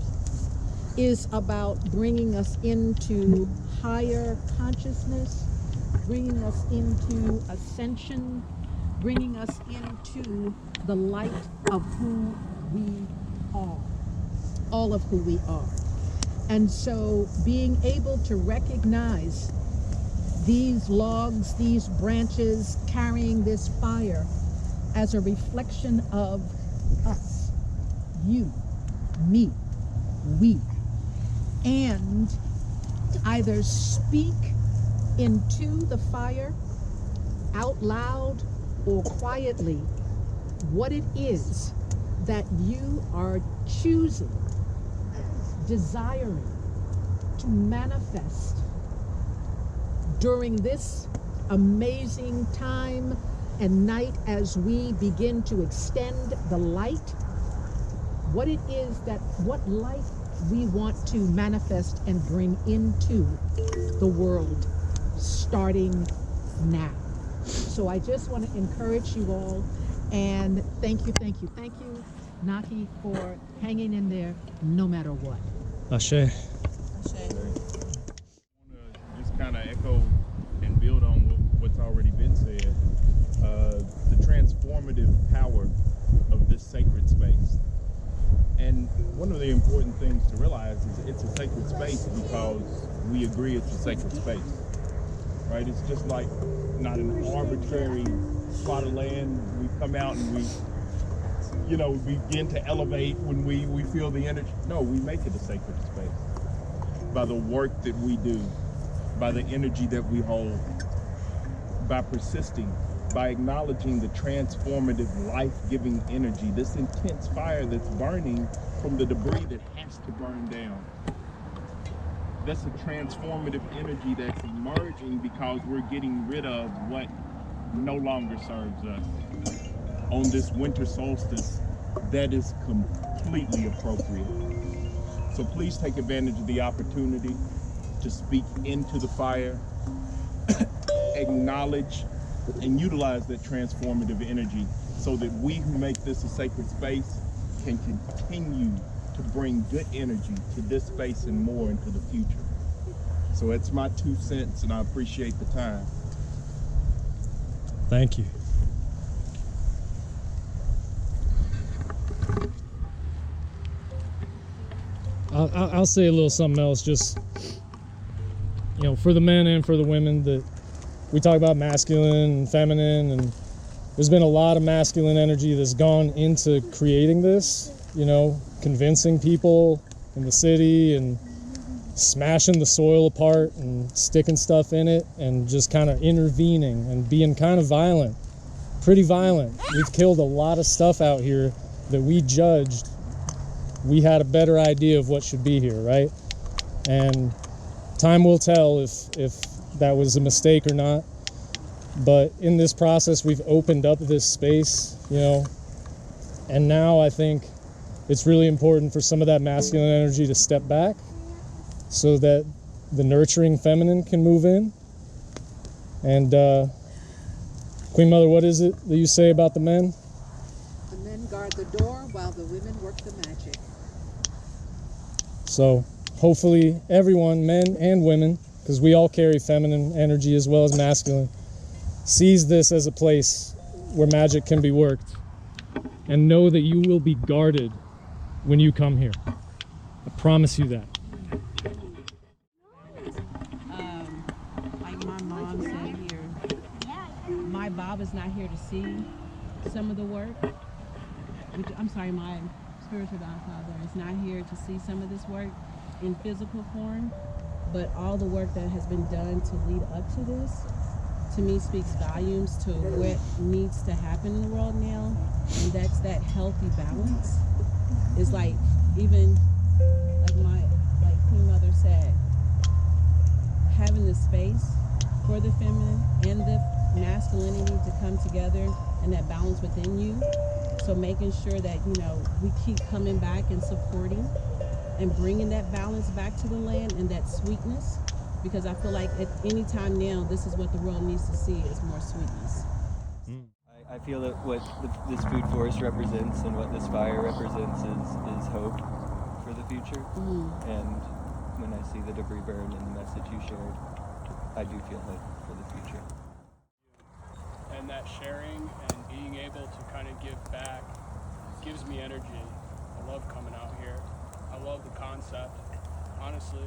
is about bringing us into higher consciousness, bringing us into ascension, bringing us into the light of who we are, all of who we are. And so being able to recognize these logs, these branches carrying this fire as a reflection of us, you, me, we, and either speak into the fire out loud or quietly what it is that you are choosing, desiring to manifest during this amazing time and night as we begin to extend the light, what it is that, what light we want to manifest and bring into the world starting now. So I just want to encourage you all, and thank you, Naki, for hanging in there no matter what. Ashe. Just kind of echo and build on what's already been said. The transformative power of this sacred space. And one of the important things to realize is it's a sacred space because we agree it's a sacred space, right? It's just like not an arbitrary plot of land. We come out and we, you know, we begin to elevate when we feel the energy. No, we make it a sacred space by the work that we do, by the energy that we hold, by persisting, by acknowledging the transformative, life-giving energy, this intense fire that's burning from the debris that has to burn down. That's a transformative energy that's emerging because we're getting rid of what no longer serves us. On this winter solstice, that is completely appropriate. So please take advantage of the opportunity to speak into the fire, acknowledge and utilize that transformative energy so that we who make this a sacred space can continue to bring good energy to this space and more into the future. So it's my 2 cents, and I appreciate the time. Thank you. I'll say a little something else, just, you know, for the men and for the women, that we talk about masculine and feminine, and there's been a lot of masculine energy that's gone into creating this, you know, convincing people in the city and smashing the soil apart and sticking stuff in it and just kind of intervening and being kind of violent, pretty violent. We've killed a lot of stuff out here that we judged we had a better idea of what should be here, right? And time will tell if that was a mistake or not. But in this process, we've opened up this space, you know, and now I think it's really important for some of that masculine energy to step back so that the nurturing feminine can move in. And Queen Mother, what is it that you say about the men? The men guard the door while the women work the magic. So hopefully everyone, men and women, because we all carry feminine energy as well as masculine, sees this as a place where magic can be worked, and know that you will be guarded when you come here. I promise you that. Like my mom said here, my Bob is not here to see some of the work. Which, I'm sorry, my spiritual godfather is not here to see some of this work in physical form, but all the work that has been done to lead up to this, to me, speaks volumes to what needs to happen in the world now, and that's that healthy balance. It's like, even like Queen Mother said, having the space for the feminine and the masculinity to come together and that balance within you. So making sure that, you know, we keep coming back and supporting and bringing that balance back to the land and that sweetness, because I feel like at any time now, this is what the world needs to see, is more sweetness. I feel that what this food forest represents and what this fire represents is hope for the future. And when I see the debris burn and the message you shared, I do feel hope for the future. And that sharing and being able to kind of give back gives me energy. I love coming out here. I love the concept. Honestly,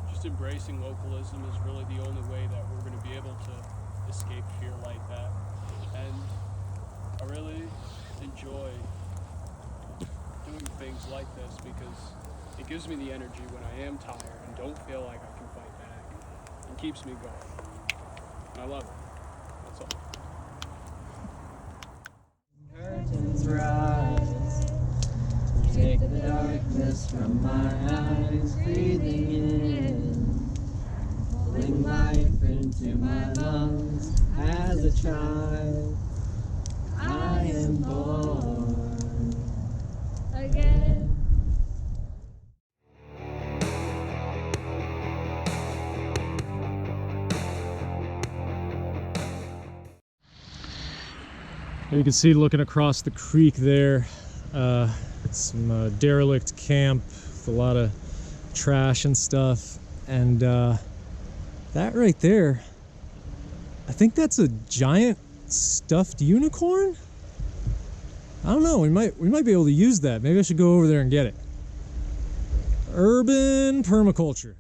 just embracing localism is really the only way that we're going to be able to escape fear like that. And I really enjoy doing things like this because it gives me the energy when I am tired and don't feel like I can fight back. It keeps me going. And I love it. That's all. Curtains rise, take the darkness from my eyes, breathing in, pulling life into my lungs. As a child, I am born again. You can see, looking across the creek there, some derelict camp with a lot of trash and stuff, and that right there, I think that's a giant stuffed unicorn. I don't know. We might be able to use that. Maybe I should go over there and get it. Urban permaculture.